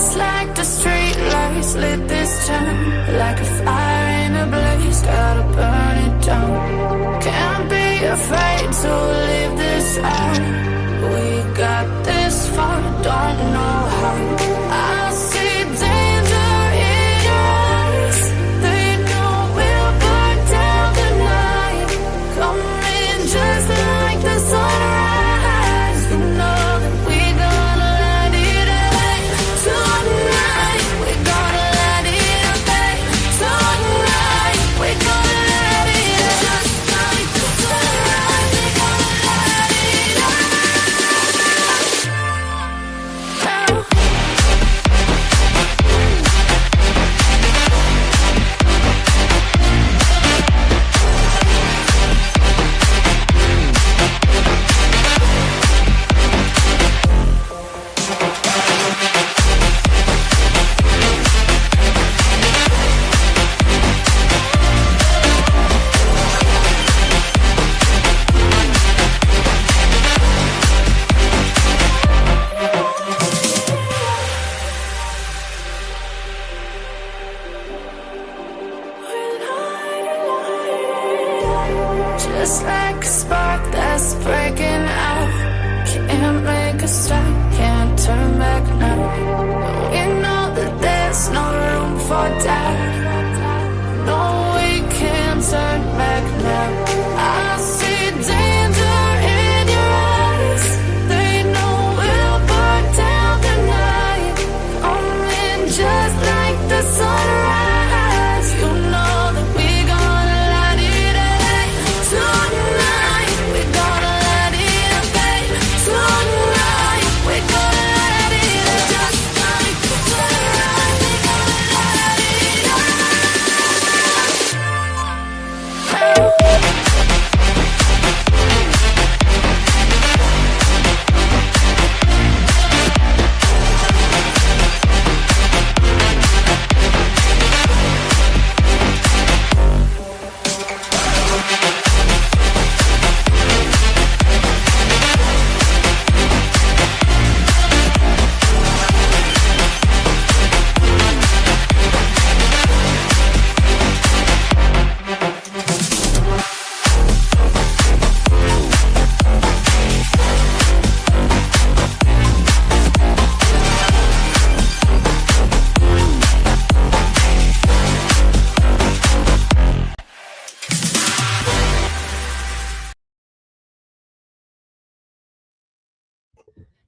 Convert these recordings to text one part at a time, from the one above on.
Just like the street lights lit this town, like a fire in a blaze, gotta burn it down. Can't be afraid to leave this out. We got this far, don't know how. I see danger in your eyes. They know we'll burn down the night. Coming just like the sunrise. You know that we gonna let it away. Tonight, we gonna let it away. Tonight, we gonna let it away. Just like the sunrise, we gonna let it away. Just like a spark that's breaking out. Can't make a stop, can't turn back now. We know that there's no room for doubt. No, we can't turn back now. I see danger in your eyes. They know we'll burn down the night. Coming just like the sunrise. You know that we gonna let it away. Tonight, we gonna let it away. Tonight, we gonna let it away. Just like the sunrise, we gonna let it away.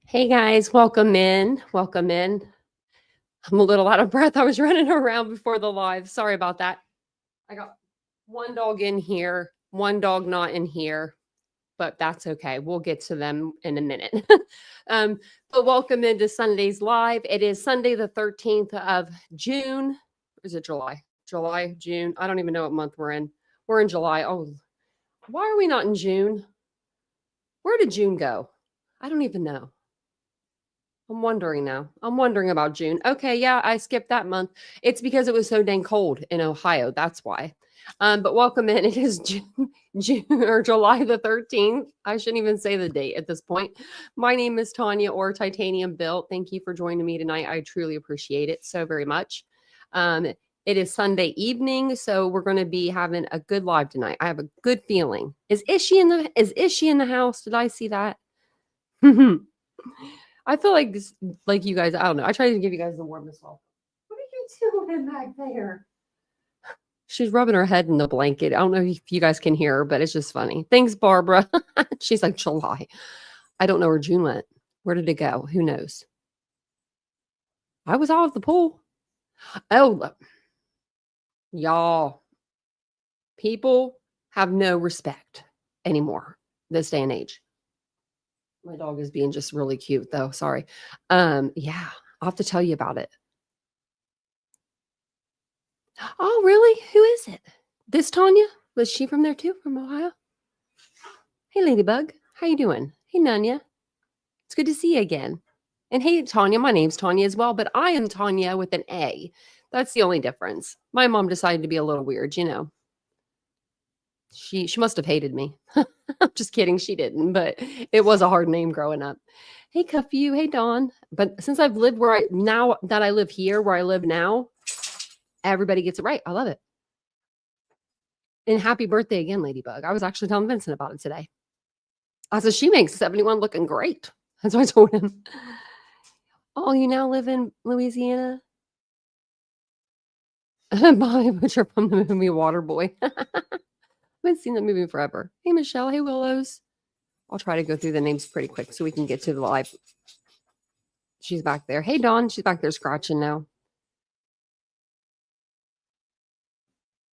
Hey guys, welcome in. Welcome in. I'm a little out of breath. I was running around before the live. Sorry about that. I got one dog in here, one dog not in here, but that's okay. We'll get to them in a minute. But welcome into Sunday's live. It is Sunday, the 13th of June. Or is it July? July, June. I don't even know what month we're in. We're in July. Oh, why are we not in June? Where did June go? I don't even know. I'm wondering now. I'm wondering about June. Okay, yeah, I skipped that month. It's because it was so dang cold in Ohio. That's why. But welcome in. It is June or July the 13th. I shouldn't even say the date at this point. My name is Tanya or TitaniumBuilt. Thank you for joining me tonight. I truly appreciate it so very much. It is Sunday evening, so we're going to be having a good live tonight. I have a good feeling. Is Ishi in the house? Did I see that? I feel like you guys, I don't know. I try to give you guys the warmest welcome. What are you doing back there? She's rubbing her head in the blanket. I don't know if you guys can hear her, but it's just funny. Thanks, Barbara. She's like, July. I don't know where June went. Where did it go? Who knows? I was out of the pool. Oh, y'all. People have no respect anymore this day and age. My dog is being just really cute though. Sorry. Yeah, I'll have to tell you about it. Oh, really? Who is it? This Tanya? Was she from there too? From Ohio? Hey, Ladybug. How you doing? Hey, Nunya. It's good to see you again. And hey, Tanya. My name's Tanya as well, but I am Tanya with an A. That's the only difference. My mom decided to be a little weird, you know. She must have hated me. I'm just kidding. She didn't, but it was a hard name growing up. Hey, Cuff You. Hey, Dawn. But since I've lived now that I live here, where I live now, everybody gets it right. I love it. And happy birthday again, Ladybug. I was actually telling Vincent about it today. I said, she makes 71 looking great. That's what I told him. Oh, you now live in Louisiana? Bobby Butcher from the movie Waterboy. I haven't seen that movie in forever. Hey, Michelle. Hey, Willows. I'll try to go through the names pretty quick so we can get to the live. She's back there. Hey, Dawn. She's back there scratching now.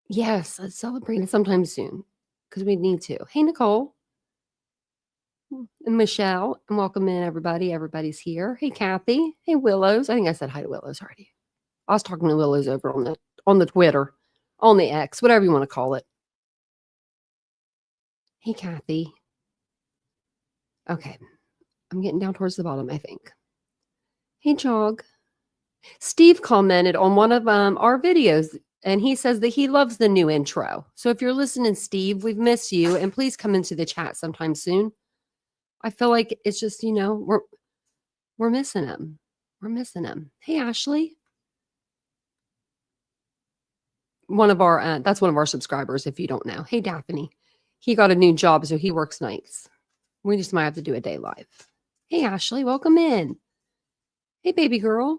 Yes, let's celebrate it sometime soon because we need to. Hey, Nicole. And Michelle. And welcome in, everybody. Everybody's here. Hey, Kathy. Hey, Willows. I think I said hi to Willows already. I was talking to Willows over on the Twitter, on the X, whatever you want to call it. Hey, Kathy. Okay. I'm getting down towards the bottom, I think. Hey, Jog. Steve commented on one of our videos, and he says that he loves the new intro. So if you're listening, Steve, we've missed you, and please come into the chat sometime soon. I feel like it's just, we're missing him. We're missing him. Hey, Ashley. That's one of our subscribers, if you don't know. Hey, Daphne. He got a new job, so he works nights. We just might have to do a day live. Hey, Ashley, welcome in. Hey, baby girl.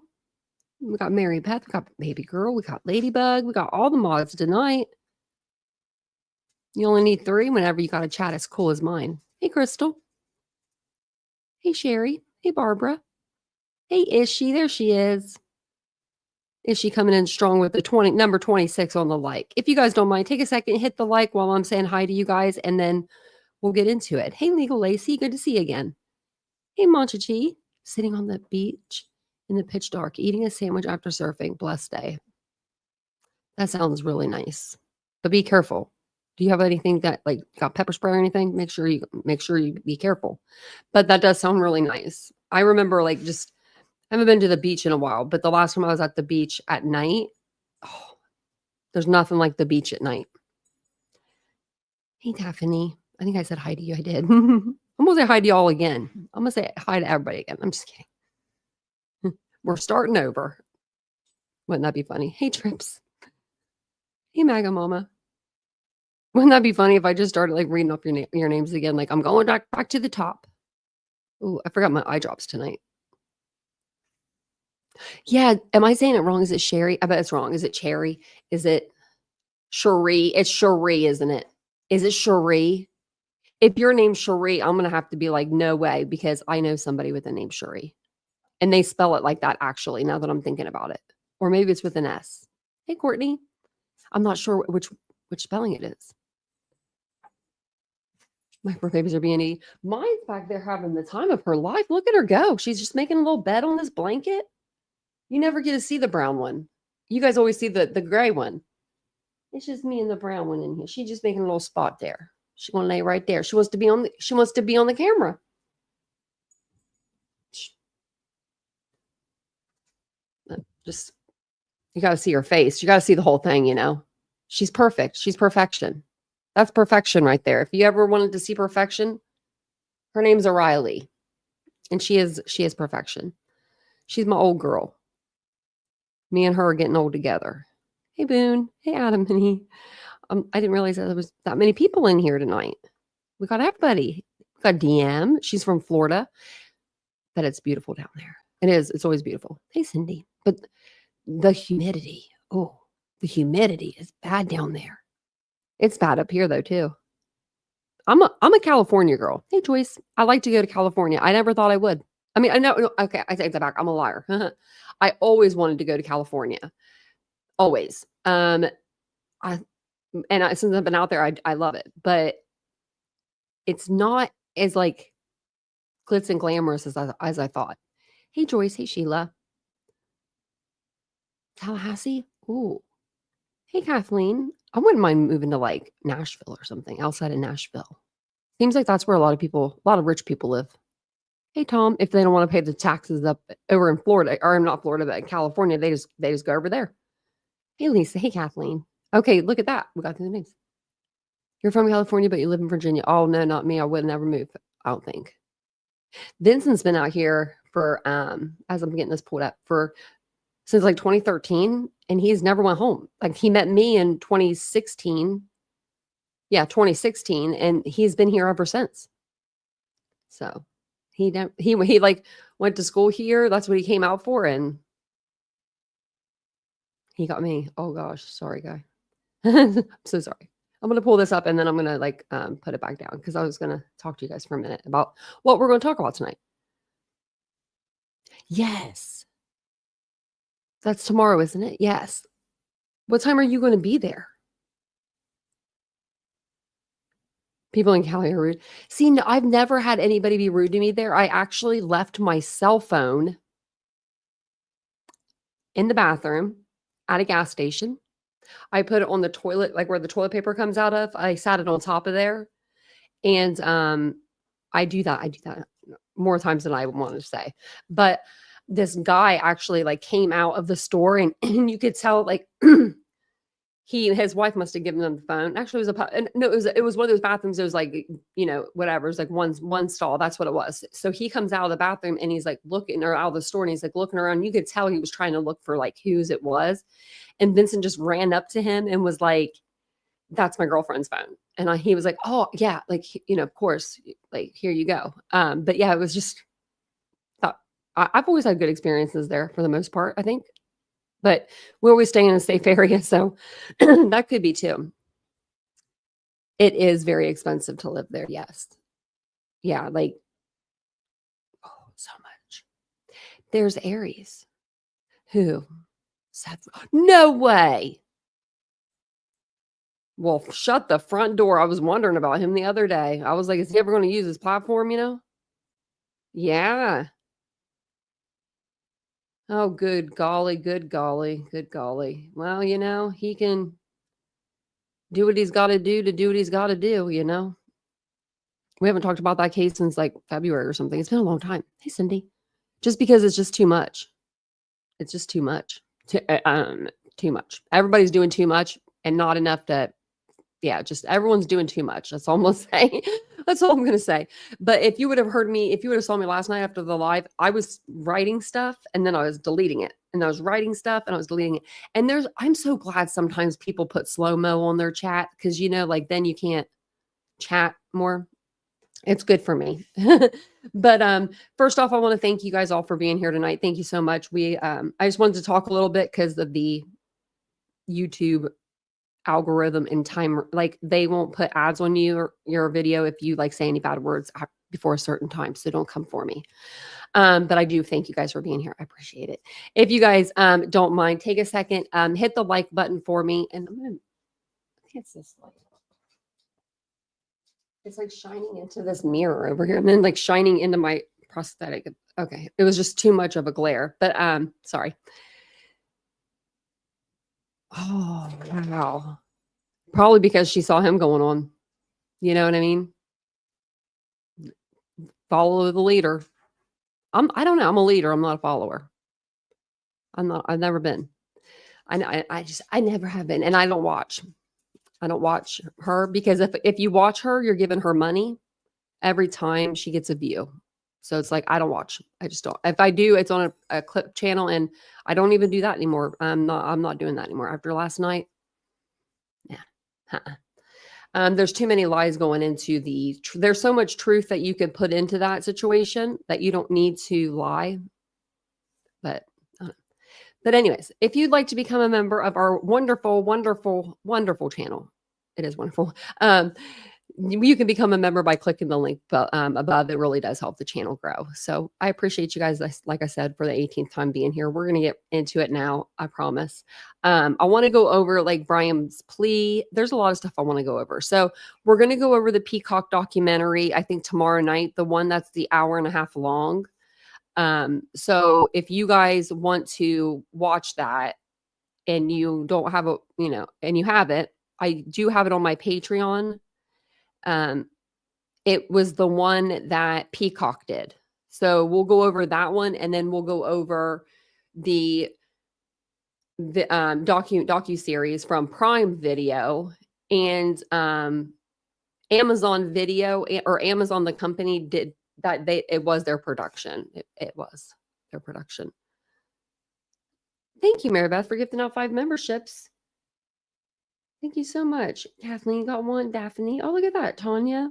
We got Mary Beth. We got baby girl. We got Ladybug. We got all the mods tonight. You only need 3 whenever you got a chat as cool as mine. Hey, Crystal. Hey, Sherry. Hey, Barbara. Hey, Ishi. There she is. Is she coming in strong with the number 26 on the like? If you guys don't mind, take a second, hit the like while I'm saying hi to you guys, and then we'll get into it. Hey, Legal Lacey, good to see you again. Hey, Monchachi, sitting on the beach in the pitch dark, eating a sandwich after surfing. Blessed day. That sounds really nice, but be careful. Do you have anything that got pepper spray or anything? Make sure you be careful. But that does sound really nice. I remember I haven't been to the beach in a while, but the last time I was at the beach at night, there's nothing like the beach at night. Hey, Daphne. I think I said hi to you. I did. I'm going to say hi to y'all again. I'm going to say hi to everybody again. I'm just kidding. We're starting over. Wouldn't that be funny? Hey, Trips. Hey, Maga Mama. Wouldn't that be funny if I just started reading up your names again? I'm going back to the top. Oh, I forgot my eye drops tonight. Yeah. Am I saying it wrong? Is it Sherry? I bet it's wrong. Is it Cherry? Is it Cherie? It's Cherie, isn't it? Is it Cherie? If your name's Cherie, I'm going to have to be no way, because I know somebody with the name Cherie. And they spell it like that, actually, now that I'm thinking about it. Or maybe it's with an S. Hey, Courtney. I'm not sure which spelling it is. My fur babies are being eaten. Mine's back there having the time of her life. Look at her go. She's just making a little bed on this blanket. You never get to see the brown one. You guys always see the gray one. It's just me and the brown one in here. She's just making a little spot there. She's gonna lay right there. She wants to be on the camera. Just, you got to see her face. You got to see the whole thing, She's perfect. She's perfection. That's perfection right there. If you ever wanted to see perfection, her name's O'Reilly. And she is perfection. She's my old girl. Me and her are getting old together. Hey, Boone. Hey, Adam. I didn't realize that there was that many people in here tonight. We got everybody. We got DM. She's from Florida. But it's beautiful down there. It is. It's always beautiful. Hey, Cindy. But the humidity. Oh, the humidity is bad down there. It's bad up here, though, too. I'm a California girl. Hey, Joyce. I like to go to California. I never thought I would. I mean, I know. Okay, I take that back. I'm a liar. I always wanted to go to California. Always. Since I've been out there, I love it. But it's not as glitz and glamorous as I thought. Hey, Joyce. Hey, Sheila. Tallahassee. Ooh. Hey, Kathleen. I wouldn't mind moving to Nashville or something outside of Nashville. Seems like that's where a lot of rich people live. Hey, Tom, if they don't want to pay the taxes up over in Florida, or not Florida, but in California, they just go over there. Hey, Lisa. Hey, Kathleen. Okay, look at that. We got through the names. You're from California, but you live in Virginia. Oh, no, not me. I would never move, I don't think. Vincent's been out here for, as I'm getting this pulled up, for since like 2013, and he's never went home. Like he met me in 2016. Yeah, 2016, and he's been here ever since. So he like went to school here. That's what he came out for, and he got me. Oh gosh, sorry, guy. I'm so sorry. I'm gonna pull this up and then I'm gonna like put it back down because I was gonna talk to you guys for a minute about what we're gonna talk about tonight. Yes, that's tomorrow, isn't it? Yes. What time are you going to be there? People in Cali are rude. See, no, I've never had anybody be rude to me there. I actually left my cell phone in the bathroom at a gas station. I put it on the toilet, like where the toilet paper comes out of. I sat it on top of there. And I do that more times than I would want to say. But this guy actually like came out of the store and you could tell like his wife must have given him the phone. Actually, it was one of those bathrooms. It was like, whatever. It was like one stall. That's what it was. So he comes out of the bathroom and he's like looking, or out of the store, and he's like looking around. You could tell he was trying to look for like whose it was. And Vincent just ran up to him and was like, "That's my girlfriend's phone." And he was like, "Oh yeah, like, of course, like, here you go." But yeah, it was just, I've always had good experiences there for the most part, I think. But we always stay in a safe area, so that could be too. It is very expensive to live there, yes. Yeah, like, oh, so much. There's Aries. Who? Seth. No way. Well, shut the front door. I was wondering about him the other day. I was like, is he ever going to use his platform, Yeah. Oh, good golly, good golly, good golly. Well, he can do what he's got to do what he's got to do, We haven't talked about that case since like February or something. It's been a long time. Hey, Cindy. Just because it's just too much. It's just too much. Too much. Everybody's doing too much and not enough just everyone's doing too much. That's all I'm gonna say. That's all I'm gonna say. But if you would have saw me last night after the live, I was writing stuff and then I was deleting it. And I was writing stuff and I was deleting it. And I'm so glad sometimes people put slow-mo on their chat because like then you can't chat more. It's good for me. But first off, I want to thank you guys all for being here tonight. Thank you so much. I just wanted to talk a little bit because of the YouTube algorithm and time, like they won't put ads on your video if you like say any bad words before a certain time, so don't come for me. But I do thank you guys for being here. I appreciate it. If you guys don't mind, take a second, hit the like button for me, and I think it's this light. It's like shining into this mirror over here and then like shining into my prosthetic. Okay, it was just too much of a glare, but sorry. Oh, wow. Probably because she saw him going on. You know what I mean? Follow the leader. I don't know. I'm a leader. I'm not a follower. I've never been. I never have been. And I don't watch her because if you watch her, you're giving her money every time she gets a view. So it's like, I don't watch. I just don't. If I do, it's on a clip channel and I don't even do that anymore. I'm not doing that anymore after last night. Yeah. There's too many lies going into there's so much truth that you could put into that situation that you don't need to lie. But anyways, if you'd like to become a member of our wonderful, wonderful, wonderful channel, it is wonderful. You can become a member by clicking the link above. It really does help the channel grow. So I appreciate you guys, like I said, for the 18th time being here. We're going to get into it now, I promise. I want to go over like Bryan's plea. There's a lot of stuff I want to go over. So we're going to go over the Peacock documentary, I think tomorrow night, the one that's the hour and a half long. So if you guys want to watch that and you don't have and you have it, I do have it on my Patreon. It was the one that Peacock did. So we'll go over that one and then we'll go over the docu-series from Prime Video. And Amazon Video or Amazon, the company, did that. It was their production. It was their production. Thank you, Maribeth, for gifting out 5 memberships. Thank you so much. Kathleen got one. Daphne. Oh, look at that. Tanya,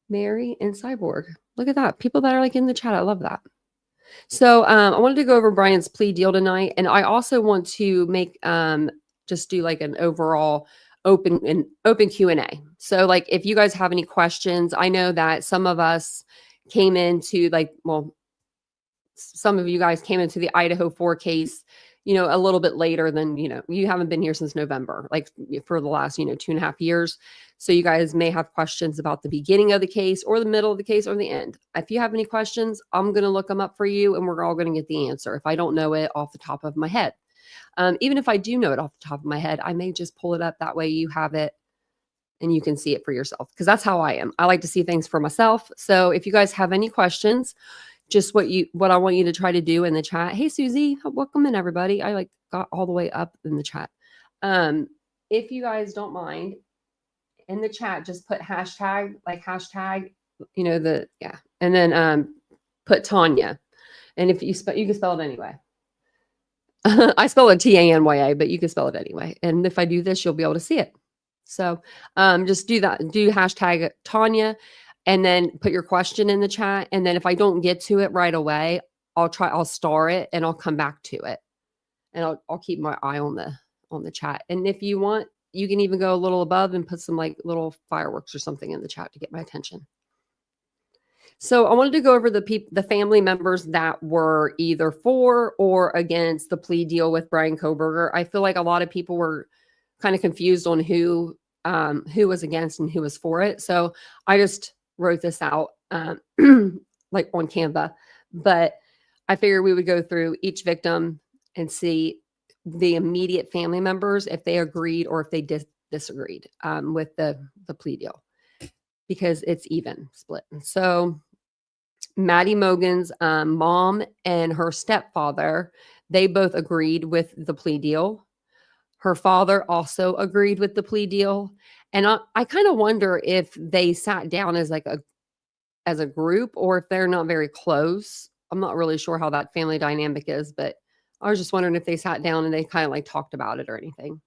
Mary, and Cyborg. Look at that. People that are like in the chat. I love that. So I wanted to go over Bryan's plea deal tonight. And I also want to make just do like an overall open Q&A. So like if you guys have any questions, I know that some of us came into some of you guys came into the Idaho 4 case, a little bit later than, you haven't been here since November, like for the last, 2.5 years. So you guys may have questions about the beginning of the case or the middle of the case or the end. If you have any questions, I'm going to look them up for you and we're all going to get the answer. If I don't know it off the top of my head, even if I do know it off the top of my head, I may just pull it up. That way you have it and you can see it for yourself, because that's how I am. I like to see things for myself. So if you guys have any questions, just what I want you to try to do in the chat. Hey, Susie, welcome in, everybody. I got all the way up in the chat. If you guys don't mind, in the chat, just put hashtag, and then put Tanya. And if you can spell it anyway. I spell it Tanya, but you can spell it anyway. And if I do this, you'll be able to see it. So just do that. Do hashtag Tanya. And then put your question in the chat. And then if I don't get to it right away, I'll star it and I'll come back to it. And I'll keep my eye on the chat. And if you want, you can even go a little above and put some like little fireworks or something in the chat to get my attention. So I wanted to go over the family members that were either for or against the plea deal with Bryan Kohberger. I feel like a lot of people were kind of confused on who was against and who was for it. So I just wrote this out like on Canva, but I figured we would go through each victim and see the immediate family members, if they agreed or if they disagreed with the plea deal, because it's even split. So Maddie Mogan's mom and her stepfather, they both agreed with the plea deal. Her father also agreed with the plea deal. And I kind of wonder if they sat down as a group or if they're not very close. I'm not really sure how that family dynamic is, but I was just wondering if they sat down and they kind of like talked about it or anything.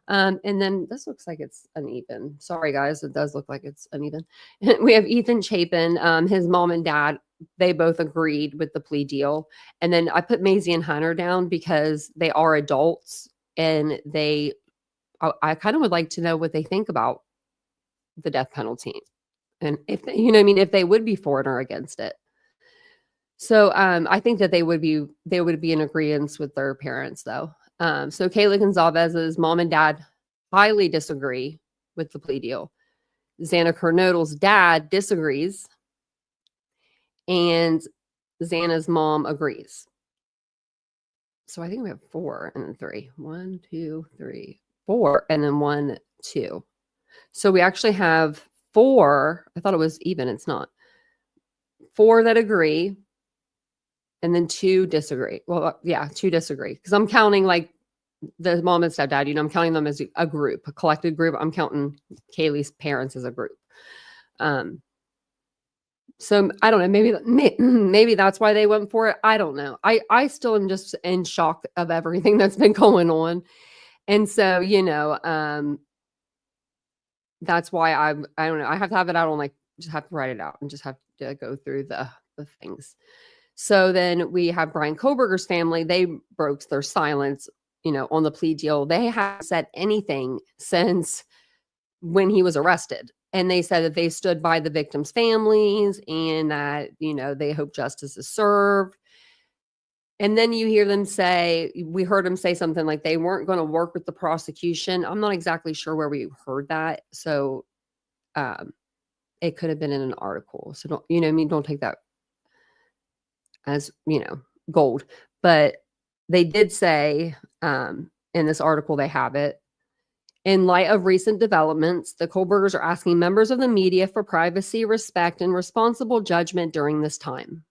And then this looks like it's uneven. Sorry, guys. It does look like it's uneven. We have Ethan Chapin, his mom and dad. They both agreed with the plea deal. And then I put Maisie and Hunter down because they are adults and I kind of would like to know what they think about the death penalty and if if they would be for it or against it. So I think that they would be in agreement with their parents though. So Kayla Gonzalez's mom and dad highly disagree with the plea deal. Xana Kernodle's dad disagrees. And Xana's mom agrees. So I think we have 4 and then 3. 1, 2, 3, 4, and then 1, 2. So we actually have 4. I thought it was even. It's not. 4 that agree, and then 2 disagree. Well, yeah, 2 disagree. Because I'm counting like the mom and stepdad, I'm counting them as a group, a collected group. I'm counting Kaylee's parents as a group. So I don't know, maybe that's why they went for it. I don't know. I still am just in shock of everything that's been going on. And so, that's why I don't know. I have to have it out on just have to write it out and just have to go through the things. So then we have Bryan Kohberger's family. They broke their silence, on the plea deal. They haven't said anything since when he was arrested. And they said that they stood by the victims' families and that, they hope justice is served. And then you hear them say, we heard them say something like they weren't going to work with the prosecution. I'm not exactly sure where we heard that. So it could have been in an article. So don't take that as, gold. But they did say in this article, they have it. In light of recent developments, the Kohbergers are asking members of the media for privacy, respect, and responsible judgment during this time.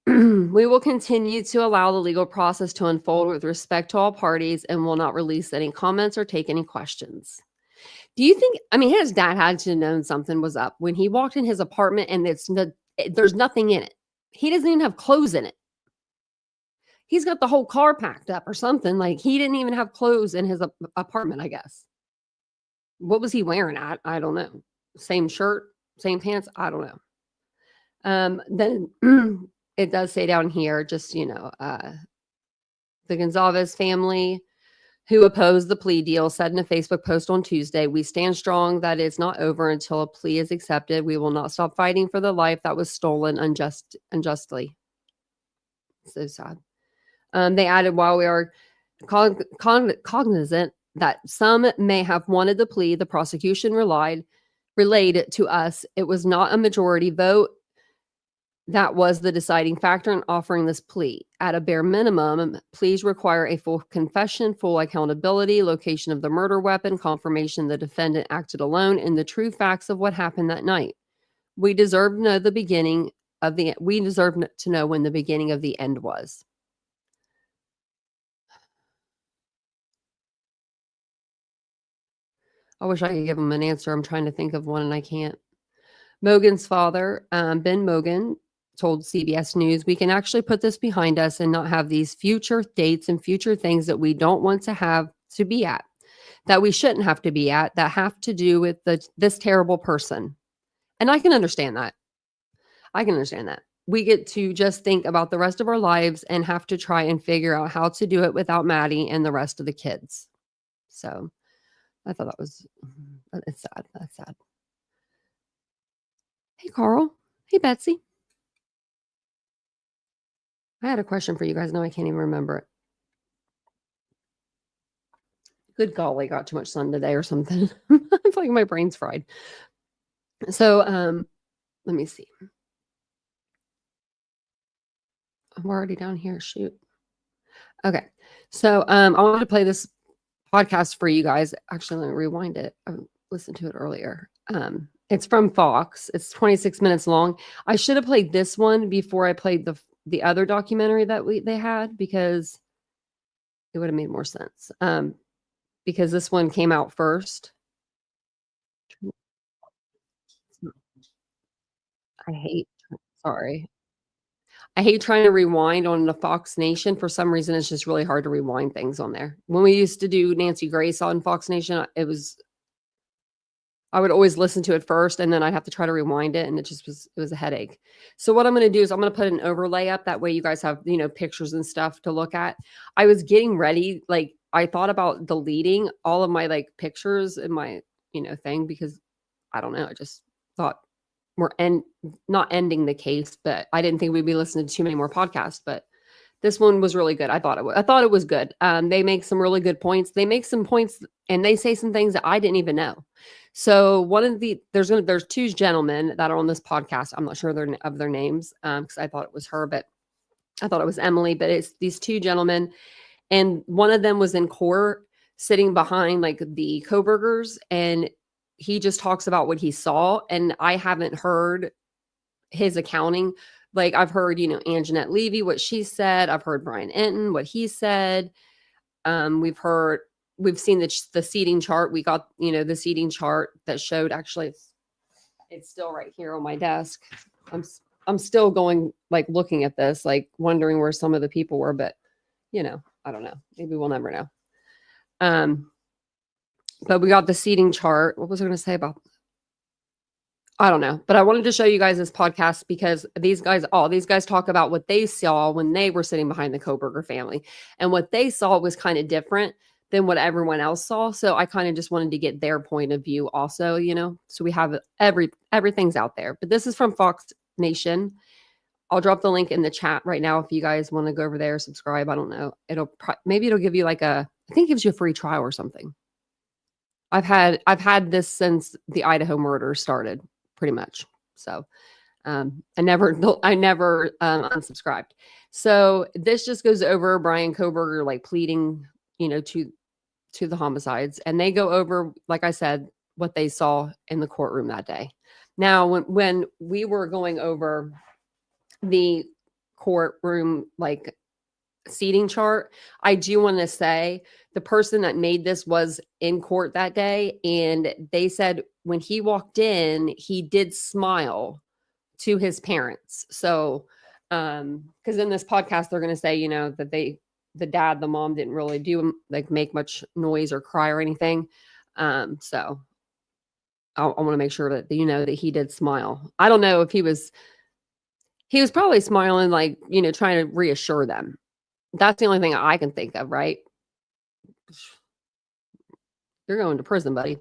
We will continue to allow the legal process to unfold with respect to all parties and will not release any comments or take any questions. Do you think, I mean, his dad had to have known something was up when he walked in his apartment and there's nothing in it. He doesn't even have clothes in it. He's got the whole car packed up or something. Like he didn't even have clothes in his apartment, I guess. What was he wearing? I don't know. Same shirt, same pants. I don't know. Then it does say down here, just, the Gonzalez family who opposed the plea deal said in a Facebook post on Tuesday, "We stand strong that it's not over until a plea is accepted. We will not stop fighting for the life that was stolen unjustly." So sad. They added, "While we are cognizant that some may have wanted the plea, the prosecution relayed to us it was not a majority vote that was the deciding factor in offering this plea. At a bare minimum, pleas require a full confession, full accountability, location of the murder weapon, confirmation the defendant acted alone, and the true facts of what happened that night. We deserve to know when the beginning of the end was." I wish I could give him an answer. I'm trying to think of one and I can't. Mogan's father, Ben Mogan, told CBS News, "We can actually put this behind us and not have these future dates and future things that we don't want to have to be at, that we shouldn't have to be at, that have to do with this terrible person." And I can understand that. I can understand that. We get to just think about the rest of our lives and have to try and figure out how to do it without Maddie and the rest of the kids. So I thought it's sad. That's sad. Hey, Carl. Hey, Betsy. I had a question for you guys. Now I can't even remember it. Good golly, got too much sun today or something. I feel like my brain's fried. So, let me see. We're already down here. Shoot. Okay. So, I wanted to play this podcast for you guys. Actually, let me rewind it. I listened to it earlier. It's from Fox. It's 26 minutes long. I should have played this one before I played the other documentary that they had, because it would have made more sense. Because this one came out first. Sorry. I hate trying to rewind on the Fox Nation. For some reason, it's just really hard to rewind things on there. When we used to do Nancy Grace on Fox Nation, I would always listen to it first, and then I'd have to try to rewind it, and it was a headache. So what I'm going to do is I'm going to put an overlay up. That way you guys have, pictures and stuff to look at. I was getting ready. Like, I thought about deleting all of my pictures in my, thing, because I don't know. I just thought we're not ending the case, but I didn't think we'd be listening to too many more podcasts. But this one was really good. I thought it was good. They make some really good points. They make some points and they say some things that I didn't even know. So there's two gentlemen that are on this podcast. I'm not sure of their names, because I thought it was her, but I thought it was Emily. But it's these two gentlemen, and one of them was in court sitting behind the Kohbergers, and he just talks about what he saw. And I haven't heard his accounting. I've heard, Anjanette Levy, what she said. I've heard Brian Enton, what he said. We've seen the seating chart. We got, the seating chart that showed, actually, it's still right here on my desk. I'm still going, looking at this, wondering where some of the people were, but, I don't know. Maybe we'll never know. But we got the seating chart. What was I going to say about? I don't know, but I wanted to show you guys this podcast because these guys talk about what they saw when they were sitting behind the Kohberger family, and what they saw was kind of different than what everyone else saw. So I kind of just wanted to get their point of view also, so we have everything's out there. But this is from Fox Nation. I'll drop the link in the chat right now if you guys want to go over there, subscribe. I don't know. Maybe it'll give you I think it gives you a free trial or something. I've had this since the Idaho murder started, pretty much. So I never unsubscribed. So this just goes over Bryan Kohberger pleading, to the homicides, and they go over, like I said, what they saw in the courtroom that day. Now, when we were going over the courtroom like seating chart. I do want to say the person that made this was in court that day, and they said when he walked in, he did smile to his parents. So, because in this podcast, they're going to say, that the dad, the mom didn't really do like make much noise or cry or anything. So I want to make sure that that he did smile. I don't know if he was probably smiling, like, trying to reassure them. That's the only thing I can think of, right? You're going to prison, buddy.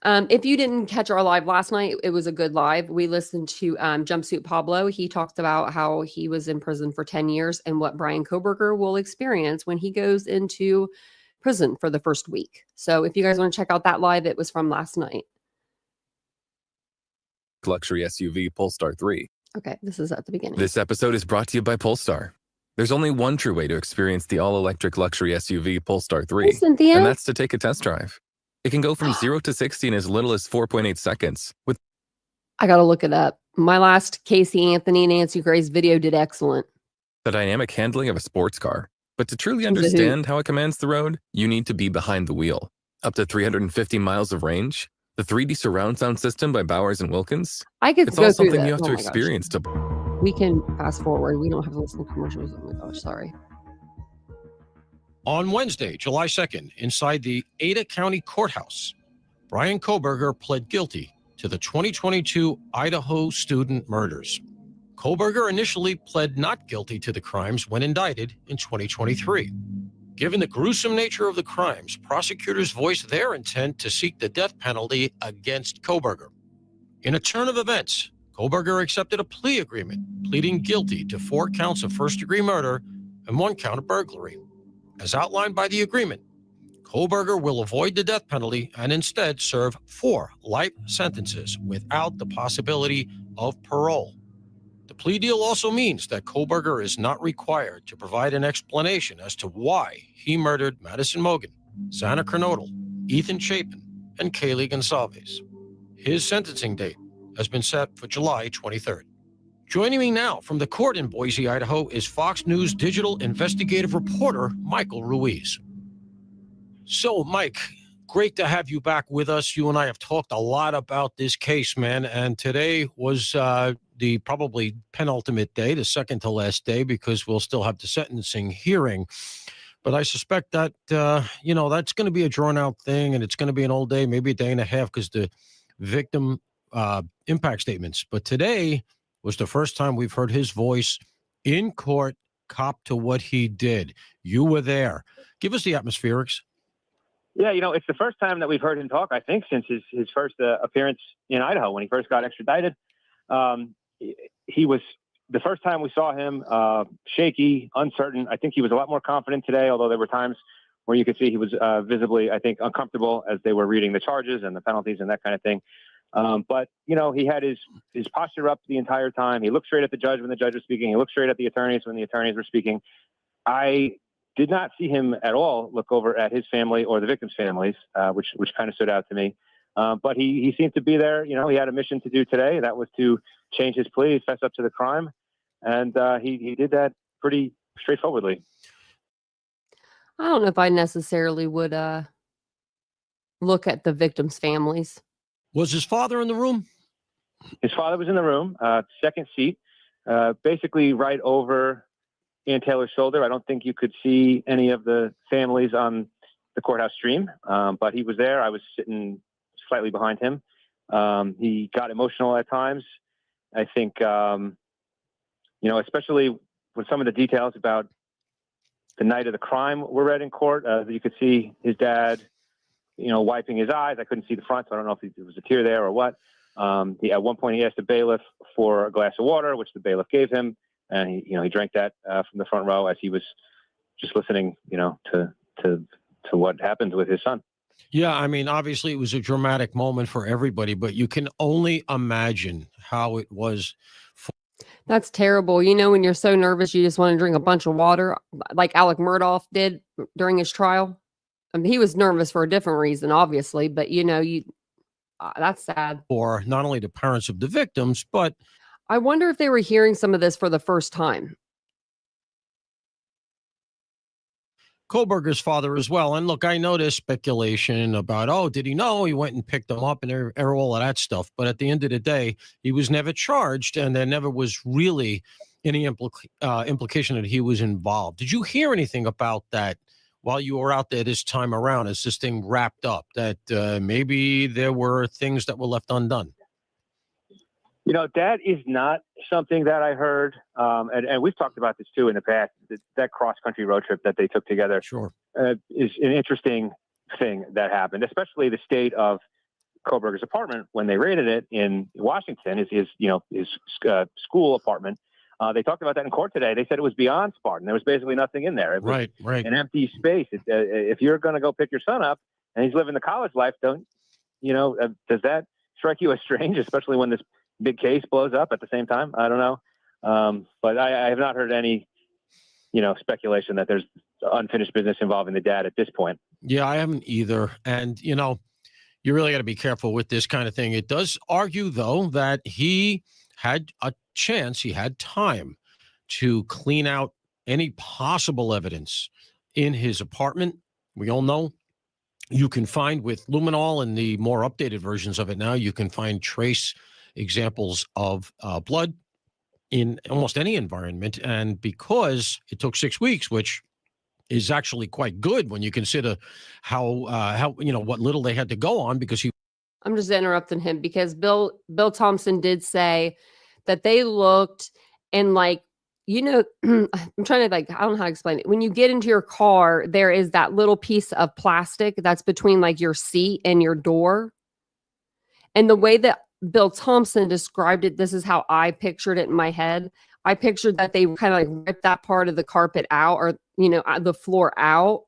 If you didn't catch our live last night, it was a good live. We listened to Jumpsuit Pablo. He talked about how he was in prison for 10 years and what Bryan Kohberger will experience when he goes into prison for the first week. So if you guys want to check out that live, it was from last night. Luxury SUV Polestar 3. Okay, this is at the beginning. This episode is brought to you by Polestar. There's only one true way to experience the all-electric luxury SUV Polestar 3, Hey, Cynthia. and that's to take a test drive. It can go from 0 to 60 in as little as 4.8 seconds. I got to look it up. My last Casey Anthony Nancy Grace video did excellent. The dynamic handling of a sports car. But to truly Who's a understand how it commands the road, you need to be behind the wheel. Up to 350 miles of range, the 3D surround sound system by Bowers & Wilkins. I could It's go all through something that. you have Oh to my gosh. experience to... We can fast forward. We don't have to listen to commercials. Oh my gosh, sorry. On Wednesday, July 2nd, inside the Ada County Courthouse, Bryan Kohberger pled guilty to the 2022 Idaho student murders. Kohberger initially pled not guilty to the crimes when indicted in 2023. Given the gruesome nature of the crimes, prosecutors voiced their intent to seek the death penalty against Kohberger. In a turn of events, Kohberger accepted a plea agreement, pleading guilty to 4 counts of first-degree murder and 1 count of burglary. As outlined by the agreement, Kohberger will avoid the death penalty and instead serve 4 life sentences without the possibility of parole. The plea deal also means that Kohberger is not required to provide an explanation as to why he murdered Madison Mogan, Xana Kernodle, Ethan Chapin, and Kaylee Gonsalves. His sentencing date has been set for July 23rd. Joining me now from the court in Boise, Idaho, is Fox News digital investigative reporter Michael Ruiz. So, Mike, great to have you back with us. You and I have talked a lot about this case, man, and today was the probably penultimate day, the second to last day, because we'll still have the sentencing hearing. But I suspect that, that's going to be a drawn-out thing, and it's going to be an all day, maybe a day and a half, because the victim impact statements. But today was the first time we've heard his voice in court, cop to what he did. You were there. Give us the atmospherics. Yeah, it's the first time that we've heard him talk, I think, since his first appearance in Idaho when he first got extradited. He was, the first time we saw him, shaky, uncertain. I think he was a lot more confident today, although there were times where you could see he was visibly, I think, uncomfortable as they were reading the charges and the penalties and that kind of thing. But he had his posture up the entire time. He looked straight at the judge when the judge was speaking. He looked straight at the attorneys when the attorneys were speaking. I did not see him at all look over at his family or the victims' families, which kind of stood out to me. But he seemed to be there. He had a mission to do today. That was to change his plea, fess up to the crime. And he did that pretty straightforwardly. I don't know if I necessarily would look at the victims' families. Was his father in the room? His father was in the room, second seat, basically right over Ann Taylor's shoulder. I don't think you could see any of the families on the courthouse stream, but he was there. I was sitting slightly behind him. He got emotional at times. I think, especially with some of the details about the night of the crime were read in court. You could see his dad, wiping his eyes. I couldn't see the front, so I don't know if there was a tear there or what. At one point, he asked the bailiff for a glass of water, which the bailiff gave him. And he drank that from the front row as he was just listening, to what happened with his son. Yeah, I mean, obviously it was a dramatic moment for everybody, but you can only imagine how it was. That's terrible. When you're so nervous, you just want to drink a bunch of water, like Alec Murdaugh did during his trial. I mean, he was nervous for a different reason, obviously, but that's sad. For not only the parents of the victims, but I wonder if they were hearing some of this for the first time. Kohberger's father as well. And look, I know there's speculation about, oh, did he know? He went and picked him up and all of that stuff. But at the end of the day, he was never charged, and there never was really any implication that he was involved. Did you hear anything about that while you were out there this time around as this thing wrapped up, that maybe there were things that were left undone? That is not something that I heard. And we've talked about this too in the past. That cross-country road trip that they took together Sure. Is an interesting thing that happened, especially the state of Kohberger's apartment when they raided it in Washington, his school apartment. They talked about that in court today. They said it was beyond Spartan. There was basically nothing in there. It was right. an empty space. If you're going to go pick your son up and he's living the college life, does that strike you as strange, especially when this big case blows up at the same time? I don't know. But I have not heard any, speculation that there's unfinished business involving the dad at this point. Yeah, I haven't either. And, you really got to be careful with this kind of thing. It does argue, though, that he had a chance, he had time to clean out any possible evidence in his apartment. We all know you can find with luminol and the more updated versions of it now, you can find trace examples of blood in almost any environment. And because it took 6 weeks, which is actually quite good when you consider how what little they had to go on, because I'm just interrupting him because Bill Thompson did say that they looked and I'm trying to I don't know how to explain it. When you get into your car, there is that little piece of plastic that's between your seat and your door. And the way that Bill Thompson described it, this is how I pictured it in my head. I pictured that they kind of ripped that part of the carpet out or, the floor out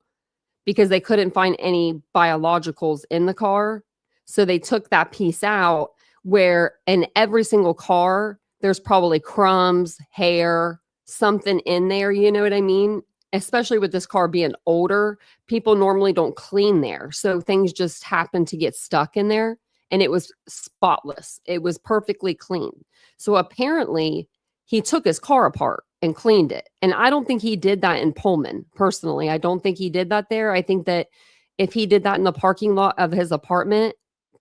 because they couldn't find any biologicals in the car. So they took that piece out where in every single car, there's probably crumbs, hair, something in there. You know what I mean? Especially with this car being older, people normally don't clean there. So things just happen to get stuck in there. And it was spotless. It was perfectly clean. So apparently he took his car apart and cleaned it. And I don't think he did that in Pullman. Personally, I don't think he did that there. I think that if he did that in the parking lot of his apartment,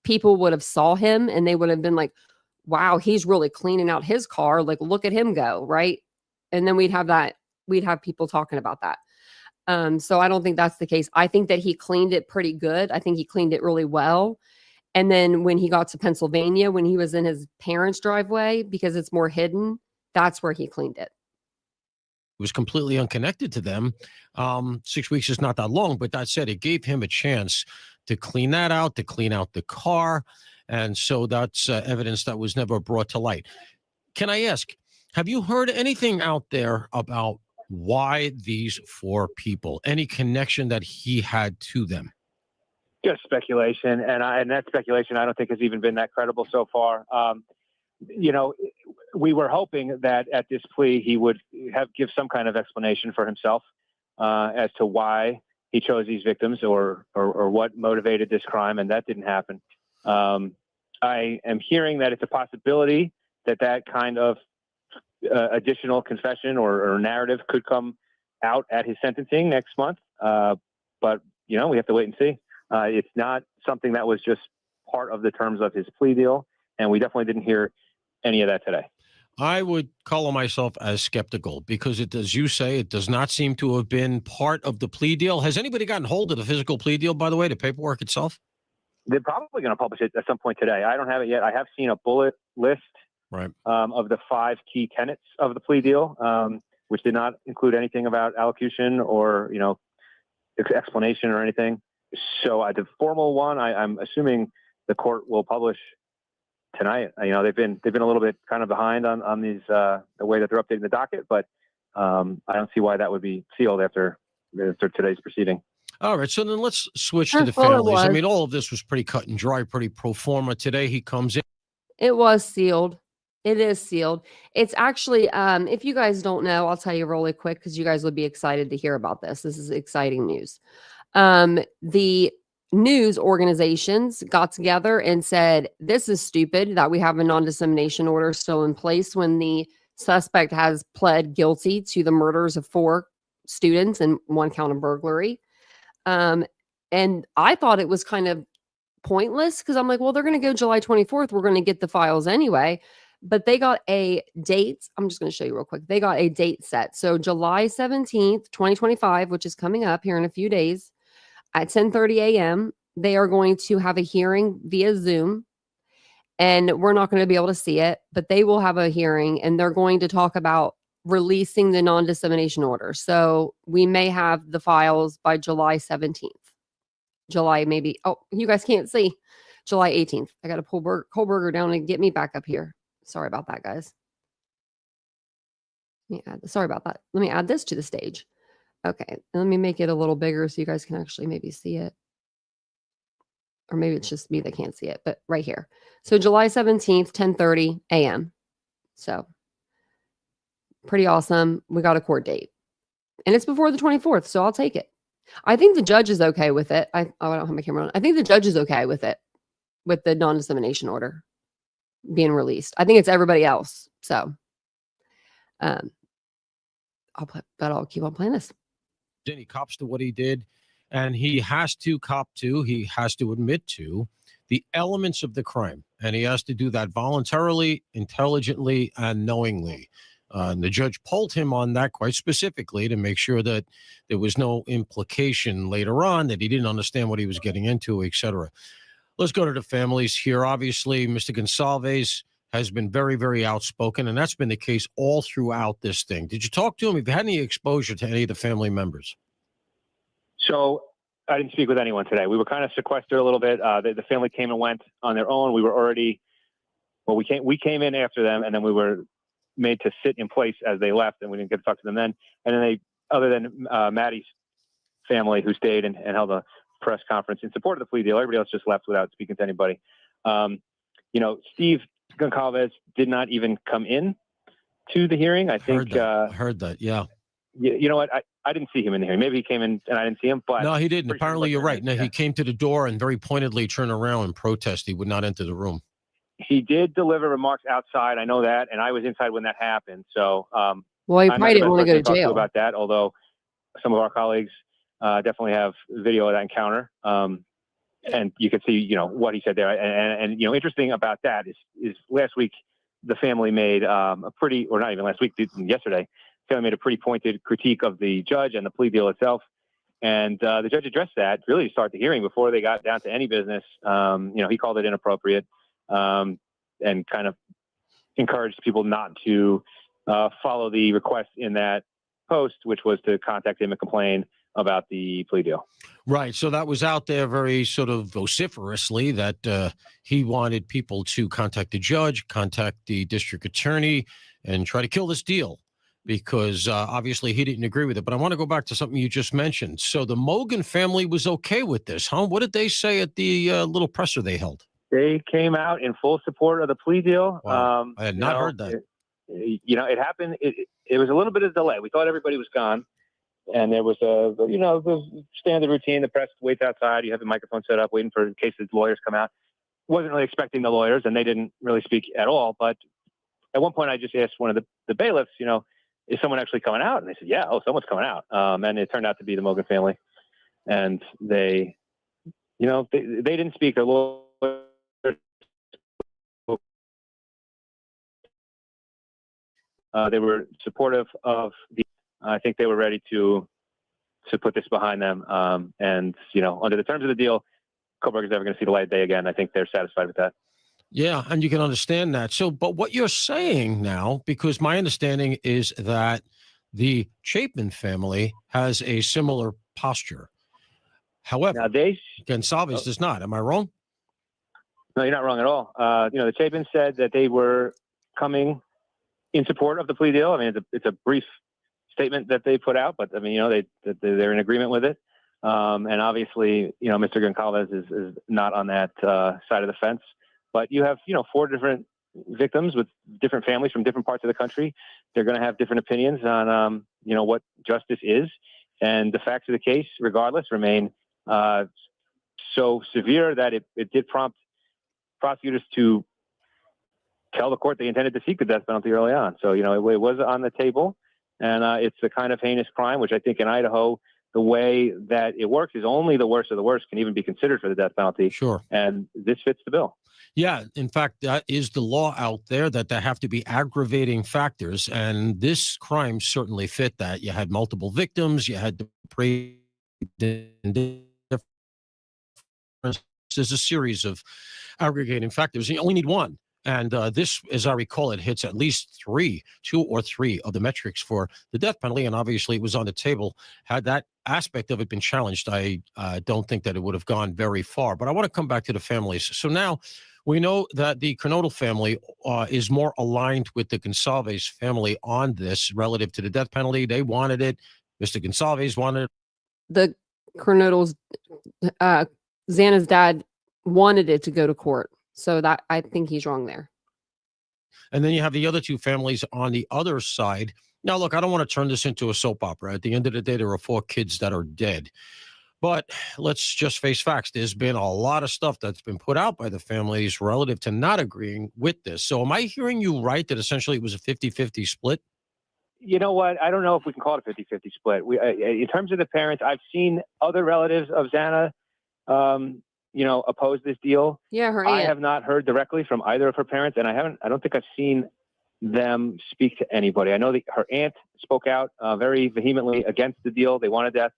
people would have saw him and they would have been like, wow, he's really cleaning out his car. Like, look at him go. Right. And then we'd have people talking about that. So I don't think that's the case. I think that he cleaned it pretty good. I think he cleaned it really well. And then when he got to Pennsylvania, when he was in his parents' driveway, because it's more hidden, that's where he cleaned it. It was completely unconnected to them. 6 weeks is not that long, but that said, it gave him a chance to clean that out, to clean out the car. And so that's evidence that was never brought to light. Can I ask, have you heard anything out there about why these 4 people, any connection that he had to them? Just speculation, and that speculation I don't think has even been that credible so far. We were hoping that at this plea he would give some kind of explanation for himself as to why he chose these victims or what motivated this crime, and that didn't happen. I am hearing that it's a possibility that kind of additional confession or narrative could come out at his sentencing next month, but we have to wait and see. It's not something that was just part of the terms of his plea deal, and we definitely didn't hear any of that today. I would call myself as skeptical because it, as you say, it does not seem to have been part of the plea deal. Has anybody gotten hold of the physical plea deal, by the way, the paperwork itself? They're probably going to publish it at some point today. I don't have it yet. I have seen a bullet list of the 5 key tenets of the plea deal, which did not include anything about allocution or, explanation or anything. So the formal one, I'm assuming the court will publish tonight. They've been a little bit kind of behind on these the way that they're updating the docket, but I don't see why that would be sealed after today's proceeding. All right, so then let's switch to the families. I mean, all of this was pretty cut and dry, pretty pro forma. Today he comes in. It was sealed. It is sealed. It's actually, if you guys don't know, I'll tell you really quick because you guys would be excited to hear about this. This is exciting news. The news organizations got together and said, this is stupid that we have a non-dissemination order still in place when the suspect has pled guilty to the murders of 4 students and 1 count of burglary. And I thought it was kind of pointless because I'm like, well, they're going to go July 24th. We're going to get the files anyway. But they got a date. I'm just going to show you real quick. They got a date set. So July 17th, 2025, which is coming up here in a few days at 10:30 a.m. They are going to have a hearing via Zoom. And we're not going to be able to see it, but they will have a hearing and they're going to talk about releasing the non-dissemination order. So we may have the files by July 17th. July maybe. Oh, you guys can't see. July 18th. I got to pull Kohberger down and get me back up here. Sorry about that, guys. Sorry about that. Let me add this to the stage. Okay. Let me make it a little bigger so you guys can actually maybe see it. Or maybe it's just me that can't see it, but right here. So July 17th, 10:30 a.m. So pretty awesome. We got a court date. And it's before the 24th, so I'll take it. I think the judge is okay with it. I don't have my camera on. I think the judge is okay with it, with the non-dissemination order being released. I think it's everybody else. So I'll keep on playing this. Then he cops to what he did, and he has to admit to the elements of the crime, and he has to do that voluntarily, intelligently, and knowingly. And the judge polled him on that quite specifically to make sure that there was no implication later on that he didn't understand what he was getting into, etc. Let's go to the families here. Obviously, Mr. Gonsalves has been very, very outspoken, and that's been the case all throughout this thing. Did you talk to him? Have you had any exposure to any of the family members? So I didn't speak with anyone today. We were kind of sequestered a little bit. The family came and went on their own. We were already, well, we came in after them, and then we were made to sit in place as they left, and we didn't get to talk to them then. And then they, other than Maddie's family who stayed and held a press conference in support of the plea deal, everybody else just left without speaking to anybody. Steve Goncalves did not even come in to the hearing. I think I heard that. Yeah. You know what? I didn't see him in the hearing. Maybe he came in and I didn't see him, but no, he didn't. Sure Apparently, you're right. No, yeah. He came to the door and very pointedly turned around and protest. He would not enter the room. He did deliver remarks outside. I know that, and I was inside when that happened. So, well, he probably didn't want to go to jail about that. Although some of our colleagues definitely have video of that encounter, and you could see, what he said there. And interesting about that is last week the family made or not even last week, yesterday, the family made a pretty pointed critique of the judge and the plea deal itself. And the judge addressed that really to start the hearing before they got down to any business. He called it inappropriate. And kind of encouraged people not to follow the request in that post, which was to contact him and complain about the plea deal. Right. So that was out there very sort of vociferously that he wanted people to contact the judge, contact the district attorney, and try to kill this deal because obviously he didn't agree with it. But I want to go back to something you just mentioned. So the Mogan family was okay with this, huh? What did they say at the little presser they held? They came out in full support of the plea deal. Wow. I had not heard that. It happened. It was a little bit of delay. We thought everybody was gone. And there was the standard routine. The press waits outside. You have the microphone set up, waiting for in case the lawyers come out. Wasn't really expecting the lawyers, and they didn't really speak at all. But at one point, I just asked one of the bailiffs, is someone actually coming out? And they said, yeah, someone's coming out. And it turned out to be the Mogan family. And they didn't speak. Their lawyer. They were supportive of I think they were ready to put this behind them. And under the terms of the deal, Kohberger is never going to see the light of day again. I think they're satisfied with that. Yeah, and you can understand that. So, but what you're saying now, because my understanding is that the Chapin family has a similar posture. However, now Gonsalves does not. Am I wrong? No, you're not wrong at all. The Chapins said that they were coming in support of the plea deal. I mean, it's a brief statement that they put out, but I mean, they're in agreement with it. And obviously, Mr. Goncalves is not on that side of the fence. But you have, 4 different victims with different families from different parts of the country. They're going to have different opinions on, what justice is. And the facts of the case, regardless, remain so severe that it did prompt prosecutors to tell the court they intended to seek the death penalty early on. So, it was on the table. And it's the kind of heinous crime, which I think in Idaho, the way that it works is only the worst of the worst can even be considered for the death penalty. Sure. And this fits the bill. Yeah. In fact, that is the law out there, that there have to be aggravating factors. And this crime certainly fit that. You had multiple victims. You had there's a series of aggregating factors. You only need one. And this, as I recall, it hits at least two or three of the metrics for the death penalty. And obviously it was on the table. Had that aspect of it been challenged, I don't think that it would have gone very far. But I want to come back to the families. So now we know that the Kernodle family is more aligned with the Gonsalves family on this relative to the death penalty. They wanted it. Mr. Gonsalves wanted it. The Kernodles, Xana's dad wanted it to go to court. So that I think he's wrong there. And then you have the other two families on the other side. Now, look, I don't want to turn this into a soap opera. At the end of the day, there are 4 kids that are dead. But let's just face facts. There's been a lot of stuff that's been put out by the families relative to not agreeing with this. So am I hearing you right that essentially it was a 50-50 split? You know what? I don't know if we can call it a 50-50 split. In terms of the parents, I've seen other relatives of Xana oppose this deal. Yeah, her I aunt. have not heard directly from either of her parents, and I don't think I've seen them speak to anybody. I know that her aunt spoke out very vehemently against the deal. They wanted death.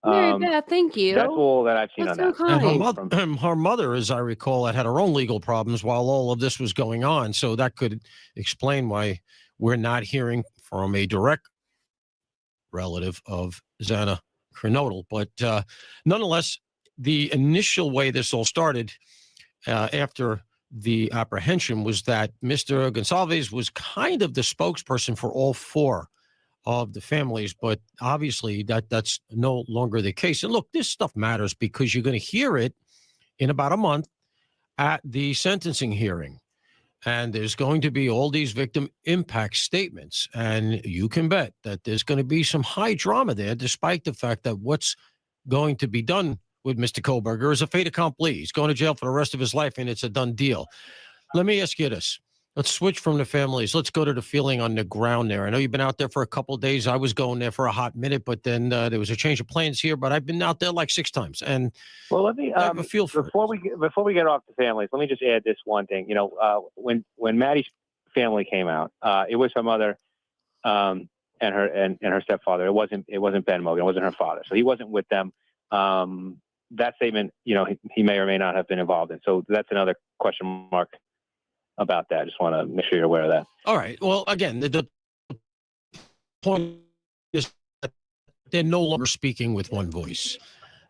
Mary Beth, thank you. That's all that I've seen That's on so that. kind. And her mother, as I recall, had her own legal problems while all of this was going on. So that could explain why we're not hearing from a direct relative of Xana Kernodle. But nonetheless, the initial way this all started after the apprehension was that Mr. Gonsalves was kind of the spokesperson for all 4 of the families, but obviously that's no longer the case. And look, this stuff matters because you're going to hear it in about a month at the sentencing hearing. And there's going to be all these victim impact statements. And you can bet that there's going to be some high drama there, despite the fact that what's going to be done with Mr. Kohberger is a fait accompli. He's going to jail for the rest of his life, and it's a done deal. Let me ask you this. Let's switch from the families. Let's go to the feeling on the ground there. I know you've been out there for a couple of days. I was going there for a hot minute, but then there was a change of plans here. But I've been out there like 6 times. And well, let me have a feel for before we get off the families. Let me just add this one thing. When Maddie's family came out, it was her mother and her stepfather. It wasn't Ben Mogan. It wasn't her father. So he wasn't with them. That statement, he may or may not have been involved in. So that's another question mark about that. I just want to make sure you're aware of that. All right. Well, again, the point is that they're no longer speaking with one voice.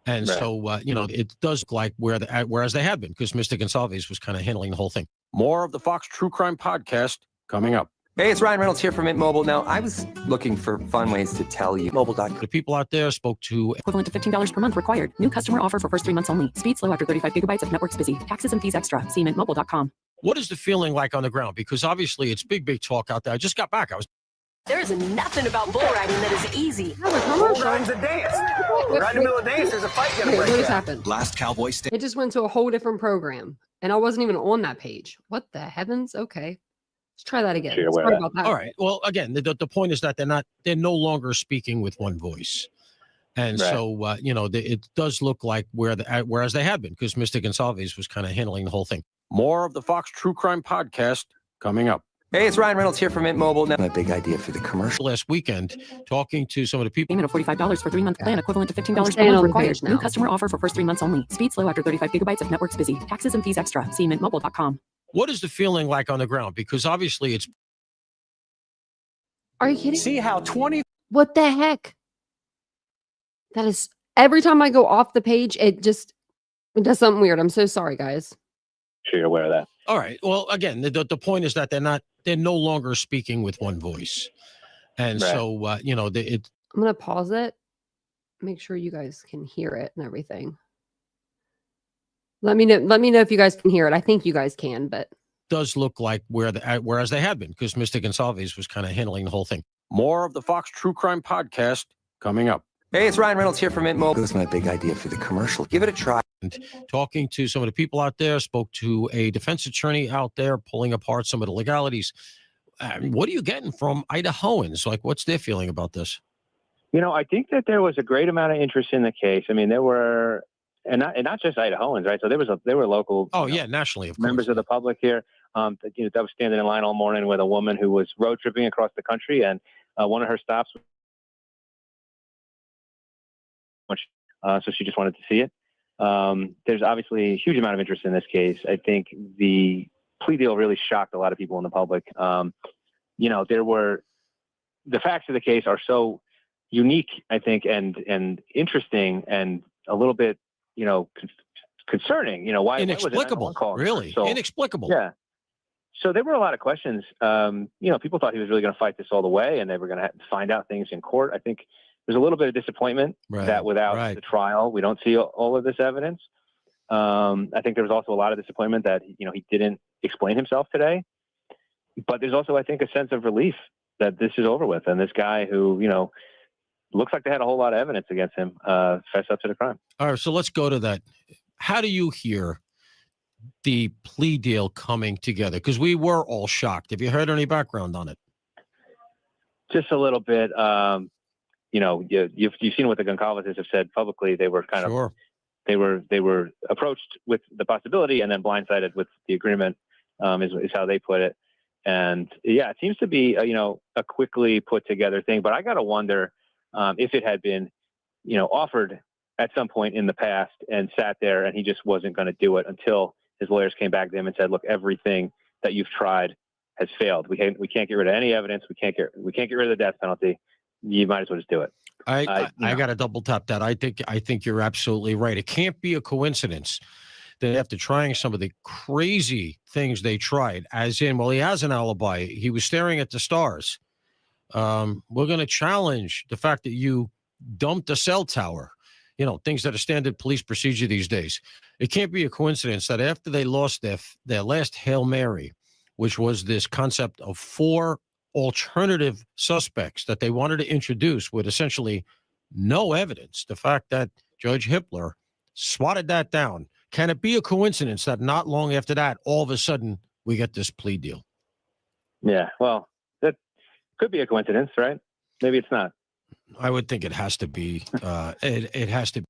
And right. So, it does look like whereas they have been, because Mr. Gonsalves was kind of handling the whole thing. More of the Fox True Crime podcast coming up. Hey, it's Ryan Reynolds here from Mint Mobile. Now, I was looking for fun ways to tell you. Mobile.com. The people out there spoke to... Equivalent to $15 per month required. New customer offer for first 3 months only. Speed slow after 35 gigabytes if network's busy. Taxes and fees extra. See mintmobile.com. What is the feeling like on the ground? Because obviously it's big talk out there. I just got back. There is nothing about bull riding that is easy. Bull riding's a dance. Right in the middle of the dance, there's a fight going to break What out. happened? Last Cowboy State. It just went to a whole different program, and I wasn't even on that page. What the heavens? Okay, let's try that again. Sure, Sorry about that. All right. Well, again, the point is that they're no longer speaking with one voice. And right. So, it does look like whereas they have been, because Mr. Gonsalves was kind of handling the whole thing. More of the Fox True Crime podcast coming up. Hey, it's Ryan Reynolds here from Mint Mobile. Now, my big idea for the commercial. Last weekend, talking to some of the people. Payment of $45 for 3-month plan, equivalent to $15 per staying month on the required. page now. New customer offer for first 3 months only. Speed slow after 35 gigabytes if network's busy. Taxes and fees extra. See mintmobile.com. What is the feeling like on the ground? Because obviously it's... Are you kidding? See how 20... What the heck? That is every time I go off the page, it does something weird. I'm so sorry, guys. Sure, you're aware of that. All right. Well, again, the point is that they're no longer speaking with one voice. And right. so, I'm going to pause it. Make sure you guys can hear it and everything. Let me know if you guys can hear it. I think you guys can, but does look like whereas they have been, because Mr. Gonsalves was kind of handling the whole thing. More of the Fox True Crime podcast coming up. Hey, it's Ryan Reynolds here from Mint Mobile. Here's my big idea for the commercial. Give it a try. And talking to some of the people out there, spoke to a defense attorney out there, pulling apart some of the legalities. What are you getting from Idahoans? Like, what's their feeling about this? I think that there was a great amount of interest in the case. I mean, there were, and not just Idahoans, right? So there were local. Oh yeah, nationally, of members course. of the public here. That was standing in line all morning with a woman who was road tripping across the country, and one of her stops. So she just wanted to see it. There's obviously a huge amount of interest in this case. I think the plea deal really shocked a lot of people in the public. The facts of the case are so unique, I think, and interesting, and a little bit, concerning. Why Inexplicable, was it call really? so, Inexplicable. Yeah. So there were a lot of questions. People thought he was really going to fight this all the way, and they were going to find out things in court. I think there's a little bit of disappointment that without the trial, we don't see all of this evidence. I think there was also a lot of disappointment that he didn't explain himself today. But there's also, I think, a sense of relief that this is over with, and this guy who looks like they had a whole lot of evidence against him fess up to the crime. All right, so let's go to that. How do you hear the plea deal coming together? Because we were all shocked. Have you heard any background on it? Just a little bit. You've seen what the Goncalveses have said publicly. They were kind of they were approached with the possibility and then blindsided with the agreement. Is how they put it. And yeah, it seems to be a quickly put together thing. But I gotta wonder if it had been offered at some point in the past and sat there and he just wasn't going to do it until his lawyers came back to him and said, look, everything that you've tried has failed. We can't get rid of any evidence. We can't get rid of the death penalty. You might as well just do it. I got to double tap that. I think you're absolutely right. It can't be a coincidence that after trying some of the crazy things they tried, as in, well, he has an alibi. He was staring at the stars. We're going to challenge the fact that you dumped a cell tower. Things that are standard police procedure these days. It can't be a coincidence that after they lost their last Hail Mary, which was this concept of 4 alternative suspects that they wanted to introduce with essentially no evidence, the fact that Judge Hippler swatted that down. Can it be a coincidence that not long after that, all of a sudden, we get this plea deal? Yeah, well, that could be a coincidence, right? Maybe it's not. I would think it has to be. It has to be.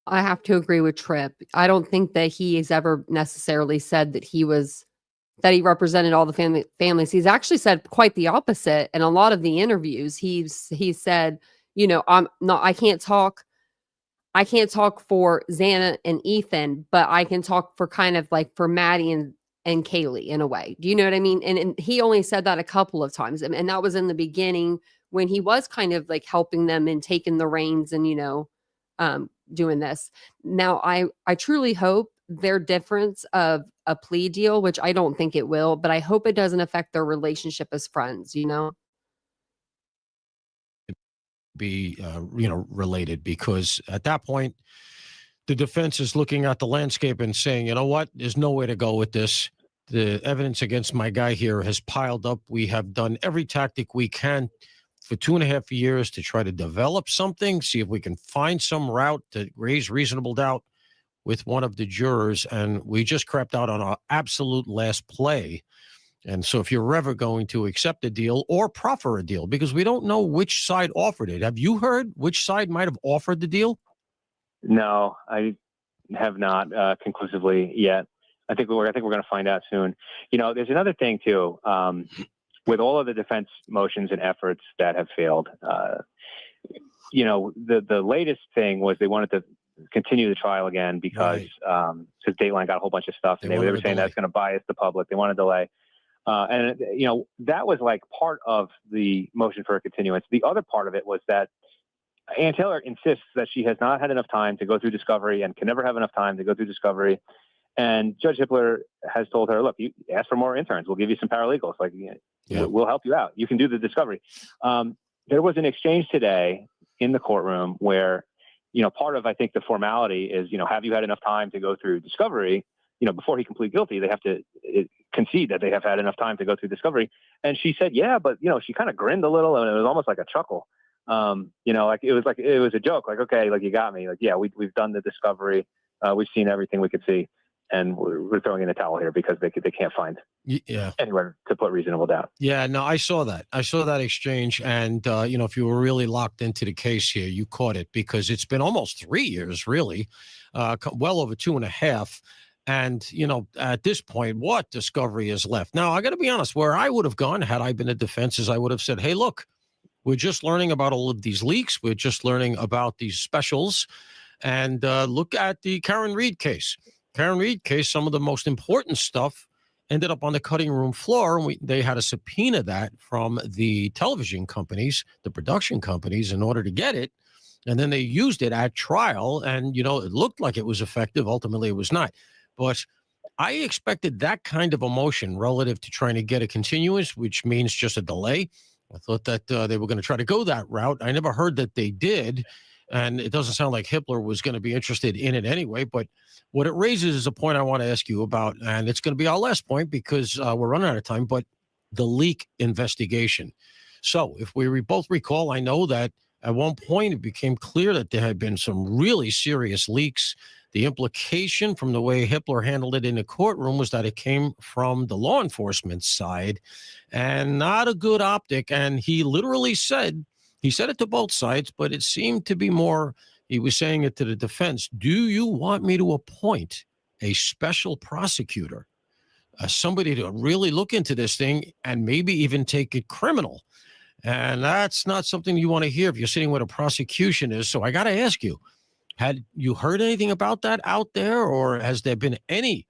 I have to agree with Tripp. I don't think that he has ever necessarily said that he represented all the families. He's actually said quite the opposite. In a lot of the interviews, he said, I can't talk for Xana and Ethan, but I can talk for kind of like for Maddie and Kaylee in a way. Do you know what I mean? And he only said that a couple of times. And that was in the beginning when he was kind of like helping them and taking the reins and, doing this. Now, I truly hope their difference of a plea deal, which I don't think it will, but I hope it doesn't affect their relationship as friends, Be, related, because at that point, the defense is looking at the landscape and saying, you know what, there's no way to go with this. The evidence against my guy here has piled up. We have done every tactic we can for 2.5 years to try to develop something, see if we can find some route to raise reasonable doubt with one of the jurors. And we just crapped out on our absolute last play. And so if you're ever going to accept a deal or proffer a deal, because we don't know which side offered it. Have you heard which side might have offered the deal? No, I have not conclusively yet. I think we're going to find out soon. There's another thing too. With all of the defense motions and efforts that have failed, the latest thing was they wanted to continue the trial again because Dateline got a whole bunch of stuff, and they were saying that's going to bias the public. They want to delay. That was like part of the motion for a continuance. The other part of it was that Ann Taylor insists that she has not had enough time to go through discovery and can never have enough time to go through discovery. And Judge Hippler has told her, look, you ask for more interns. We'll give you some paralegals. We'll help you out. You can do the discovery. There was an exchange today in the courtroom where, part of, I think, the formality is, have you had enough time to go through discovery? Before he can plead guilty, they have to concede that they have had enough time to go through discovery. And she said, yeah, but, she kind of grinned a little, and it was almost like a chuckle. It was a joke. Like, okay, like you got me. Like, yeah, we've done the discovery. We've seen everything we could see. and we're throwing in the towel here because they can't find anywhere to put reasonable doubt. Yeah, no, I saw that. I saw that exchange. And, if you were really locked into the case here, you caught it because it's been almost 3 years, really, well over 2.5. And, at this point, what discovery is left? Now, I got to be honest, where I would have gone had I been a defense is I would have said, hey, look, we're just learning about all of these leaks. We're just learning about these specials. And look at the Karen Reed case. Karen Reed case, some of the most important stuff ended up on the cutting room floor. And they had to subpoena that from the television companies, the production companies, in order to get it. And then they used it at trial. And, it looked like it was effective. Ultimately, it was not. But I expected that kind of emotion relative to trying to get a continuance, which means just a delay. I thought that they were going to try to go that route. I never heard that they did. And it doesn't sound like Hitler was going to be interested in it anyway. But what it raises is a point I want to ask you about. And it's going to be our last point because we're running out of time. But the leak investigation. So if we both recall, I know that at one point it became clear that there had been some really serious leaks. The implication from the way Hitler handled it in the courtroom was that it came from the law enforcement side and not a good optic. And he literally said it to both sides, but it seemed to be more, he was saying it to the defense. Do you want me to appoint a special prosecutor, somebody to really look into this thing and maybe even take it criminal? And that's not something you want to hear if you're sitting where the prosecution is. So I got to ask you, had you heard anything about that out there, or has there been any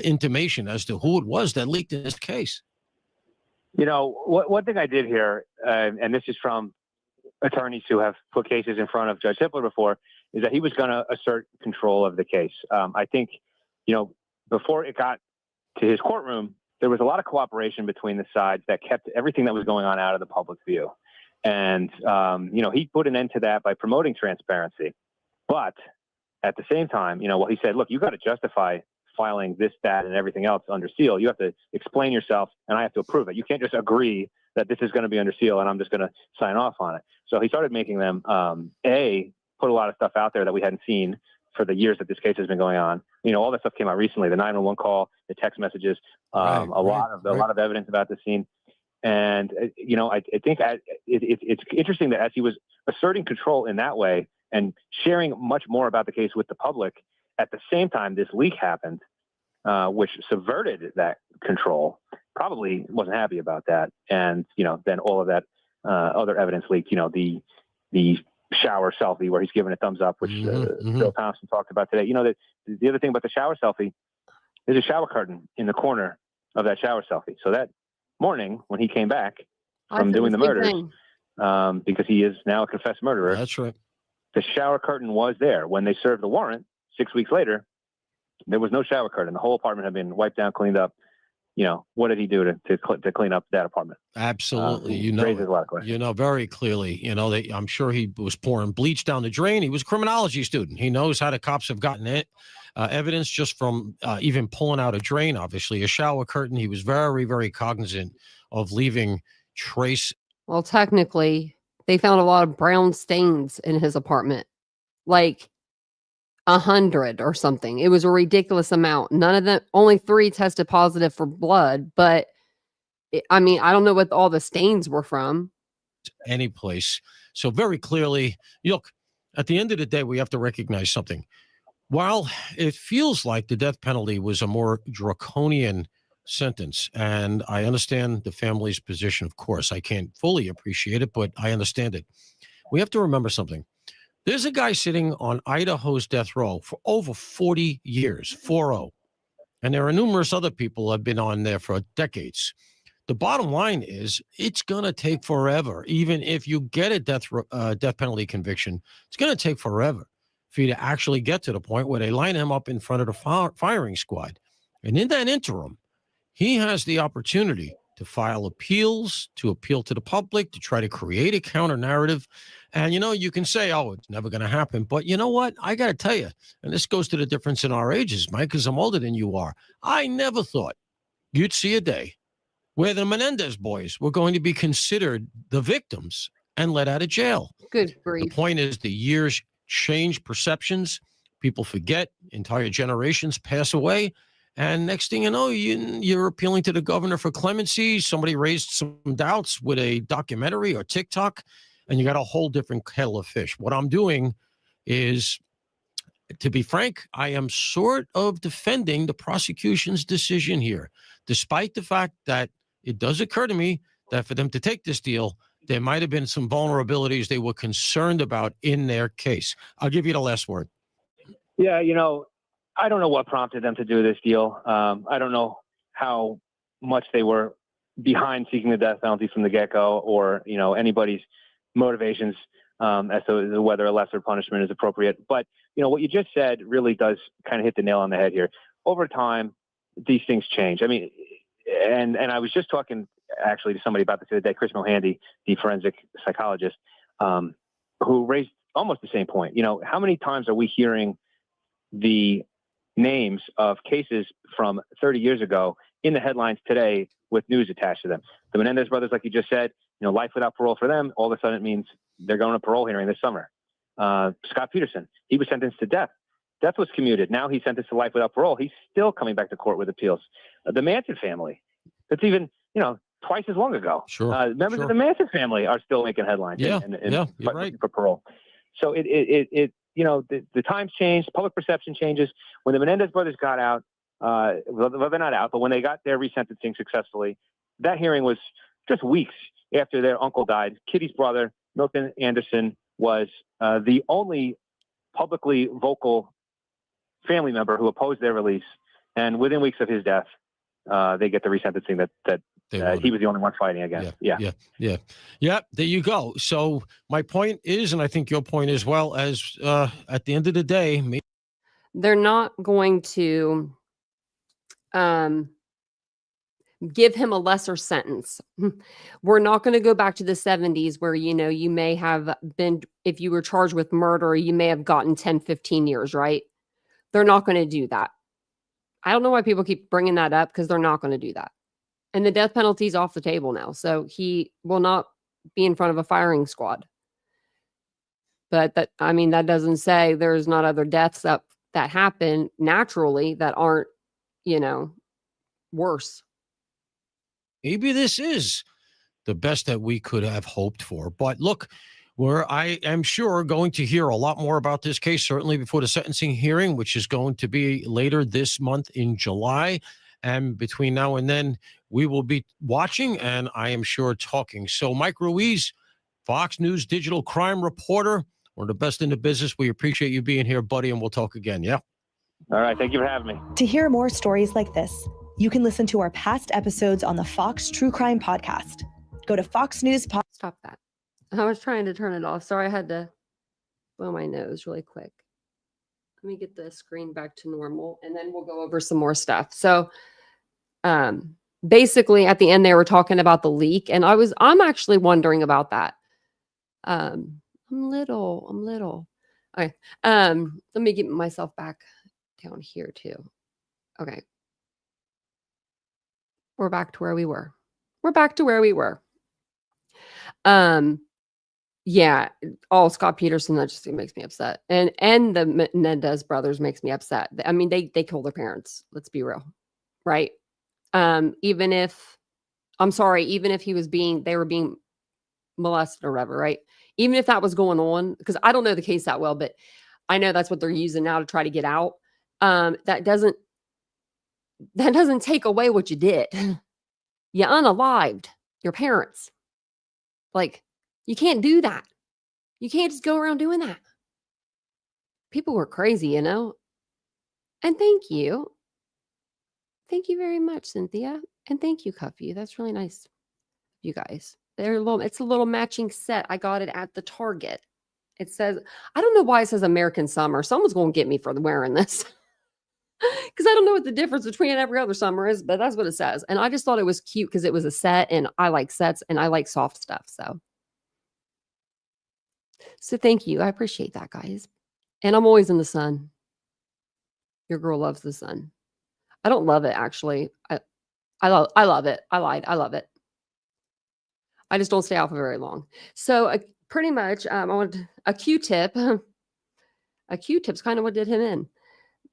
intimation as to who it was that leaked in this case? One thing I did hear, and this is from attorneys who have put cases in front of Judge Hitler before, is that he was going to assert control of the case. I think, before it got to his courtroom, there was a lot of cooperation between the sides that kept everything that was going on out of the public view. And, he put an end to that by promoting transparency. But at the same time, he said, look, you got to justify filing this, that, and everything else under seal. You have to explain yourself, and I have to approve it. You can't just agree that this is going to be under seal, and I'm just going to sign off on it. So he started making them, put a lot of stuff out there that we hadn't seen for the years that this case has been going on. All that stuff came out recently, the 911 call, the text messages, a lot of evidence about the scene. And, I think it's interesting that as he was asserting control in that way and sharing much more about the case with the public, at the same time, this leak happened, which subverted that control. Probably wasn't happy about that. And, then all of that other evidence leaked, the shower selfie where he's giving a thumbs up, which Bill Thompson talked about today. The other thing about the shower selfie, there's a shower curtain in the corner of that shower selfie. So that morning when he came back from doing the murders, because he is now a confessed murderer. That's right. The shower curtain was there. When they served the warrant 6 weeks later, there was no shower curtain. The whole apartment had been wiped down, cleaned up. What did he do to clean up that apartment? Absolutely. Raises a lot of questions. Very clearly, I'm sure he was pouring bleach down the drain. He was a criminology student. He knows how the cops have gotten it. Evidence just from even pulling out a drain, obviously, a shower curtain. He was very, very cognizant of leaving trace. Well, technically, they found a lot of brown stains in his apartment, like 100 or something. It was a ridiculous amount. None of them, only 3 tested positive for blood, but I don't know what all the stains were from. Any place. So very clearly, look, at the end of the day, we have to recognize something. While it feels like the death penalty was a more draconian sentence, and I understand the family's position, of course, I can't fully appreciate it, but I understand it. We have to remember something. There's a guy sitting on Idaho's death row for over 40 years, 40. And there are numerous other people who have been on there for decades. The bottom line is it's going to take forever. Even if you get a death penalty conviction, it's going to take forever for you to actually get to the point where they line him up in front of the firing squad. And in that interim, he has the opportunity to file appeals, to appeal to the public, to try to create a counter narrative. And, you can say, oh, it's never going to happen. But you know what? I got to tell you, and this goes to the difference in our ages, Mike, because I'm older than you are. I never thought you'd see a day where the Menendez boys were going to be considered the victims and let out of jail. Good grief. The point is the years change perceptions, People forget, entire generations pass away. And next thing you know, you're appealing to the governor for clemency. Somebody raised some doubts with a documentary or TikTok, and you got a whole different kettle of fish. What I'm doing is, to be frank, I am sort of defending the prosecution's decision here, despite the fact that it does occur to me that for them to take this deal, there might have been some vulnerabilities they were concerned about in their case. I'll give you the last word. Yeah, I don't know what prompted them to do this deal. I don't know how much they were behind seeking the death penalty from the get-go, or anybody's motivations as to whether a lesser punishment is appropriate. But what you just said really does kind of hit the nail on the head here. Over time, these things change. I mean, and I was just talking actually to somebody about this the other day, Chris Mohandy, the forensic psychologist, who raised almost the same point. How many times are we hearing the names of cases from 30 years ago in the headlines today with news attached to them? The Menendez brothers, like you just said, life without parole for them, all of a sudden it means they're going to parole hearing this summer. Scott Peterson, he was sentenced to death. Death was commuted. Now he's sentenced to life without parole. He's still coming back to court with appeals. The Manson family, that's even, twice as long ago. Sure. Members of the Manson family are still making headlines and you're right. for parole. So the times change, public perception changes. When the Menendez brothers got out, well, they're not out, but when they got their resentencing successfully, that hearing was just weeks after their uncle died. Kitty's brother, Milton Anderson, was the only publicly vocal family member who opposed their release. And within weeks of his death, they get the resentencing that he was the only one fighting against. Yeah. There you go. So my point is, and I think your point as well, as at the end of the day, they're not going to give him a lesser sentence. We're not going to go back to the 70s where, you may have been, if you were charged with murder, you may have gotten 10, 15 years, right? They're not going to do that. I don't know why people keep bringing that up, because they're not going to do that. And the death penalty is off the table now. So he will not be in front of a firing squad. But that doesn't say there's not other deaths that happen naturally that aren't, worse. maybe this is the best that we could have hoped for. But look, I am sure going to hear a lot more about this case, certainly before the sentencing hearing, which is going to be later this month in July. And between now and then, we will be watching and I am sure talking. So Mike Ruiz, Fox News digital crime reporter, one of the best in the business. We appreciate you being here, buddy, and we'll talk again. Yeah. All right. Thank you for having me. To hear more stories like this, you can listen to our past episodes on the Fox True Crime Podcast. Go to Fox News. Stop that. I was trying to turn it off. Sorry, I had to blow my nose really quick. Let me get the screen back to normal and then we'll go over some more stuff. So basically at the end they were talking about the leak and I'm actually wondering about that. I'm little. Okay. Let me get myself back down here too. Okay. We're back to where we were. Yeah, all Scott Peterson, that just makes me upset. And the Menendez brothers makes me upset. I mean, they killed their parents. Let's be real. Right. Even if they were being molested or whatever, right? Even if that was going on, because I don't know the case that well, but I know that's what they're using now to try to get out. That doesn't take away what you did. You unalived your parents. Like, you can't do that. You can't just go around doing that. People were crazy, And thank you. Thank you very much, Cynthia. And thank you, Cuffy. That's really nice. You guys. It's a little matching set. I got it at the Target. It says, I don't know why it says American Summer. Someone's going to get me for wearing this. Because I don't know what the difference between every other summer is, but that's what it says. And I just thought it was cute because it was a set and I like sets and I like soft stuff. So thank you. I appreciate that, guys. And I'm always in the sun. Your girl loves the sun. I don't love it, actually. I love it. I lied. I love it. I just don't stay out for very long. So pretty much, I want a Q-tip. A Q-tip's kind of what did him in.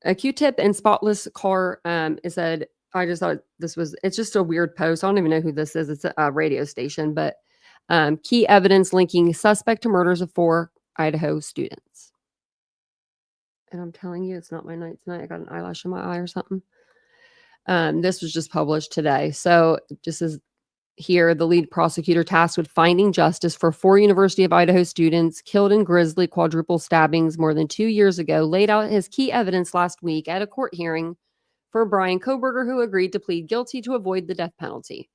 A Q-tip and spotless car. It said, I just thought it's just a weird post. I don't even know who this is. It's a radio station, but key evidence linking suspect to murders of 4 Idaho students. And I'm telling you, it's not my night tonight. I got an eyelash in my eye or something. This was just published today. So just as here, the lead prosecutor tasked with finding justice for 4 University of Idaho students killed in grisly quadruple stabbings more than 2 years ago, laid out his key evidence last week at a court hearing for Bryan Kohberger, who agreed to plead guilty to avoid the death penalty.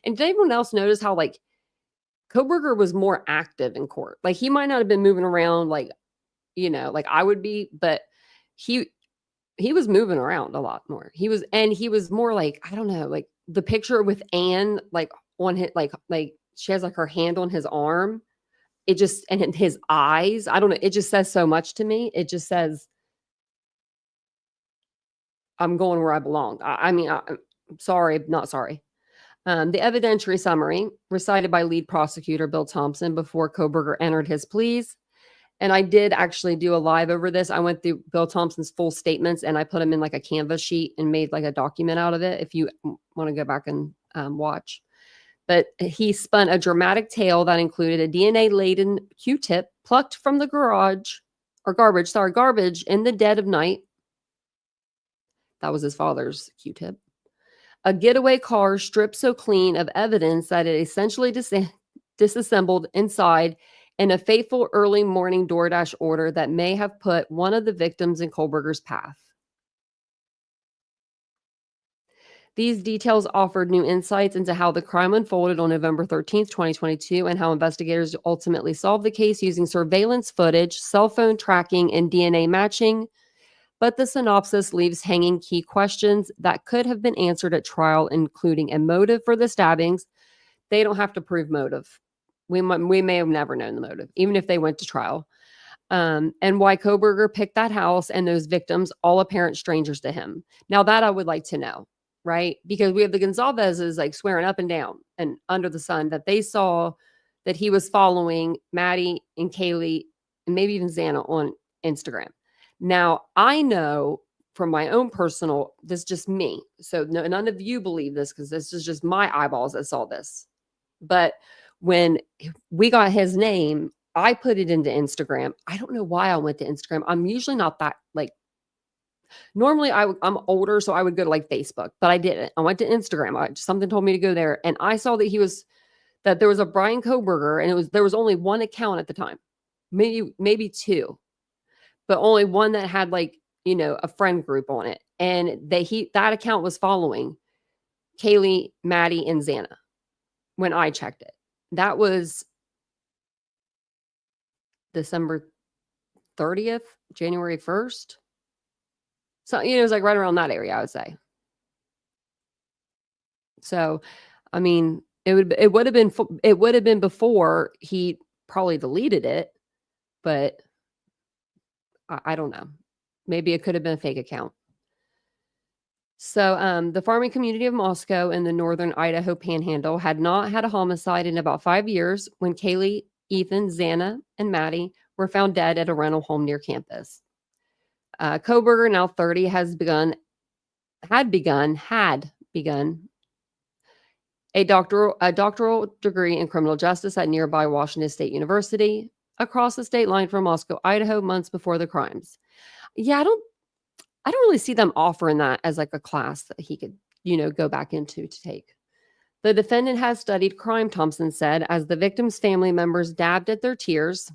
And did anyone else notice how, like, Kohberger was more active in court? Like, he might not have been moving around like, like I would be, but he was moving around a lot more. He was more like, I don't know, like the picture with Anne, like on his, like she has like her hand on his arm. It just, and in his eyes, I don't know. It just says so much to me. It just says, I'm going where I belong. I'm sorry, not sorry. The evidentiary summary recited by lead prosecutor Bill Thompson before Kohberger entered his pleas. And I did actually do a live over this. I went through Bill Thompson's full statements and I put them in like a Canvas sheet and made like a document out of it if you want to go back and watch. But he spun a dramatic tale that included a DNA-laden Q-tip plucked from the garbage in the dead of night. That was his father's Q-tip. A getaway car stripped so clean of evidence that it essentially disassembled inside, and a fateful early morning DoorDash order that may have put one of the victims in Kohberger's path. These details offered new insights into how the crime unfolded on November 13th, 2022, and how investigators ultimately solved the case using surveillance footage, cell phone tracking, and DNA matching. But the synopsis leaves hanging key questions that could have been answered at trial, including a motive for the stabbings. They don't have to prove motive. We may have never known the motive, even if they went to trial. And why Kohberger picked that house and those victims, all apparent strangers to him. Now that I would like to know, right? Because we have the Gonzalez's like swearing up and down and under the sun that they saw that he was following Maddie and Kaylee and maybe even Xana on Instagram. Now, I know from my own personal, this is just me. So none of you believe this because this is just my eyeballs that saw this. But when we got his name, I put it into Instagram. I don't know why I went to Instagram. I'm usually not that like, normally I'm older, so I would go to like Facebook, but I didn't. I went to Instagram. Something told me to go there. And I saw that there was a Bryan Kohberger and there was only one account at the time, maybe 2, but only one that had like, a friend group on it. And that account was following Kaylee, Maddie, and Xana when I checked it. That was December 30th, January 1st. So, it was like right around that area, I would say. So, I mean, it would have been before he probably deleted it, but I don't know. Maybe it could have been a fake account. So the farming community of Moscow in the northern Idaho panhandle had not had a homicide in about 5 years when Kaylee, Ethan, Xana, and Maddie were found dead at a rental home near campus. Kohberger, now 30, had begun a doctoral degree in criminal justice at nearby Washington State University, across the state line from Moscow, Idaho, months before the crimes. Yeah, I don't really see them offering that as like a class that he could, go back into to take. The defendant has studied crime, Thompson said, as the victim's family members dabbed at their tears.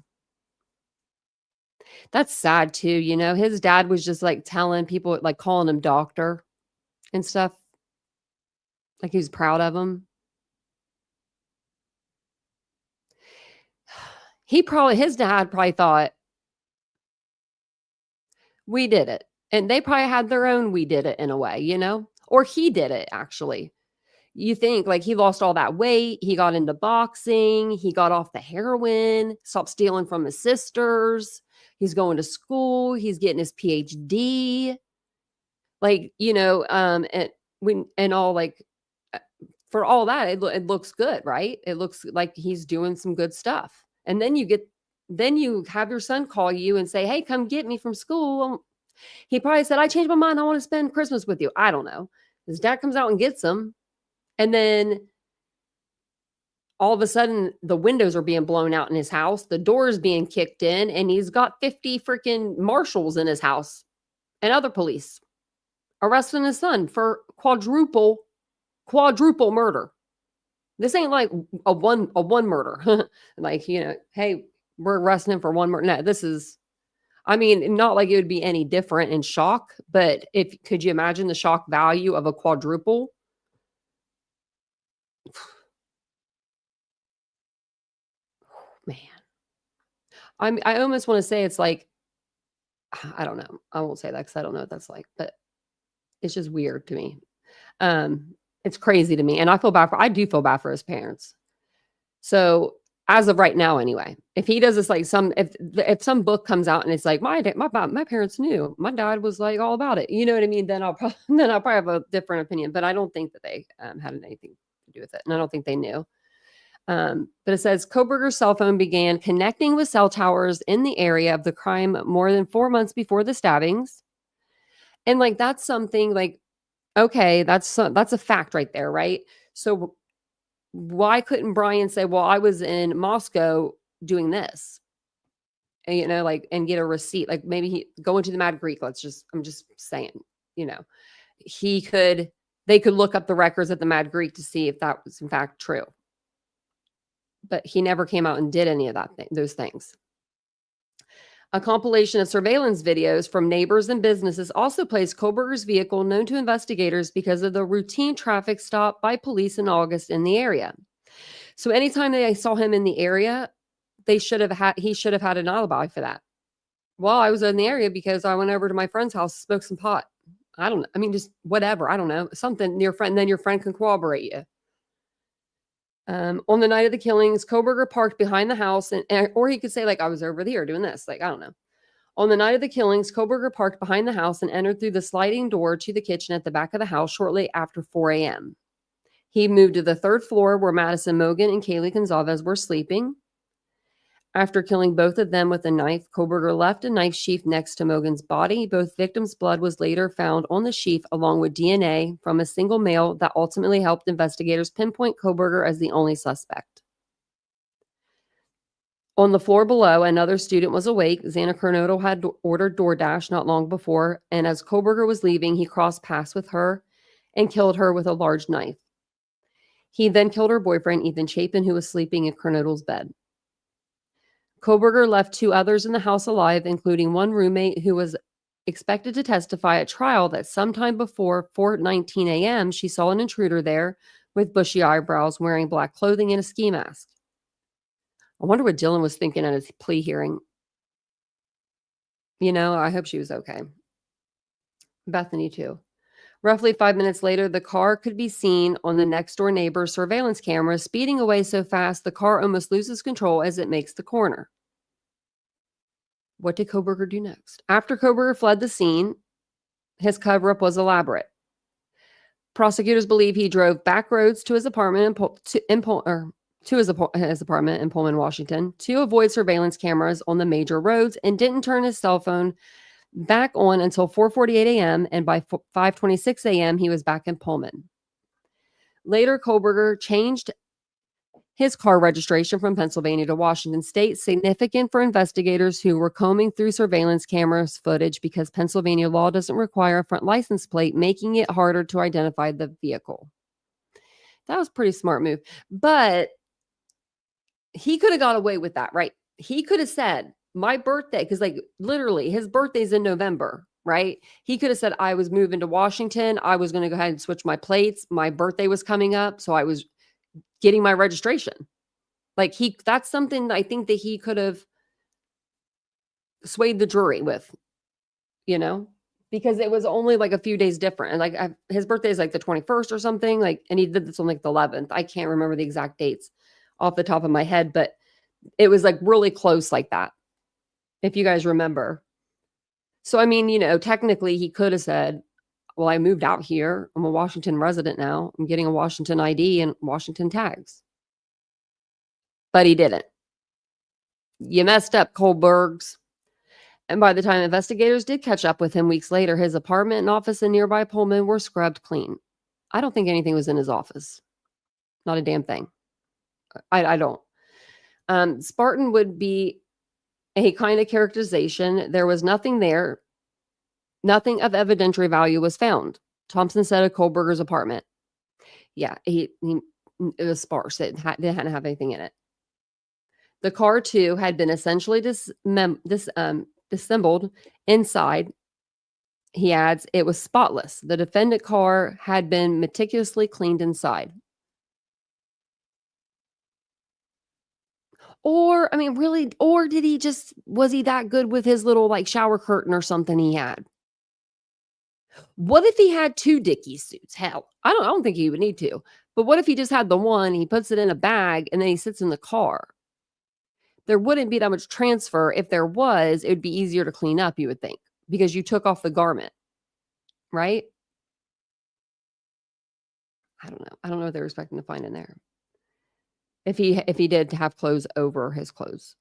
That's sad too. His dad was just like telling people, like calling him doctor and stuff. Like he was proud of him. His dad probably thought, we did it. And they probably had their own we did it in a way, or he did it actually. You think like he lost all that weight. He got into boxing. He got off the heroin, stopped stealing from his sisters. He's going to school. He's getting his PhD. Like, and all like for all that, it looks good, right? It looks like he's doing some good stuff. And then you get then you have your son call you and say, hey, come get me from school. He probably said, I changed my mind. I want to spend Christmas with you. I don't know. His dad comes out and gets him. And then all of a sudden, the windows are being blown out in his house. The door is being kicked in, and he's got 50 freaking marshals in his house and other police arresting his son for quadruple murder. This ain't like a one murder. Like, you know, hey, we're arresting him for one murder. No, this is, I mean, not like it would be any different in shock, but could you imagine the shock value of a quadruple? Man, I almost want to say it's like, I don't know. I won't say that because I don't know what that's like, but it's just weird to me. It's crazy to me. And I do feel bad for his parents. So as of right now, anyway, if he does this, like if some book comes out and it's like, my parents knew, my dad was like all about it. You know what I mean? Then I'll probably have a different opinion, but I don't think that they had anything to do with it. And I don't think they knew. But it says Kohberger's cell phone began connecting with cell towers in the area of the crime more than 4 months before the stabbings. And like, that's something like, okay, that's a fact right there, right? So why couldn't Bryan say, well, I was in Moscow doing this, and, you know, like, and get a receipt? Like maybe he go into the Mad Greek. I'm just saying, you know, they could look up the records at the Mad Greek to see if that was in fact true. But he never came out and did any of those things. A compilation of surveillance videos from neighbors and businesses also placed Kohberger's vehicle known to investigators because of the routine traffic stop by police in August in the area. So anytime they saw him in the area, he should have had an alibi for that. Well, I was in the area because I went over to my friend's house to smoke some pot. I don't know. I mean, just whatever. I don't know. Something your friend, then your friend can corroborate you. On the night of the killings, Kohberger parked behind the house, or he could say, like, I was over there doing this. Like, I don't know. On the night of the killings, Kohberger parked behind the house and entered through the sliding door to the kitchen at the back of the house shortly after 4 a.m. He moved to the third floor where Madison Mogen and Kaylee Gonzalez were sleeping. After killing both of them with a knife, Kohberger left a knife sheath next to Mogen's body. Both victims' blood was later found on the sheath, along with DNA from a single male that ultimately helped investigators pinpoint Kohberger as the only suspect. On the floor below, another student was awake. Xana Kernodle had ordered DoorDash not long before, and as Kohberger was leaving, he crossed paths with her and killed her with a large knife. He then killed her boyfriend, Ethan Chapin, who was sleeping in Kernodle's bed. Kohberger left 2 others in the house alive, including one roommate who was expected to testify at trial that sometime before 4:19 a.m., she saw an intruder there with bushy eyebrows, wearing black clothing and a ski mask. I wonder what Dylan was thinking at his plea hearing. You know, I hope she was okay. Bethany, too. Roughly 5 minutes later, the car could be seen on the next door neighbor's surveillance camera, speeding away so fast the car almost loses control as it makes the corner. What did Kohberger do next? After Kohberger fled the scene, his cover-up was elaborate. Prosecutors believe he drove back roads to his apartment his apartment in Pullman, Washington, to avoid surveillance cameras on the major roads, and didn't turn his cell phone back on until 4:48 a.m. and by 5:26 a.m. he was back in Pullman. Later, Kohberger changed his car registration from Pennsylvania to Washington State, significant for investigators who were combing through surveillance cameras footage because Pennsylvania law doesn't require a front license plate, making it harder to identify the vehicle. That was a pretty smart move. But he could have got away with that, right? He could have said, my birthday, because like literally his birthday's in November, right? He could have said, I was moving to Washington. I was going to go ahead and switch my plates. My birthday was coming up, so I was getting my registration. Like that's something I think that he could have swayed the jury with, you know, because it was only like a few days different. And like his birthday is like the 21st or something, like, and he did this on like the 11th. I can't remember the exact dates off the top of my head, but it was like really close like that, if you guys remember. So, I mean, you know, technically he could have said, well, I moved out here. I'm a Washington resident now. I'm getting a Washington ID and Washington tags. But he didn't. You messed up, Kohbergs. And by the time investigators did catch up with him weeks later, his apartment and office in nearby Pullman were scrubbed clean. I don't think anything was in his office. Not a damn thing. I don't. Spartan would be a kind of characterization. There was nothing there. Nothing of evidentiary value was found. Thompson said of Kohberger's apartment. Yeah, it was sparse. It didn't have anything in it. The car, too, had been essentially disassembled inside. He adds, it was spotless. The defendant car had been meticulously cleaned inside. Or, I mean, really, or did he just, was he that good with his little like shower curtain or something he had? What if he had 2 Dickie suits? Hell, I don't think he would need to. But what if he just had the one, he puts it in a bag, and then he sits in the car? There wouldn't be that much transfer. If there was, it would be easier to clean up, you would think, because you took off the garment, right? I don't know. I don't know what they're expecting to find in there. If he did have clothes over his clothes.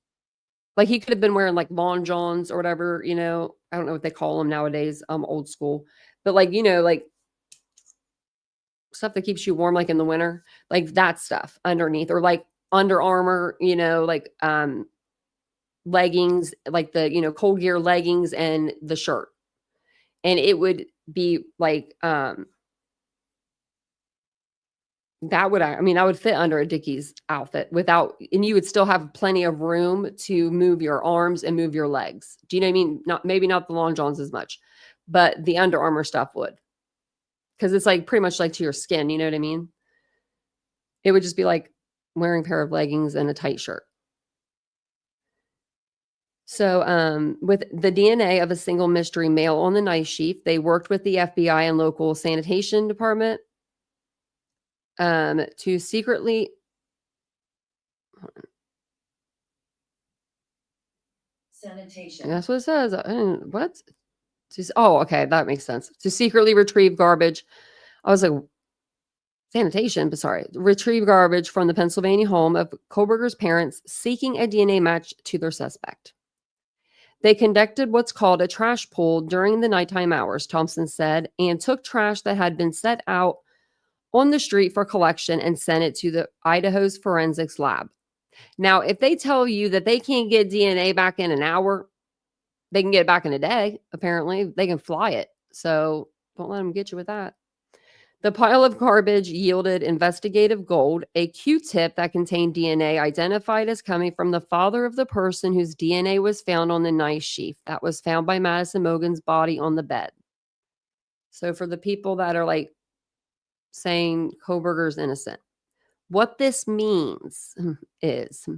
Like he could have been wearing like long johns or whatever, you know. I don't know what they call them nowadays, old school. But like, you know, like stuff that keeps you warm like in the winter, like that stuff underneath, or like Under Armour, you know, like leggings, like the, you know, Cold Gear leggings and the shirt. And it would be like that would, I mean, I would fit under a Dickies outfit without, and you would still have plenty of room to move your arms and move your legs. Do you know what I mean? Maybe not the long johns as much, but the Under Armour stuff would. Because it's like pretty much like to your skin, you know what I mean? It would just be like wearing a pair of leggings and a tight shirt. So with the DNA of a single mystery male on the knife sheath, they worked with the FBI and local sanitation department to secretly sanitation. That's what it says. What? Oh, okay, that makes sense. To secretly retrieve garbage. I was like, sanitation, but sorry. Retrieve garbage from the Pennsylvania home of Kohberger's parents, seeking a DNA match to their suspect. They conducted what's called a trash pull during the nighttime hours, Thompson said, and took trash that had been set out on the street for collection and sent it to the Idaho's forensics lab. Now, if they tell you that they can't get DNA back in an hour, they can get it back in a day. Apparently, they can fly it. So don't let them get you with that. The pile of garbage yielded investigative gold, a Q-tip that contained DNA identified as coming from the father of the person whose DNA was found on the knife sheath that was found by Madison Mogen's body on the bed. So for the people that are like saying Kohberger's innocent, what this means is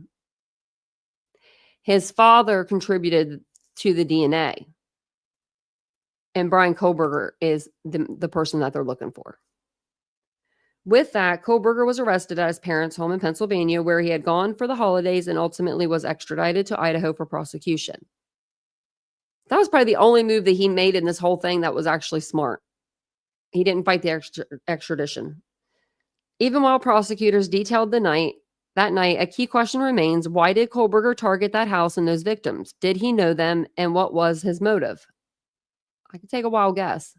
his father contributed to the DNA, and Bryan Kohberger is the person that they're looking for. With that, Kohberger was arrested at his parents' home in Pennsylvania, where he had gone for the holidays and ultimately was extradited to Idaho for prosecution. That was probably the only move that he made in this whole thing that was actually smart. He didn't fight the extradition. Even while prosecutors detailed that night, a key question remains: why did Kohberger target that house and those victims? Did he know them, and what was his motive? I could take a wild guess.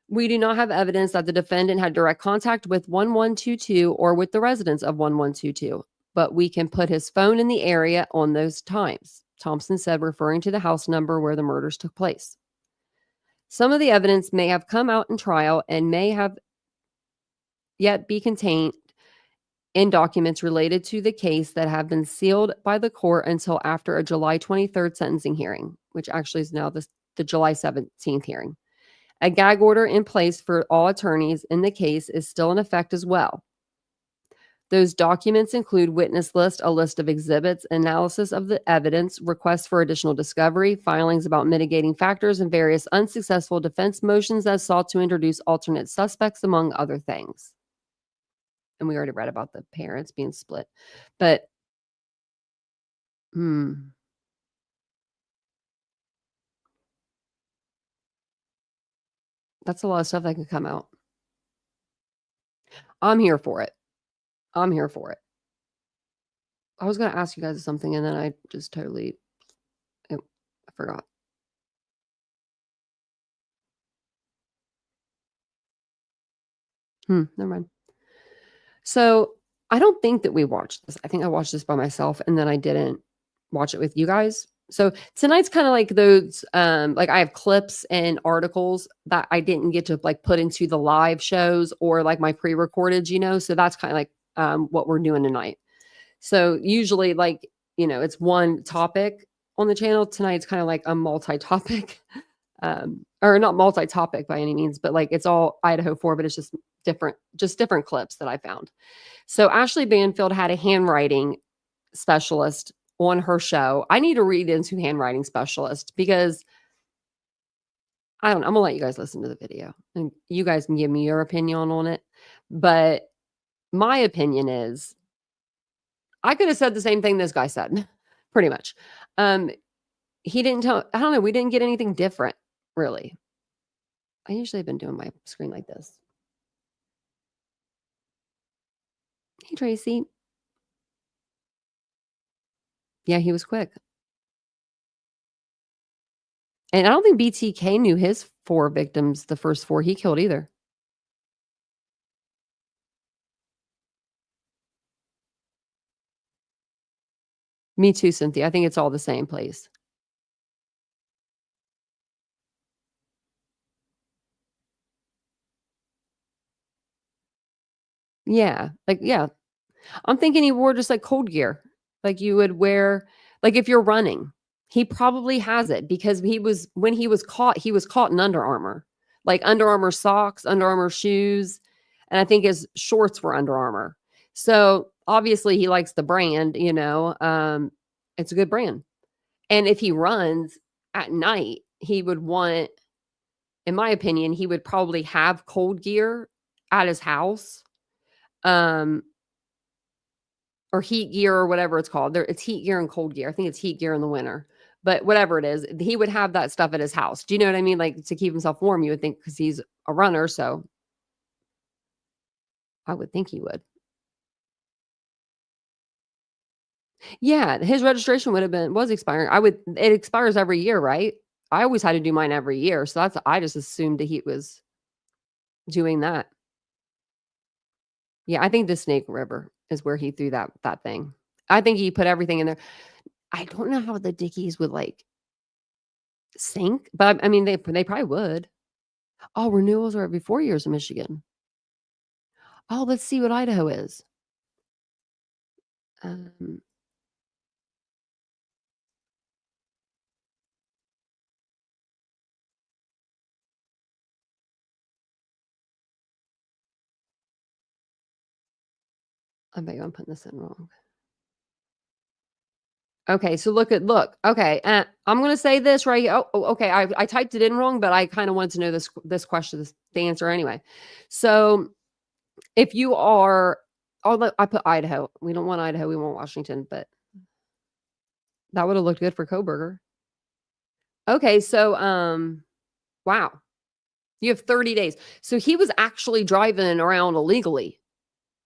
We do not have evidence that the defendant had direct contact with 1122 or with the residents of 1122, but we can put his phone in the area on those times, Thompson said, referring to the house number where the murders took place. Some of the evidence may have come out in trial and may have yet be contained in documents related to the case that have been sealed by the court until after a July 23rd sentencing hearing, which actually is now the July 17th hearing. A gag order in place for all attorneys in the case is still in effect as well. Those documents include witness list, a list of exhibits, analysis of the evidence, requests for additional discovery, filings about mitigating factors, and various unsuccessful defense motions that sought to introduce alternate suspects, among other things. And we already read about the parents being split. But, that's a lot of stuff that could come out. I'm here for it. I was going to ask you guys something and then I just totally, I forgot. Never mind. So I don't think that we watched this. I think I watched this by myself and then I didn't watch it with you guys. So tonight's kind of like those, like I have clips and articles that I didn't get to like put into the live shows or like my pre-recorded, so that's kind of like what we're doing tonight. So usually like, it's one topic on the channel. Tonight's kind of like a multi-topic, or not multi-topic by any means, but like it's all Idaho 4, but it's just different clips that I found. So Ashley Banfield had a handwriting specialist on her show. I need to read into handwriting specialist because I'm going to let you guys listen to the video and you guys can give me your opinion on it. But my opinion is I could have said the same thing this guy said, pretty much. He didn't tell, I don't know. We didn't get anything different, really. I usually have been doing my screen like this. Hey, Tracy. Yeah, he was quick. And I don't think BTK knew his 4 victims, the first 4 he killed either. Me too, Cynthia. I think it's all the same place. Yeah. Like, yeah. I'm thinking he wore just like cold gear. Like you would wear, like if you're running, he probably has it because when he was caught in Under Armour, like Under Armour socks, Under Armour shoes. And I think his shorts were Under Armour. So obviously he likes the brand, it's a good brand. And if he runs at night, he would want, in my opinion, he would probably have cold gear at his house. Or heat gear or whatever it's called. It's heat gear and cold gear. I think it's heat gear in the winter. But whatever it is, he would have that stuff at his house. Do you know what I mean? Like to keep himself warm, you would think because he's a runner. So I would think he would. Yeah, his registration was expiring. It expires every year, right? I always had to do mine every year. So I just assumed that he was doing that. Yeah, I think the Snake River is where he threw that thing. I think he put everything in there. I don't know how the Dickies would like sink, but I mean, they probably would. Oh, renewals are every 4 years in Michigan. Oh, let's see what Idaho is. I bet you I'm putting this in wrong. Okay, so look. Okay, I'm going to say this right here. Oh, okay. I typed it in wrong, but I kind of wanted to know this question, the answer anyway. So if you are, I put Idaho. We don't want Idaho. We want Washington, but that would have looked good for Kohberger. Okay, so wow. You have 30 days. So he was actually driving around illegally.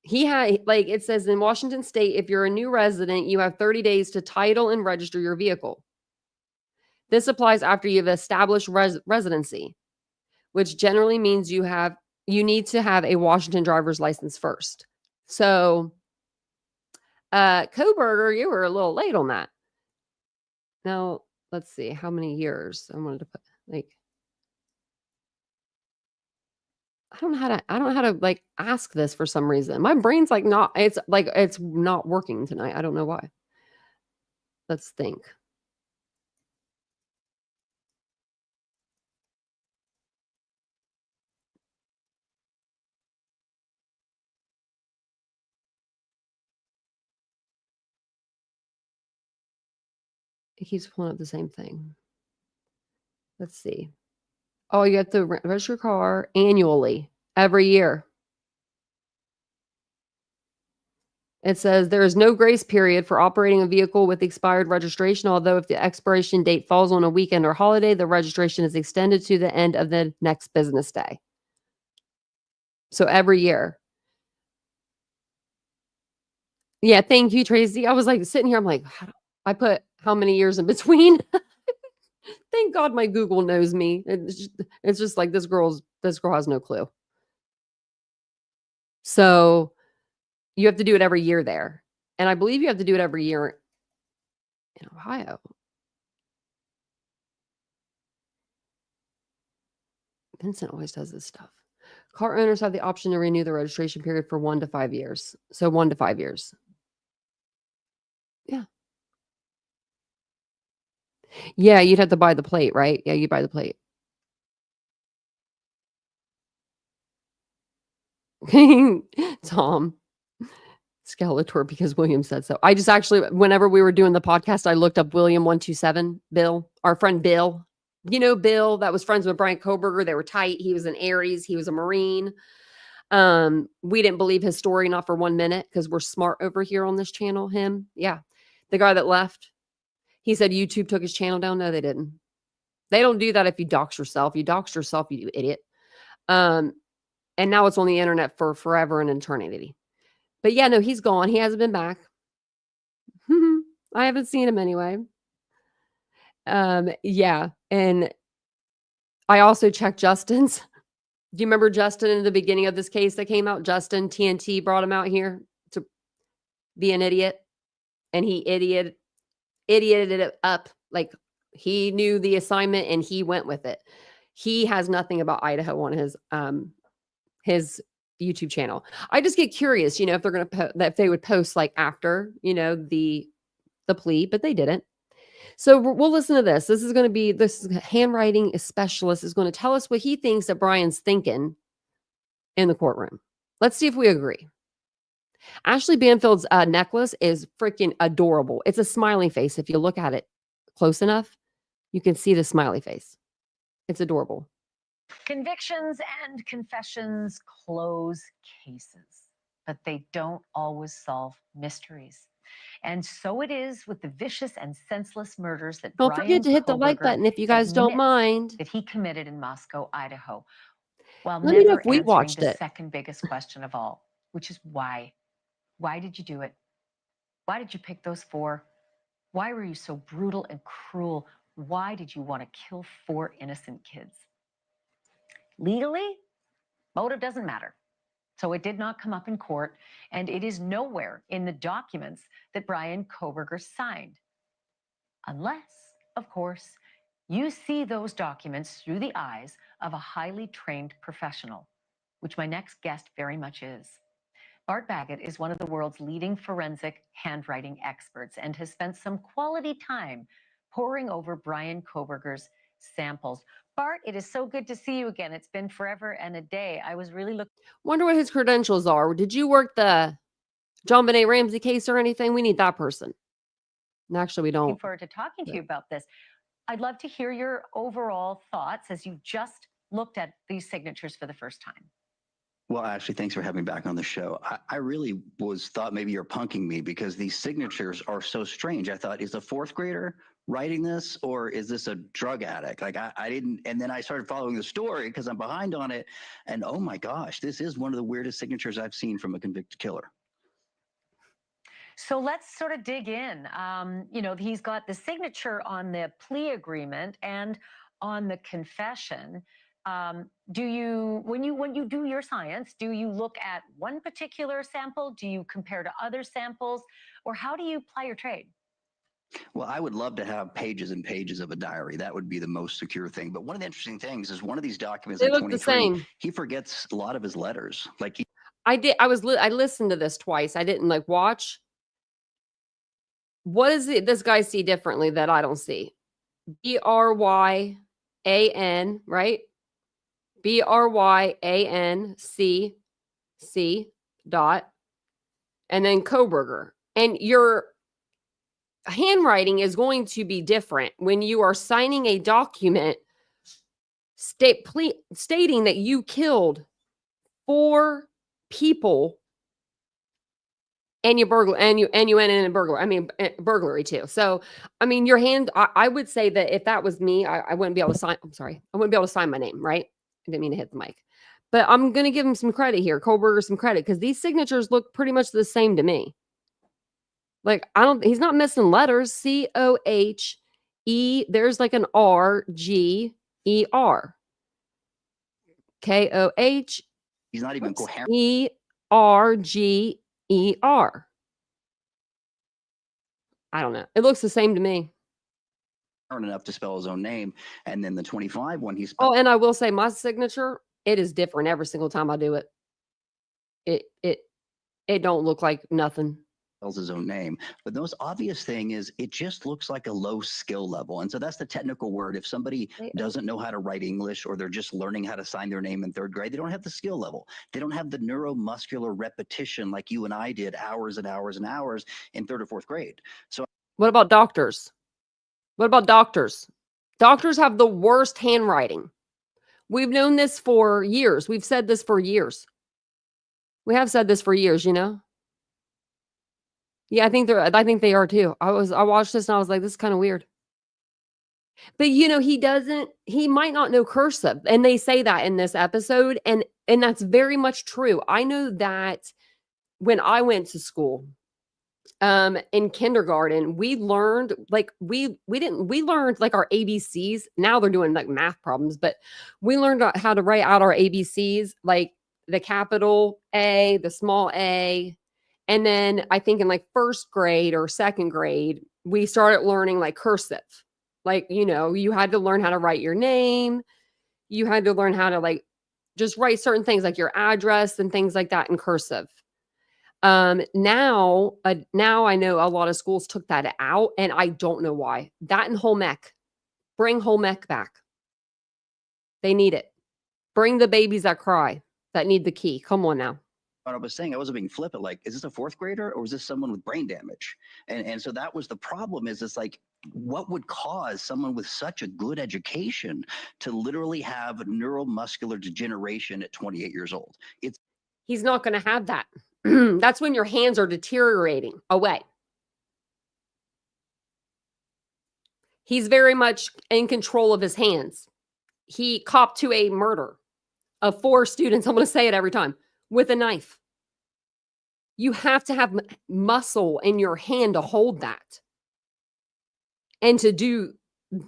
He had, like it says in Washington State, if you're a new resident, you have 30 days to title and register your vehicle. This applies after you've established residency, which generally means you need to have a Washington driver's license first. So Kohberger, you were a little late on that. Now, let's see how many years I wanted to put, like, I don't know how to like ask this for some reason. My brain's like it's not working tonight. I don't know why. Let's think. It keeps pulling up the same thing. Let's see. Oh, you have to register your car annually every year. It says there is no grace period for operating a vehicle with expired registration, although if the expiration date falls on a weekend or holiday, the registration is extended to the end of the next business day. So every year. Yeah, thank you, Tracy. I was like sitting here. I'm like, I put how many years in between? Thank God my Google knows me. It's just like this girl has no clue. So you have to do it every year there. And I believe you have to do it every year in Ohio. Vincent always does this stuff. Car owners have the option to renew the registration period for 1 to 5 years. So 1 to 5 years. Yeah. Yeah, you'd have to buy the plate, right? Yeah, you buy the plate. Tom. Skeletor because William said so. I just actually, whenever we were doing the podcast, I looked up William 127, Bill, our friend Bill. You know, Bill that was friends with Bryan Kohberger. They were tight. He was an Aries. He was a Marine. We didn't believe his story, not for 1 minute, because we're smart over here on this channel. Him. Yeah. The guy that left, he said YouTube took his channel down. No, they didn't. They don't do that if you dox yourself. You dox yourself, you idiot. And now it's on the internet for forever and eternity. But yeah, no, he's gone. He hasn't been back. I haven't seen him anyway. Yeah. And I also checked Justin's. Do you remember Justin in the beginning of this case that came out? Justin, TNT brought him out here to be an idiot. And he idioted it up. Like he knew the assignment and he went with it. He has nothing about Idaho on his YouTube channel. I just get curious, if they're going to if they would post like after, the plea, but they didn't. So we'll listen to this. This is handwriting specialist is going to tell us what he thinks that Bryan's thinking in the courtroom. Let's see if we agree. Ashley Banfield's necklace is freaking adorable. It's a smiley face. If you look at it close enough, you can see the smiley face. It's adorable. Convictions and confessions close cases, but they don't always solve mysteries. And so it is with the vicious and senseless murders that Don't Bryan forget to hit the like Kohberger button if you guys don't admits mind. that he committed in Moscow, Idaho, while Let me know never if we answering watched the it. second biggest question of all, which is why? Why did you do it? Why did you pick those 4? Why were you so brutal and cruel? Why did you want to kill 4 innocent kids? Legally, motive doesn't matter. So it did not come up in court, and it is nowhere in the documents that Bryan Kohberger signed. Unless, of course, you see those documents through the eyes of a highly trained professional, which my next guest very much is. Bart Baggett is one of the world's leading forensic handwriting experts and has spent some quality time poring over Bryan Kohberger's samples. Bart, it is so good to see you again. It's been forever and a day. I was really looking. Wonder what his credentials are. Did you work the John Benet Ramsey case or anything? We need that person. And actually, we don't. Looking forward to talking to you about this. I'd love to hear your overall thoughts as you just looked at these signatures for the first time. Well, Ashley, thanks for having me back on the show. I really thought maybe you're punking me because these signatures are so strange. I thought, is a 4th grader writing this or is this a drug addict? Like I didn't, and then I started following the story because I'm behind on it. And oh my gosh, this is one of the weirdest signatures I've seen from a convicted killer. So let's sort of dig in. He's got the signature on the plea agreement and on the confession. Do you, when you do your science, do you look at one particular sample? Do you compare to other samples? Or how do you ply your trade? Well, I would love to have pages and pages of a diary. That would be the most secure thing. But one of the interesting things is one of these documents, They in look the 23, same. he forgets a lot of his letters. Like I listened to this twice. I didn't watch. What is it this guy see differently that I don't see? Bryan, right? BRYANC dot, and then Kohberger. And your handwriting is going to be different when you are signing a document stating that you killed 4 people and you burglar and you went in and burglary too. So, your hand, I would say that if that was me, I wouldn't be able to sign. I'm sorry. I wouldn't be able to sign my name, right? I didn't mean to hit the mic, but I'm going to give him some credit here. Kohberger some credit because these signatures look pretty much the same to me. Like, he's not missing letters. C-O-H-E, there's like an R-G-E-R. K-O-H. He's not even coherent. E-R-G-E-R. I don't know. It looks the same to me. Enough to spell his own name. And then the 25 one, he Oh, and I will say my signature, it is different every single time I do it. It don't look like nothing. Spells his own name. But the most obvious thing is it just looks like a low skill level. And so that's the technical word. If somebody doesn't know how to write English, or they're just learning how to sign their name in third grade, they don't have the skill level. They don't have the neuromuscular repetition like you and I did hours and hours and hours in third or fourth grade. So what about doctors? What about doctors? Doctors have the worst handwriting. We've known this for years. We've said this for years. We have said this for years, you know? Yeah, I think they are too. I watched this and I was like, this is kind of weird. But you know, he might not know cursive. And they say that in this episode. And that's very much true. I know that when I went to school, in kindergarten, we learned like we learned like our ABCs. Now they're doing like math problems, but we learned how to write out our ABCs, like the capital A, the small a. And then I think in like first grade or second grade, we started learning like cursive. Like, you know, you had to learn how to write your name. You had to learn how to like just write certain things like your address and things like that in cursive. Now I know a lot of schools took that out, and I don't know why. That and home ec. Bring home ec back. They need it. Bring the babies that cry, that need the key. Come on now. What I was saying, I wasn't being flippant. Like, is this a fourth grader or is this someone with brain damage? And so that was the problem. Is it's like, what would cause someone with such a good education to literally have neuromuscular degeneration at 28 years old? He's not going to have that. That's when your hands are deteriorating away. He's very much in control of his hands. He copped to a murder of 4 students. I'm going to say it every time. With a knife. You have to have muscle in your hand to hold that. And to do,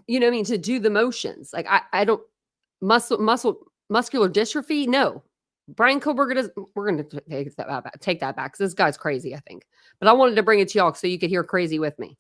you know what I mean? To do the motions. Like I don't, muscular dystrophy? No. Bryan Kohberger does. We're going to take that back because this guy's crazy, I think. But I wanted to bring it to y'all so you could hear crazy with me.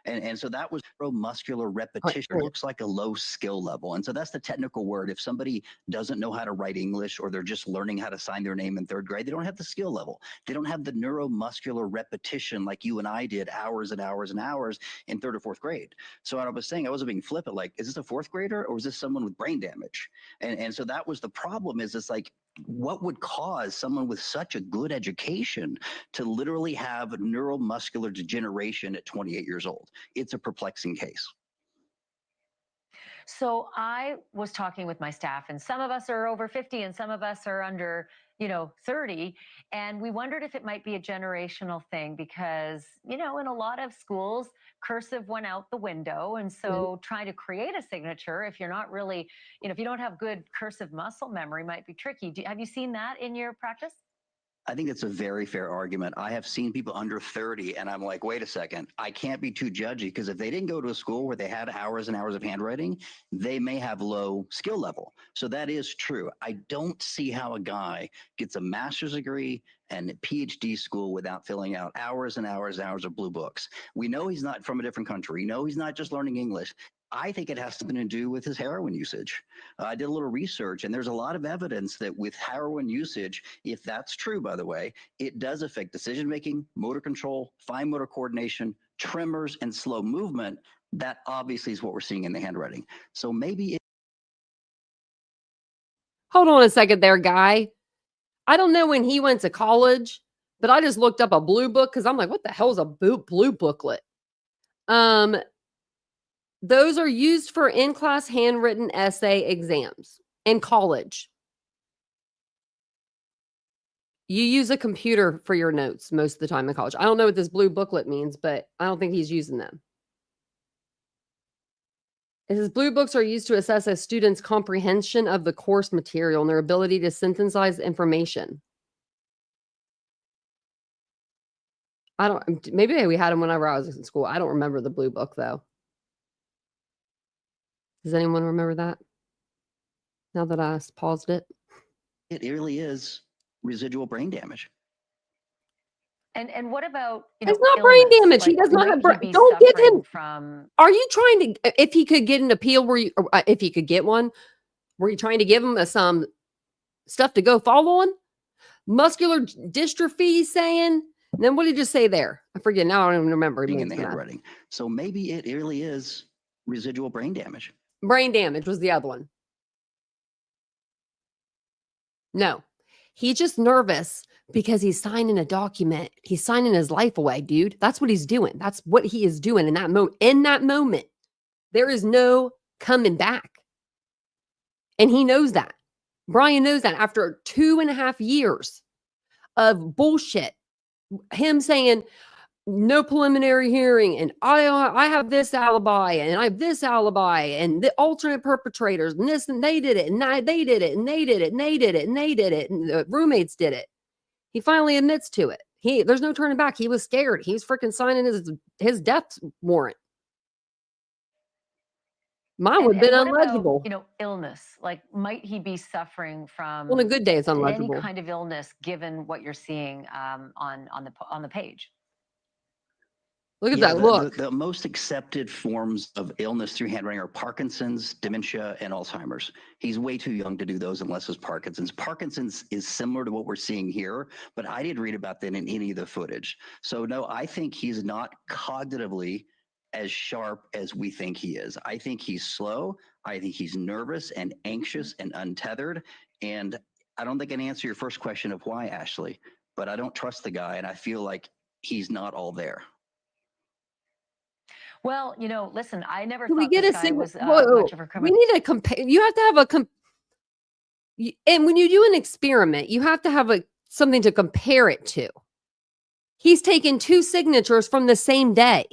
And so that was neuromuscular repetition. Looks like a low skill level. And so that's the technical word. If somebody doesn't know how to write English, or they're just learning how to sign their name in third grade, they don't have the skill level. They don't have the neuromuscular repetition like you and I did hours and hours and hours in third or fourth grade. So what I was saying, I wasn't being flippant. Like, is this a fourth grader or is this someone with brain damage? And so that was the problem. Is it's like, what would cause someone with such a good education to literally have neuromuscular degeneration at 28 years old? It's a perplexing case. So I was talking with my staff, and some of us are over 50 and some of us are under, 30. And we wondered if it might be a generational thing because, in a lot of schools, cursive went out the window. And so trying to create a signature, if you're not really, if you don't have good cursive muscle memory, might be tricky. Have you seen that in your practice? I think it's a very fair argument. I have seen people under 30 and I'm like, wait a second, I can't be too judgy because if they didn't go to a school where they had hours and hours of handwriting, they may have low skill level. So that is true. I don't see how a guy gets a master's degree and a PhD school without filling out hours and hours and hours of blue books. We know he's not from a different country. We know he's not just learning English. I think it has something to do with his heroin usage. I did a little research, and there's a lot of evidence that with heroin usage, if that's true, by the way, it does affect decision-making, motor control, fine motor coordination, tremors, and slow movement. That obviously is what we're seeing in the handwriting. So maybe Hold on a second there, guy. I don't know when he went to college, but I just looked up a blue book because I'm like, what the hell is a blue booklet? Those are used for in-class handwritten essay exams in college. You use a computer for your notes most of the time in college. I don't know what this blue booklet means, but I don't think he's using them. It says blue books are used to assess a student's comprehension of the course material and their ability to synthesize information. I don't. Maybe we had them whenever I was in school. I don't remember the blue book though. Does anyone remember that? Now that I paused it, it really is residual brain damage. And what about it's not brain illness? damage. He Like, does not might have he brain. be Don't give him. suffering from? Are you trying to? If he could get an appeal, if he could get one, were you trying to give him some stuff to go follow on? Muscular dystrophy, he's saying. And then what did he just say there? I forget now. I don't even remember. In the handwriting. So maybe it really is residual brain damage. Brain damage was the other one. No, he's just nervous because he's signing a document. He's signing his life away, dude. That's what he's doing. That's what he is doing in that moment. In that moment, there is no coming back. And he knows that. Bryan knows that after 2.5 years of bullshit, him saying no preliminary hearing, and I have this alibi, and I have this alibi, and the alternate perpetrators, and this, and they did it, and they did it, and they did it, and they did it, and they did it, and the roommates did it. He finally admits to it. There's no turning back. He was scared. He was freaking signing his death warrant. Mine would have been unlegible. About, illness. Like, might he be suffering from? On a good day, it's any unlegible. kind of illness, given what you're seeing on the page. Look at that look. The most accepted forms of illness through handwriting are Parkinson's, dementia, and Alzheimer's. He's way too young to do those unless it's Parkinson's. Parkinson's is similar to what we're seeing here, but I didn't read about that in any of the footage. So no, I think he's not cognitively as sharp as we think he is. I think he's slow. I think he's nervous and anxious and untethered. And I don't think I can answer your first question of why, Ashley, but I don't trust the guy, and I feel like he's not all there. Well, listen, I never Can thought we get this a guy single? was much of a criminal. We need to compare. You have to have and when you do an experiment, you have to have something to compare it to. He's taken 2 signatures from the same day.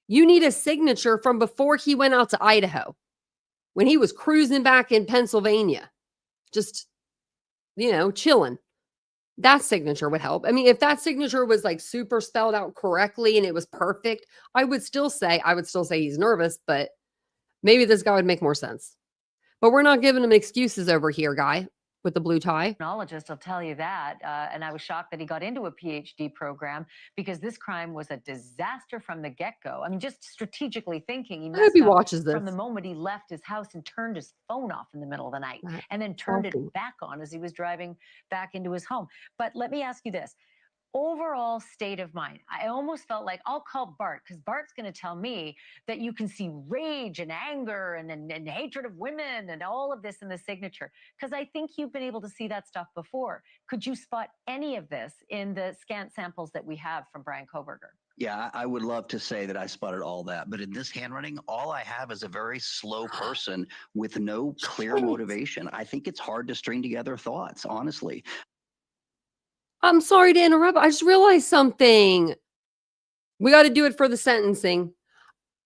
You need a signature from before he went out to Idaho, when he was cruising back in Pennsylvania, just, chilling. That signature would help. I mean, if that signature was like super spelled out correctly and it was perfect, I would still say he's nervous, but maybe this guy would make more sense. But we're not giving him excuses over here, guy with the blue tie. Criminologist will tell you that. And I was shocked that he got into a PhD program, because this crime was a disaster from the get-go. I mean, just strategically thinking, he hope he watches this. from the moment he left his house and turned his phone off in the middle of the night, and then turned it back on as he was driving back into his home. But let me ask you this. Overall state of mind, I almost felt like I'll call Bart, because Bart's going to tell me that you can see rage and anger and hatred of women and all of this in the signature, because I think you've been able to see that stuff before. Could you spot any of this in the scant samples that we have from Bryan Kohberger? Yeah, I would love to say that I spotted all that, but in this handwriting, all I have is a very slow person with no clear motivation. I think it's hard to string together thoughts, honestly. I'm sorry to interrupt. I just realized something. We got to do it for the sentencing.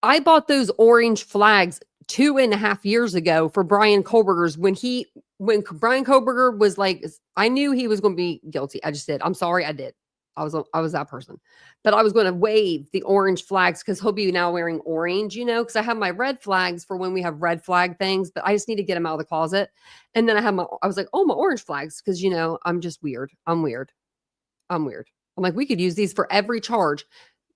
I bought those orange flags 2.5 years ago for Bryan Kohberger's when Bryan Kohberger was like, I knew he was going to be guilty. I just did. I'm sorry. I did. I was that person, but I was going to wave the orange flags because he'll be now wearing orange, because I have my red flags for when we have red flag things, but I just need to get them out of the closet. And then I was like, oh, my orange flags. Cause I'm just weird. I'm weird. I'm like, we could use these for every charge.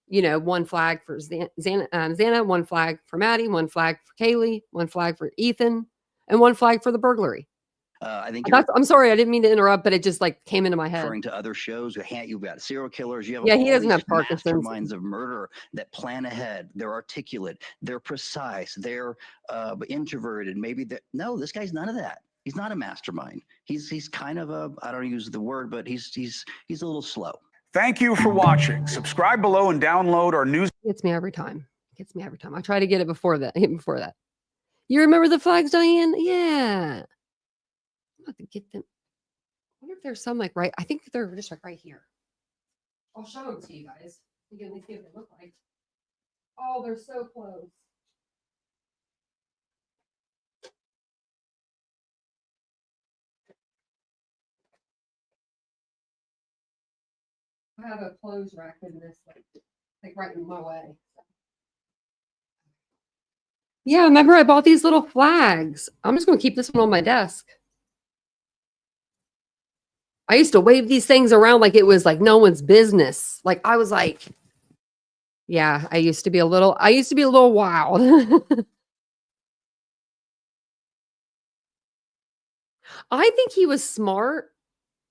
1 flag for Xana, 1 flag for Maddie, 1 flag for Kaylee, 1 flag for Ethan, and 1 flag for the burglary. I think I'm sorry, I didn't mean to interrupt, but it just came into my head. Referring to other shows, you've got serial killers. You have he doesn't have Parkinson's. Masterminds of murder that plan ahead. They're articulate. They're precise. They're introverted. No, this guy's none of that. He's not a mastermind. He's kind of I don't use the word, but he's a little slow. Thank you for watching. Subscribe below and download our news. Gets me every time. I try to get it before that. You remember the flags, Diane? Yeah. I'm about to get them. I wonder if there's some right. I think they're just right here. I'll show them to you guys. You can at least see what they look like. Oh, they're so close. I have a clothes rack in this, like right in my way. Yeah, remember I bought these little flags. I'm just going to keep this one on my desk. I used to wave these things around like it was like no one's business. Like I was like, yeah, I used to be a little wild. I think he was smart,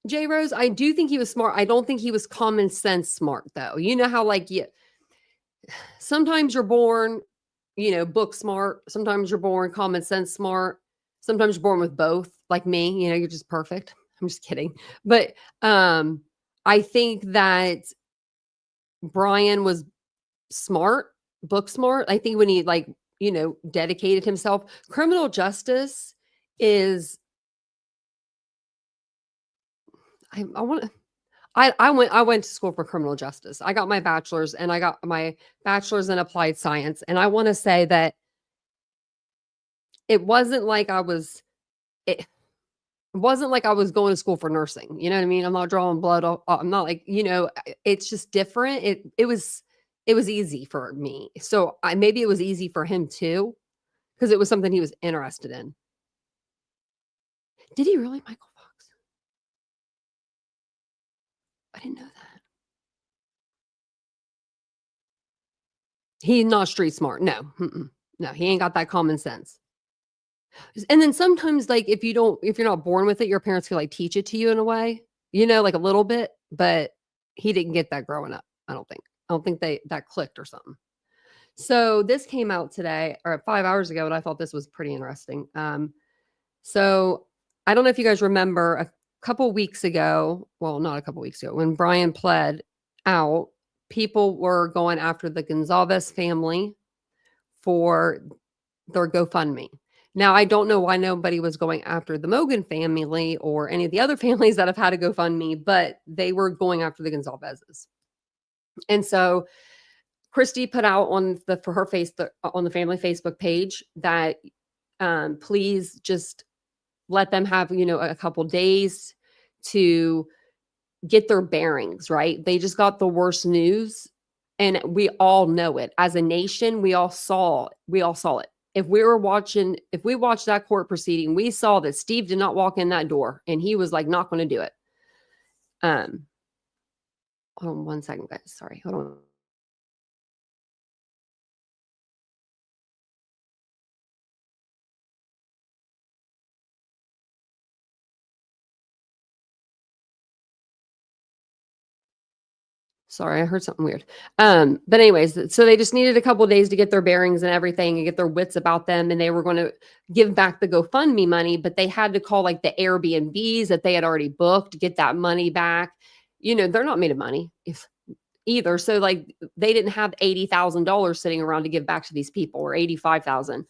J Rose. I do think he was smart. I don't think he was common sense smart though. You know how like sometimes you're born, book smart. Sometimes you're born common sense smart. Sometimes you're born with both, like me. You're just perfect. I'm just kidding. But I think that Bryan was smart, book smart. I think when he dedicated himself, criminal justice is. I went to school for criminal justice. I got my bachelor's and I got my bachelor's in applied science. And I want to say that it wasn't like I was going to school for nursing. You know what I mean? I'm not drawing blood. I'm not like, it's just different. It was easy for me. So maybe it was easy for him too, because it was something he was interested in. Did he really, Michael Fox? I didn't know that. He's not street smart. No. No, he ain't got that common sense. And then sometimes, like, if you're not born with it, your parents could like teach it to you in a way, like a little bit, but he didn't get that growing up. I don't think that clicked or something. So this came out today or 5 hours ago, and I thought this was pretty interesting. So I don't know if you guys remember a couple weeks ago, well, not a couple weeks ago, when Bryan pled out, people were going after the Gonzalez family for their GoFundMe. Now, I don't know why nobody was going after the Mogan family or any of the other families that have had a GoFundMe, but they were going after the Gonzalez's. And so Christy put out on the family Facebook page that please just let them have, a couple days to get their bearings, right? They just got the worst news, and we all know it. As a nation, we all saw it. If we watched that court proceeding, we saw that Steve did not walk in that door, and he was like not going to do it. Hold on one second, guys. Sorry, hold on. Sorry, I heard something weird. But anyways, so they just needed a couple of days to get their bearings and everything and get their wits about them. And they were going to give back the GoFundMe money, but they had to call like the Airbnbs that they had already booked to get that money back. They're not made of money either. So like they didn't have $80,000 sitting around to give back to these people, or $85,000.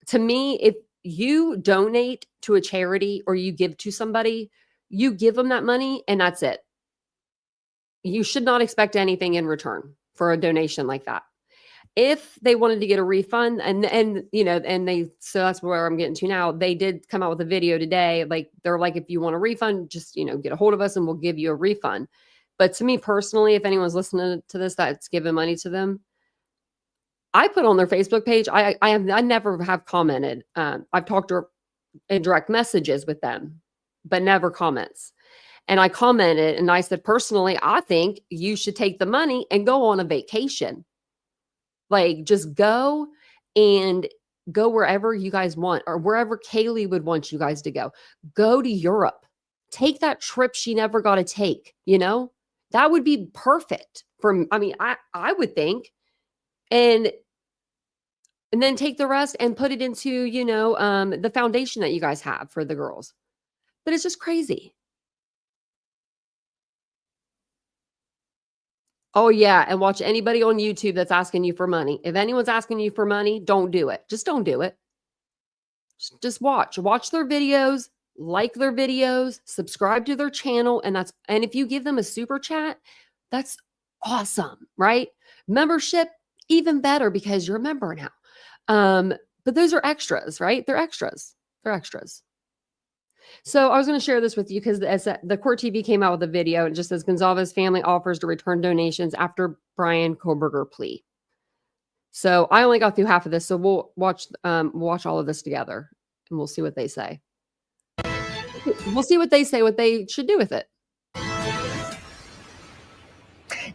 To me, if you donate to a charity or you give to somebody, you give them that money and that's it. You should not expect anything in return for a donation like that. If they wanted to get a refund so that's where I'm getting to now. They did come out with a video today. Like they're like, if you want a refund, just, get a hold of us and we'll give you a refund. But to me personally, if anyone's listening to this, that's giving money to them, I put on their Facebook page. I never have commented. I've talked in direct messages with them, but never comments. And I commented and I said, personally, I think you should take the money and go on a vacation. Like just go wherever you guys want, or wherever Kaylee would want you guys to go. Go to Europe. Take that trip she never got to take, That would be perfect I would think. And then take the rest and put it into, the foundation that you guys have for the girls. But it's just crazy. Oh, yeah. And watch anybody on YouTube that's asking you for money. If anyone's asking you for money, don't do it. Just don't do it. Just watch their videos, like their videos, subscribe to their channel. And if you give them a super chat, that's awesome, right? Membership, even better because you're a member now. But those are extras, right? They're extras. So I was going to share this with you because the Court TV came out with a video. It just says Gonzalez family offers to return donations after Bryan Kohberger plea. So I only got through half of this, so we'll watch all of this together, and we'll see what they say. We'll see what they say, what they should do with it.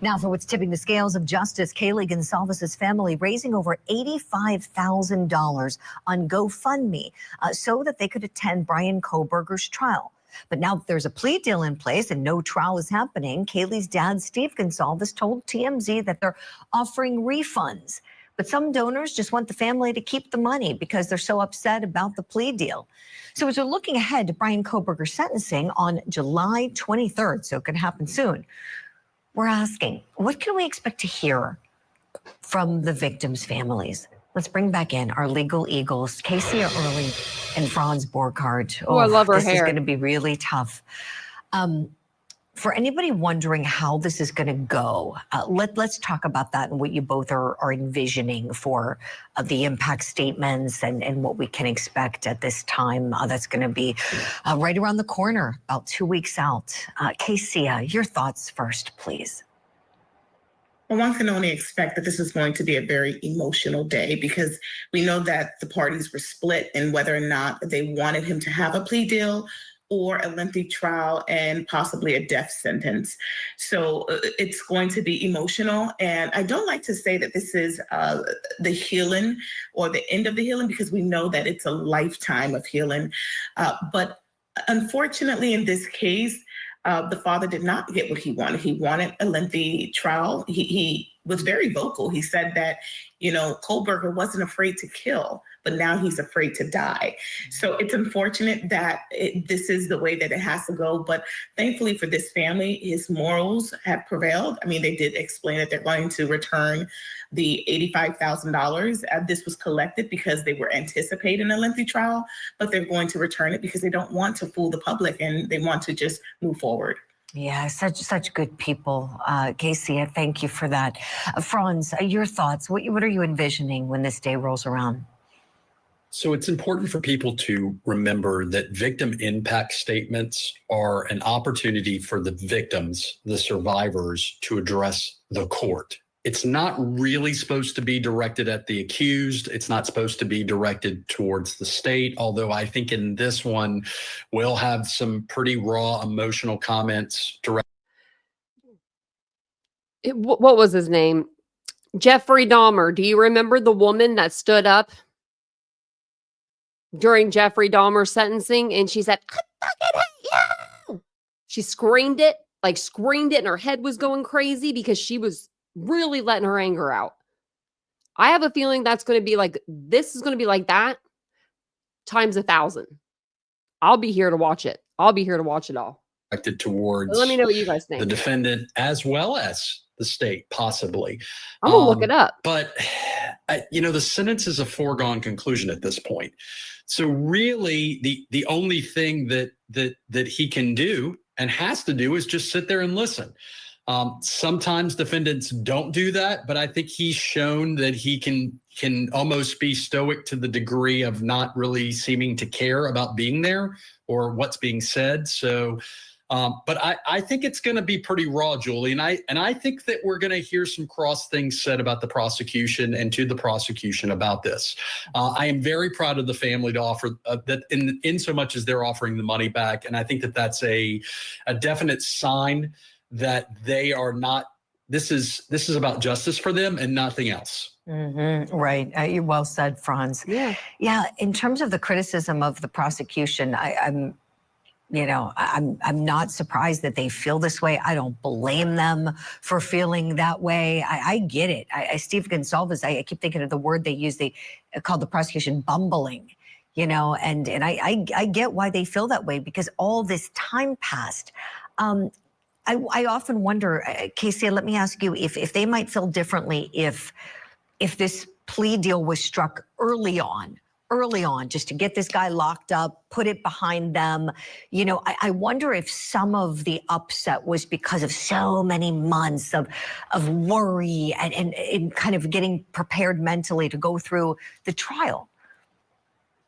Now for what's tipping the scales of justice, Kaylee Gonsalves' family raising over $85,000 on GoFundMe so that they could attend Bryan Kohberger's trial. But now that there's a plea deal in place and no trial is happening, Kaylee's dad, Steve Gonsalves, told TMZ that they're offering refunds. But some donors just want the family to keep the money because they're so upset about the plea deal. So as we're looking ahead to Bryan Kohberger's sentencing on July 23rd, so it could happen soon, we're asking, what can we expect to hear from the victims' families? Let's bring back in our legal eagles, Casey Early and Franz Borchardt. Oh, I love her this hair. is going to be really tough. For anybody wondering how this is going to go, let's talk about that and what you both are envisioning for the impact statements and what we can expect at this time. That's going to be right around the corner, about 2 weeks out. Casey, your thoughts first, please. Well, one can only expect that this is going to be a very emotional day because we know that the parties were split in whether or not they wanted him to have a plea deal or a lengthy trial and possibly a death sentence. So it's going to be emotional. And I don't like to say that this is the healing or the end of the healing because we know that it's a lifetime of healing. But unfortunately, in this case, the father did not get what he wanted. He wanted a lengthy trial. He was very vocal. He said that, Kohberger wasn't afraid to kill, but now he's afraid to die. So it's unfortunate that this is the way that it has to go. But thankfully for this family, his morals have prevailed. I mean, they did explain that they're going to return the $85,000. This was collected because they were anticipating a lengthy trial, but they're going to return it because they don't want to fool the public and they want to just move forward. Yeah, such good people. Casey, thank you for that. Franz, your thoughts. What are you envisioning when this day rolls around? So it's important for people to remember that victim impact statements are an opportunity for the victims, the survivors, to address the court. It's not really supposed to be directed at the accused. It's not supposed to be directed towards the state, although I think in this one, we'll have some pretty raw emotional comments directed. What was his name? Jeffrey Dahmer. Do you remember the woman that stood up during Jeffrey Dahmer's sentencing and she said, "I fucking hate you"? She screamed it, and her head was going crazy because she was really letting her anger out. I have a feeling this is going to be like that times 1,000. I'll be here to watch it. I'll be here to watch it all. Directed towards Let me know what you guys think. The defendant as well as the state, possibly. I'm going to look it up. But, the sentence is a foregone conclusion at this point. So really, the only thing that he can do and has to do is just sit there and listen. Sometimes defendants don't do that, but I think he's shown that he can almost be stoic to the degree of not really seeming to care about being there or what's being said. So, but I think it's going to be pretty raw, Julie, and I think that we're going to hear some cross things said about the prosecution and to the prosecution about this. I am very proud of the family to offer that in so much as they're offering the money back, and I think that that's a definite sign that they are not, this is about justice for them and nothing else. Mm-hmm. Right. You're well said, Franz. Yeah. Yeah. In terms of the criticism of the prosecution, I'm not surprised that they feel this way. I don't blame them for feeling that way. I get it. Steve Gonsalves, I keep thinking of the word they use. They called the prosecution bumbling, and I get why they feel that way because all this time passed. I often wonder, Casey, let me ask you if they might feel differently if this plea deal was struck early on, just to get this guy locked up, put it behind them. I wonder if some of the upset was because of so many months of worry and kind of getting prepared mentally to go through the trial.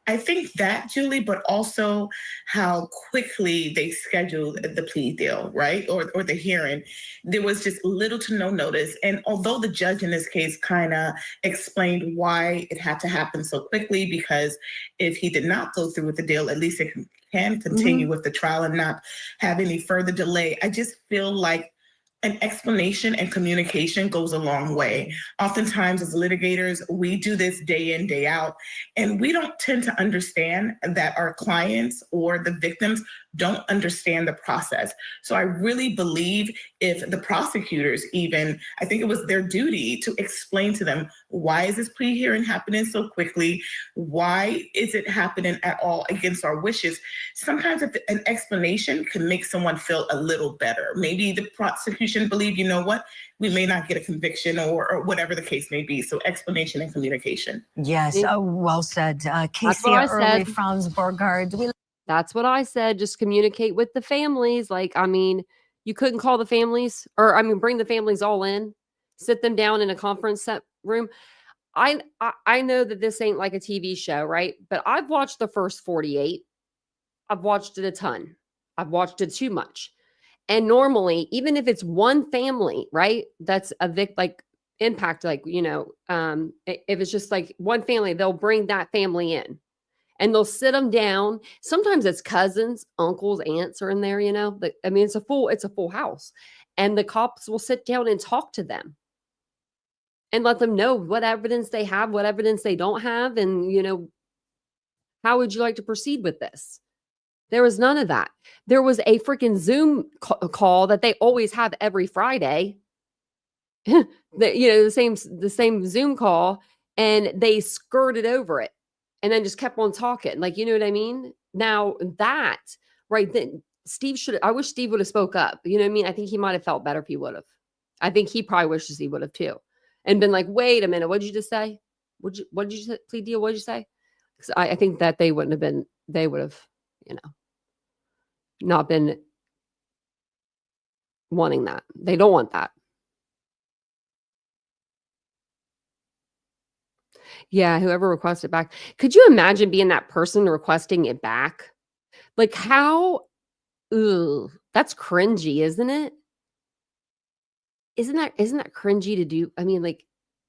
I think that, Julie, but also how quickly they scheduled the plea deal, right? Or the hearing. There was just little to no notice. And although the judge in this case kind of explained why it had to happen so quickly, because if he did not go through with the deal, at least it can continue with the trial and not have any further delay. I just feel like an explanation and communication goes a long way. Oftentimes, as litigators, we do this day in, day out, and we don't tend to understand that our clients or the victims don't understand the process. So I really believe if the prosecutors even, I think it was their duty to explain to them, why is this plea hearing happening so quickly? Why is it happening at all against our wishes? Sometimes an explanation can make someone feel a little better. Maybe the prosecution believe, you know what, we may not get a conviction or whatever the case may be. So explanation and communication. Yes, well said. That's what I Casey said. Franz Borgard. That's what I said. Just communicate with the families. Like, I mean, you couldn't call the families, or I mean, bring the families all in, sit them down in a conference room. I know that this ain't like a TV show, right? But I've watched the first 48. I've watched it a ton. I've watched it too much. And normally, even if it's one family, right, that's a like impact, like, you know, if it's just like one family, they'll bring that family in and they'll sit them down. Sometimes it's cousins, uncles, aunts are in there, you know. I mean, it's a full house. And the cops will sit down and talk to them and let them know what evidence they have, what evidence they don't have, and, you know, how would you like to proceed with this? There was none of that. There was a freaking Zoom call that they always have every Friday. You know, the same Zoom call, and they skirted over it and then just kept on talking. Like, you know what I mean? Now that right then, I wish Steve would have spoke up. You know what I mean? I think he might have felt better if he would have. I think he probably wishes he would have too. And been like, wait a minute, what did you just say? What did you say? Plea deal? What did you say? Because I think that they would have, you know, not been wanting that. They don't want that. Yeah, whoever requested back. Could you imagine being that person requesting it back? Like how, that's cringy, isn't it? Isn't that cringy to do? I mean, like,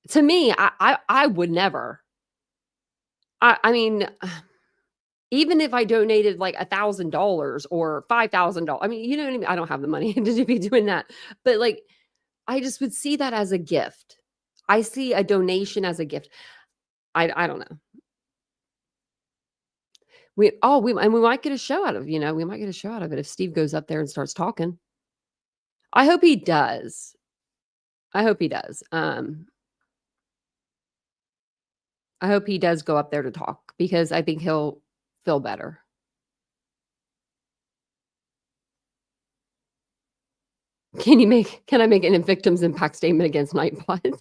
to me, I would never. I mean, even if I donated like $1,000 or $5,000, I mean, you know what I mean? I don't have the money to be doing that, but like, I just would see that as a gift. I see a donation as a gift. I don't know. We might get a show out of, you know, we might get a show out of it if Steve goes up there and starts talking. I hope he does. I hope he does. I hope he does go up there to talk because I think he'll feel better. Can I make an victim's impact statement against Nightblood?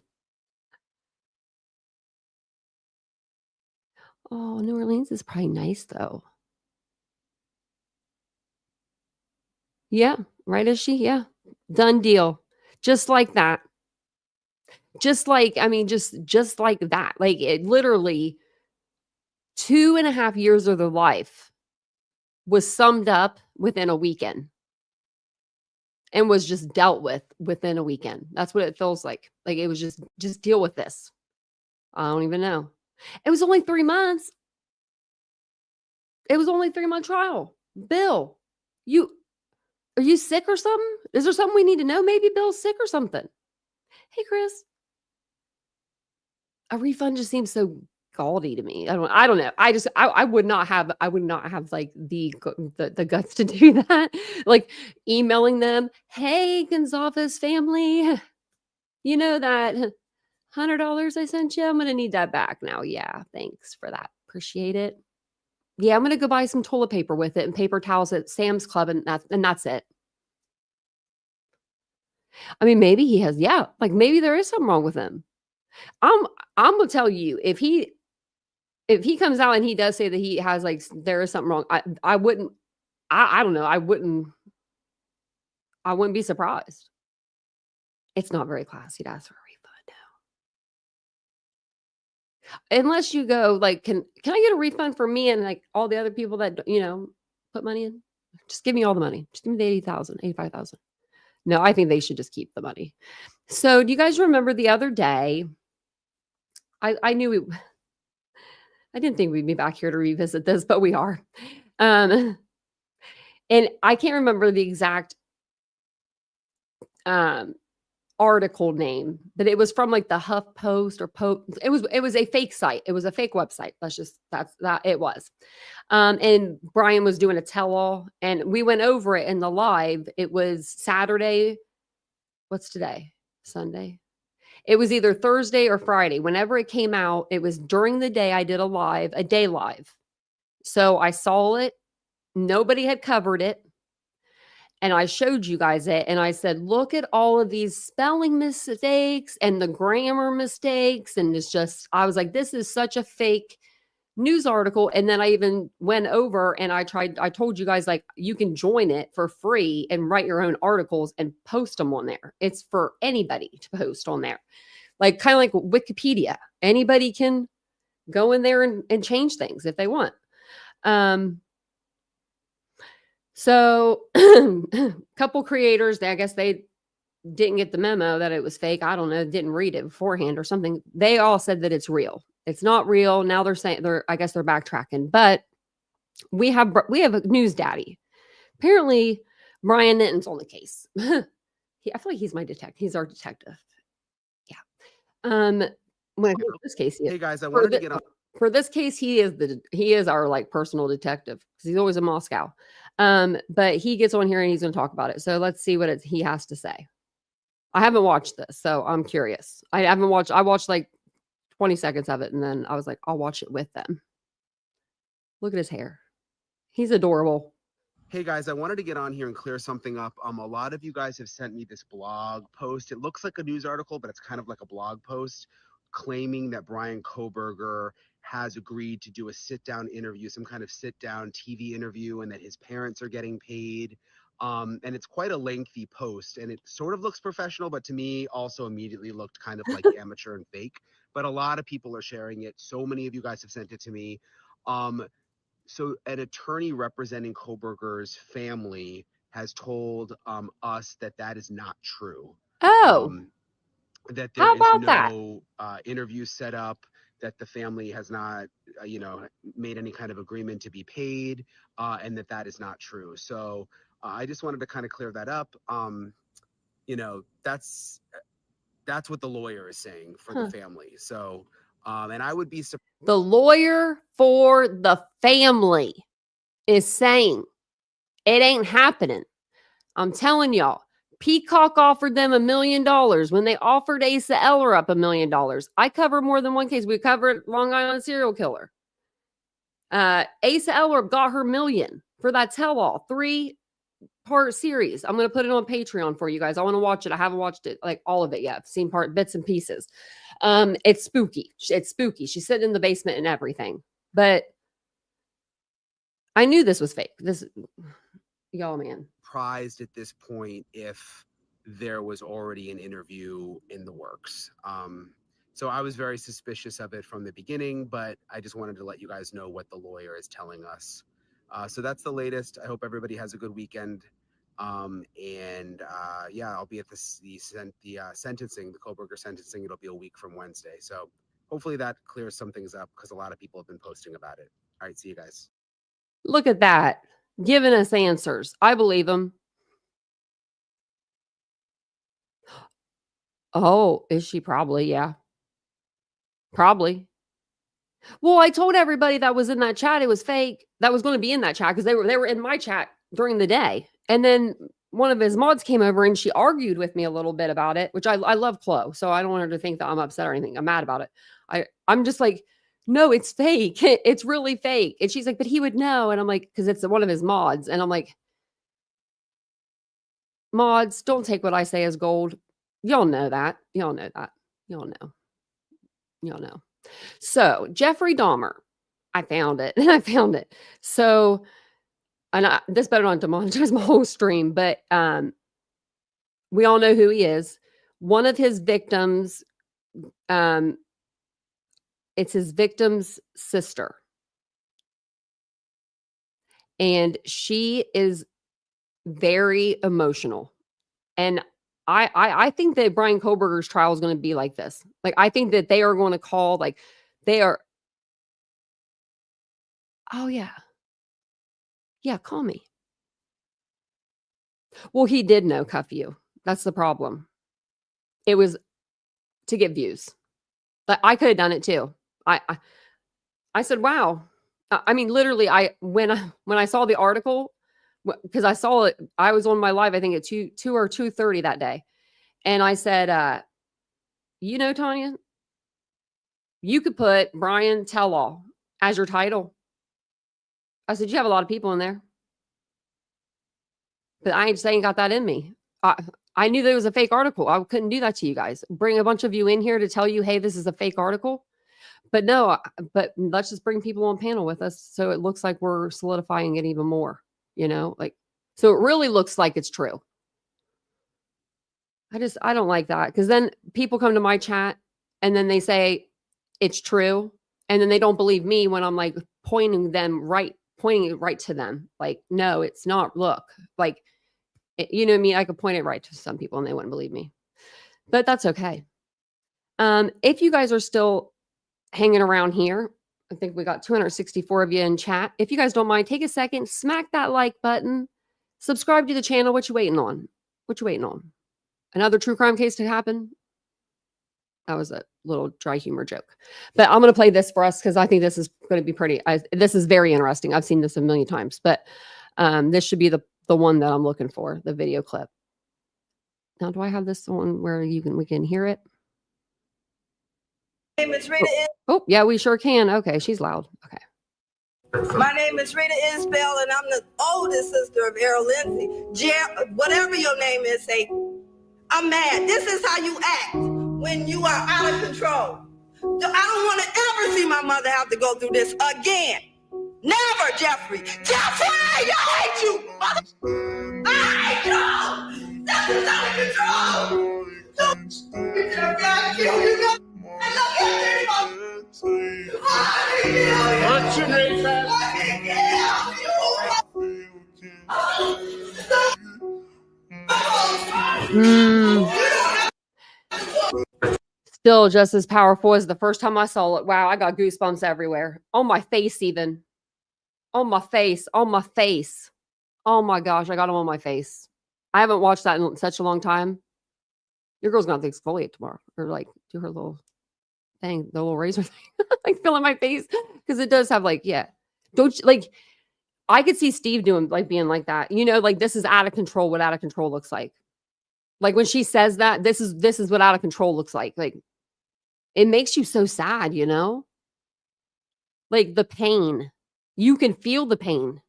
Oh, New Orleans is probably nice though. Yeah, right, is she? Yeah. Done deal. Just like that. Just like, I mean, just like that. Like it literally 2.5 years of their life was summed up within a weekend and was just dealt with within a weekend. That's what it feels like. Like it was just deal with this. I don't even know. It was only 3 months. It was only 3-month trial. Bill, are you sick or something? Is there something we need to know? Maybe Bill's sick or something. Hey, Chris. A refund just seems so gaudy to me. I don't know. I would not have like the guts to do that. Like emailing them, "Hey, Gonzalez family, you know that $100 I sent you? I'm going to need that back now. Yeah, thanks for that. Appreciate it. Yeah, I'm going to go buy some toilet paper with it and paper towels at Sam's Club and that's it." I mean, maybe he has, yeah, like maybe there is something wrong with him. I'm going to tell you, if he comes out and he does say that he has like there is something wrong, I wouldn't I don't know, I wouldn't be surprised. It's not very classy to ask for a refund now. Unless you go like, can I get a refund for me and like all the other people that, put money in? Just give me all the money. Just give me the 80,000, 85,000. No, I think they should just keep the money. So do you guys remember the other day? I knew I didn't think we'd be back here to revisit this, but we are. And I can't remember the exact article name, but it was from like the Huff Post or It was a fake site. It was a fake website. It was. And Bryan was doing a tell-all, and we went over it in the live. It was Saturday. What's today? Sunday. It was either Thursday or Friday. Whenever it came out, it was during the day. I did a day live. So I saw it. Nobody had covered it. And I showed you guys it. And I said, look at all of these spelling mistakes and the grammar mistakes. And I was like, this is such a fake news article. And then I even went over and I told you guys, like, you can join it for free and write your own articles and post them on there. It's for anybody to post on there. Like, kind of like Wikipedia. Anybody can go in there and change things if they want. So a couple creators, I guess they didn't get the memo that it was fake. I don't know, didn't read it beforehand or something. They all said that it's real. It's not real. Now they're saying I guess they're backtracking, but we have a news daddy. Apparently Brian Nitton's on the case. I feel like he's my detective. He's our detective. Yeah. This case, hey guys, I wanted to get on. For this case, he is our like personal detective because he's always in Moscow. But he gets on here and he's going to talk about it. So let's see what he has to say. I haven't watched this, so I'm curious. I watched like 20 seconds of it, and then I was like, I'll watch it with them. Look at his hair. He's adorable. Hey guys, I wanted to get on here and clear something up. A lot of you guys have sent me this blog post. It looks like a news article, but it's kind of like a blog post claiming that Bryan Kohberger has agreed to do a sit-down interview, some kind of sit-down TV interview, and that his parents are getting paid. And it's quite a lengthy post, and it sort of looks professional, but to me also immediately looked kind of like amateur and fake. But a lot of people are sharing it. So many of you guys have sent it to me. So an attorney representing Kohberger's family has told us that is not true. Oh. That there is no interview set up, that the family has not, made any kind of agreement to be paid, and that is not true. So I just wanted to kind of clear that up. That's what the lawyer is saying for the family. So, and I would be surprised. The lawyer for the family is saying it ain't happening. I'm telling y'all. Peacock offered them $1 million when they offered Asa Eller up $1 million. I cover more than one case. We covered Long Island serial killer. Asa Eller got her $1 million for that tell-all 3-part series. I'm going to put it on Patreon for you guys. I want to watch it. I haven't watched it, like all of it yet. I've seen bits and pieces. It's spooky. It's spooky. She's sitting in the basement and everything. But I knew this was fake. Y'all, man. Surprised at this point if there was already an interview in the works. So I was very suspicious of it from the beginning, but I just wanted to let you guys know what the lawyer is telling us. So that's the latest. I hope everybody has a good weekend. I'll be at the sentencing, the Kohberger sentencing. It'll be a week from Wednesday. So hopefully that clears some things up because a lot of people have been posting about it. All right, see you guys. Look at that. Giving us answers. I believe him. Oh, is she? Probably, yeah. Probably. Well, I told everybody that was in that chat it was fake. That was going to be in that chat because they were in my chat during the day. And then one of his mods came over and she argued with me a little bit about it, which I love Chloe. So I don't want her to think that I'm upset or anything. I'm mad about it. I'm just like, no, it's fake. It's really fake. And she's like, but he would know. And I'm like, because it's one of his mods. And I'm like, mods, don't take what I say as gold. Y'all know that. Y'all know that. Y'all know. Y'all know. So Jeffrey Dahmer, I found it. I found it. So, and this better not demonetize my whole stream, but we all know who he is. One of his victims it's his victim's sister. And she is very emotional. And I think that Bryan Kohberger's trial is going to be like this. Like, I think that they are going to call, like, they are. Oh, yeah. Yeah, call me. Well, he did know cuff you. That's the problem. It was to get views. But I could have done it too. I said, wow. I mean, literally, when I saw the article, because I saw it, I was on my live, I think at 2 or 2:30 that day. And I said, you know, Tanya, you could put Bryan Tell-All as your title. I said, you have a lot of people in there. But I ain't got that in me. I knew that it was a fake article. I couldn't do that to you guys. Bring a bunch of you in here to tell you, hey, this is a fake article. But no, but let's just bring people on panel with us. So it looks like we're solidifying it even more, you know, like, so it really looks like it's true. I don't like that. Because then people come to my chat and then they say it's true. And then they don't believe me when I'm like pointing it right to them. Like, no, it's not. Look, like, you know what I mean? I could point it right to some people and they wouldn't believe me. But that's okay. If you guys are still hanging around here, I think we got 264 of you in chat. If you guys don't mind, take a second, smack that like button, subscribe to the channel. What you waiting on? What you waiting on? Another true crime case to happen? That was a little dry humor joke. But I'm going to play this for us because I think this is going to be pretty, this is very interesting. I've seen this a million times, but this should be the one that I'm looking for, the video clip. Now, do I have this one where we can hear it? My name is Rita. Oh, yeah, we sure can. Okay, she's loud. Okay. My name is Rita Isbell, and I'm the oldest sister of Errol Lindsay. Whatever your name is, say, I'm mad. This is how you act when you are out of control. I don't want to ever see my mother have to go through this again. Never, Jeffrey. Jeffrey, I hate you. I hate you. This is out of control. Jeffrey, I kill you. What's your name, man? Still just as powerful as the first time I saw it. Wow, I got goosebumps everywhere. On my face even. On my face. On my face. Oh my gosh, I got them on my face. I haven't watched that in such a long time. Your girl's gonna have to exfoliate tomorrow. Or like do her little thing, the little razor thing. Like filling my face. Because it does have like, yeah. Don't you, like, I could see Steve doing like being like that. You know, like this is out of control, what out of control looks like. Like when she says that, this is what out of control looks like. Like it makes you so sad, you know? Like the pain. You can feel the pain.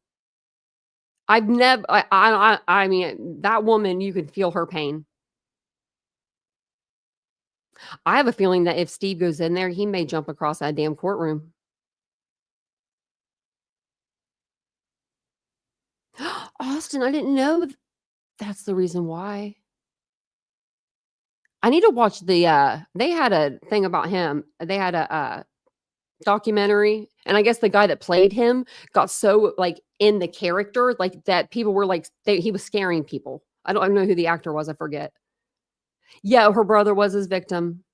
I've never I mean, that woman, you can feel her pain. I have a feeling that if Steve goes in there, he may jump across that damn courtroom. Austin, I didn't know that's the reason why. I need to watch the they had a thing about him. They had a documentary, and I guess the guy that played him got so like in the character, like that people were like he was scaring people. I don't know who the actor was, I forget. Yeah, her brother was his victim.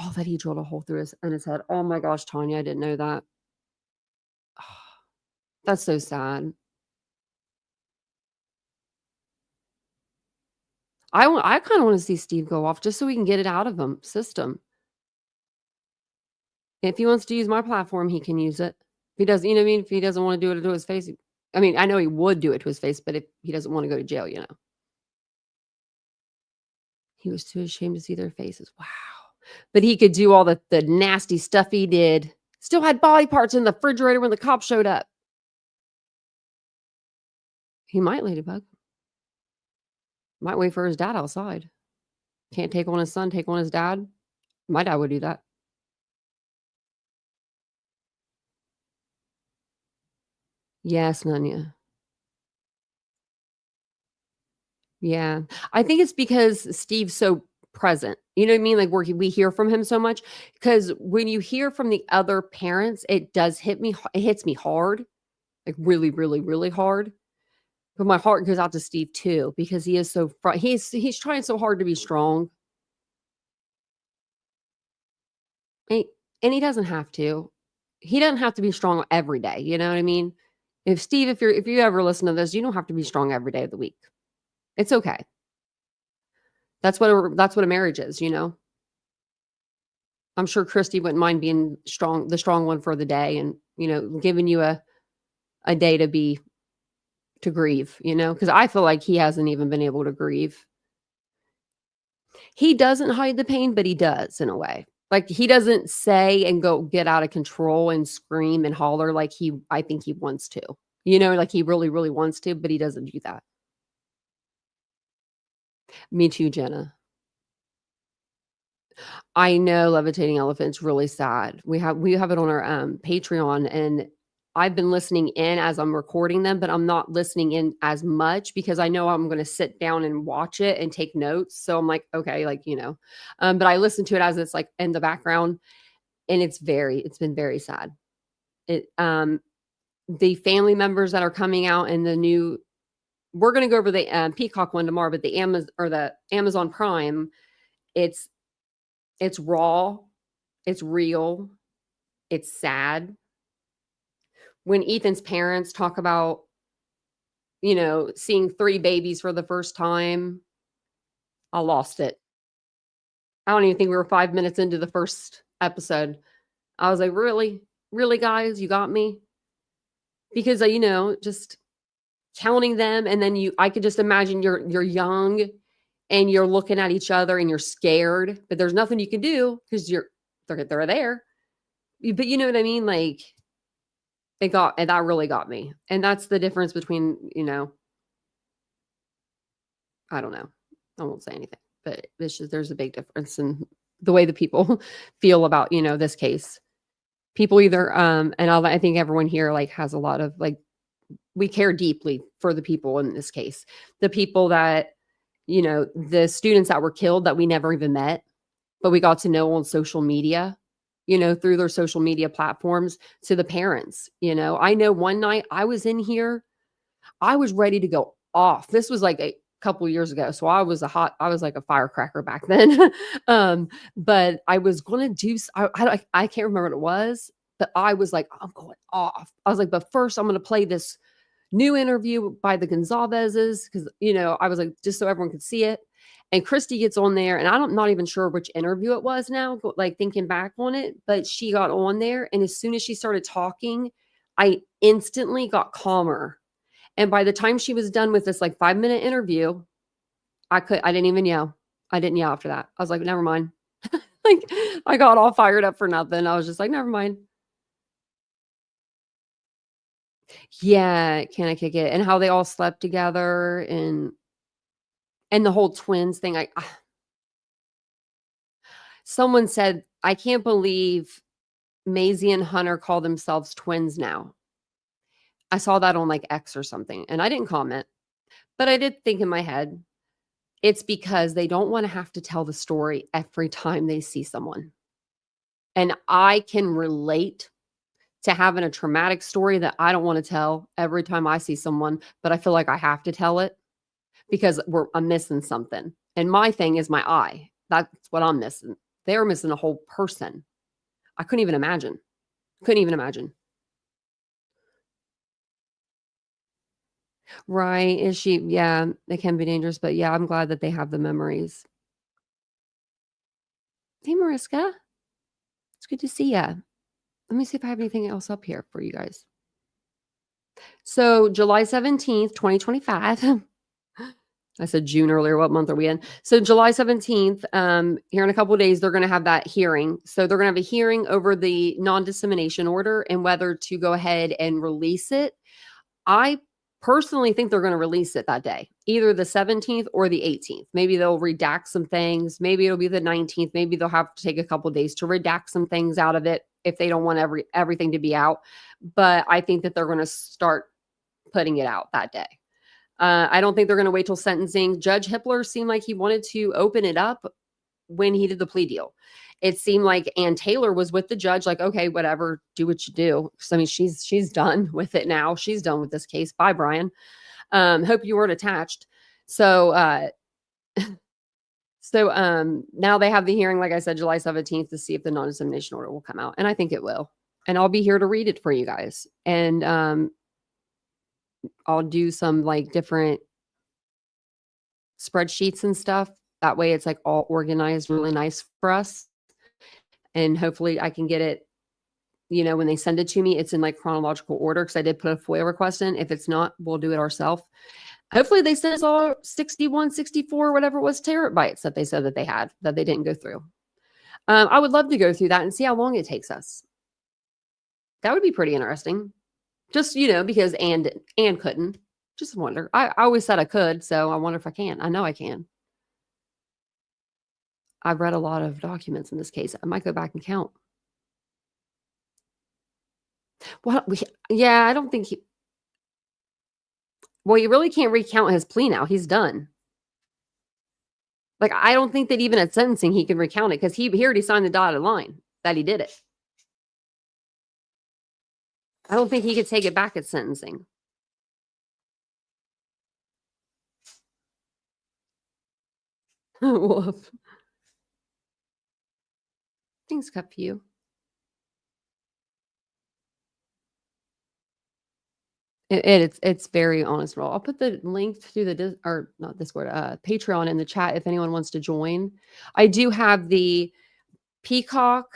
Oh, that he drilled a hole through his head. Oh my gosh, Tanya, I didn't know that. Oh, that's so sad. I kind of want to see Steve go off just so we can get it out of him system. If he wants to use my platform, he can use it. If he doesn't, you know what I mean? If he doesn't want to do it to his face, I mean, I know he would do it to his face, but if he doesn't want to go to jail, you know. He was too ashamed to see their faces. Wow. But he could do all the nasty stuff he did. Still had body parts in the refrigerator when the cops showed up. He might, Ladybug. Might wait for his dad outside. Can't take on his son, take on his dad. My dad would do that. Yes, Nanya. Yeah. I think it's because Steve's so present. You know what I mean? Like we hear from him so much, because when you hear from the other parents, it does hit me. It hits me hard, like really, really, really hard. But my heart goes out to Steve too, because he is so he's trying so hard to be strong. And he doesn't have to. He doesn't have to be strong every day. You know what I mean? If Steve, if you ever listen to this, you don't have to be strong every day of the week. It's okay. That's what a marriage is, you know. I'm sure Christy wouldn't mind being strong, the strong one for the day, and giving you a day to grieve, because I feel like he hasn't even been able to grieve. He doesn't hide the pain, but he does in a way. Like he doesn't say and go get out of control and scream and holler like I think he wants to. Like he really, really wants to, but he doesn't do that. Me too, Jenna. I know Levitating Elephant's really sad. We have it on our Patreon, and I've been listening in as I'm recording them, but I'm not listening in as much because I know I'm going to sit down and watch it and take notes. So I'm like, okay, but I listen to it as it's like in the background, and it's been very sad. The family members that are coming out and we're going to go over the Peacock one tomorrow, but the Amazon Prime, it's raw, it's real, it's sad. When Ethan's parents talk about, seeing 3 babies for the first time, I lost it. I don't even think we were 5 minutes into the first episode. I was like, really? Really, guys? You got me? Because, just counting them, and then I could just imagine you're young and you're looking at each other and you're scared, but there's nothing you can do because they're there. But you know what I mean? Like, that really got me. And that's the difference between, I don't know. I won't say anything, but there's a big difference in the way the people feel about, this case. People either, and I think everyone here has a lot of we care deeply for the people in this case, the people that, the students that were killed that we never even met, but we got to know on social media, through their social media platforms, to the parents. I know one night I was in here, I was ready to go off. This was like a couple years ago. So I was like a firecracker back then. But I was going to do, I can't remember what it was, but I was like, I'm going off. I was like, but first I'm going to play this new interview by the Gonzalez's, because, I was like, just so everyone could see it. And Christy gets on there, and I'm not even sure which interview it was now, thinking back on it, but she got on there. And as soon as she started talking, I instantly got calmer. And by the time she was done with this 5-minute interview, I didn't even yell. I didn't yell after that. I was like, never mind. I got all fired up for nothing. I was just like, never mind. Yeah, can I kick it? And how they all slept together, and the whole twins thing. Someone said, I can't believe Maisie and Hunter call themselves twins now. I saw that on X or something, and I didn't comment, but I did think in my head, it's because they don't want to have to tell the story every time they see someone. And I can relate to having a traumatic story that I don't want to tell every time I see someone, but I feel like I have to tell it because I'm missing something. And my thing is my eye. That's what I'm missing. They're missing a whole person. I couldn't even imagine. Right. Is she? Yeah, it can be dangerous, but yeah, I'm glad that they have the memories. Hey, Mariska. It's good to see ya. Let me see if I have anything else up here for you guys. So July 17th, 2025. I said June earlier. What month are we in? So July 17th, here in a couple of days, they're going to have that hearing. So they're going to have a hearing over the non-dissemination order and whether to go ahead and release it. I personally think they're going to release it that day, either the 17th or the 18th. Maybe they'll redact some things. Maybe it'll be the 19th. Maybe they'll have to take a couple of days to redact some things out of it if they don't want everything to be out. But I think that they're going to start putting it out that day. I don't think they're going to wait till sentencing. Judge Hippler seemed like he wanted to open it up when he did the plea deal. It seemed like Ann Taylor was with the judge, like, okay, whatever, do what you do. So, I mean, she's done with it now. She's done with this case. Bye, Bryan. Hope you weren't attached. So, now they have the hearing, like I said, July 17th to see if the non-dissemination order will come out. And I think it will. And I'll be here to read it for you guys. And I'll do some like different spreadsheets and stuff. That way it's like all organized really nice for us. And hopefully I can get it, when they send it to me, it's in like chronological order because I did put a FOIA request in. If it's not, we'll do it ourselves. Hopefully they send us all 61, 64, whatever it was, terabytes that they said that they had, that they didn't go through. I would love to go through that and see how long it takes us. That would be pretty interesting. Just, because Ann couldn't. Just wonder. I always said I could, so I wonder if I can. I know I can. I've read a lot of documents in this case. I might go back and count. Well, yeah, I don't think he... Well, you really can't recount his plea now. He's done. Like, I don't think that even at sentencing he can recount it because he already signed the dotted line that he did it. I don't think he could take it back at sentencing. Woof. Things cut for you. It's very honest roll. I'll put the link to the Patreon in the chat if anyone wants to join. I do have the Peacock,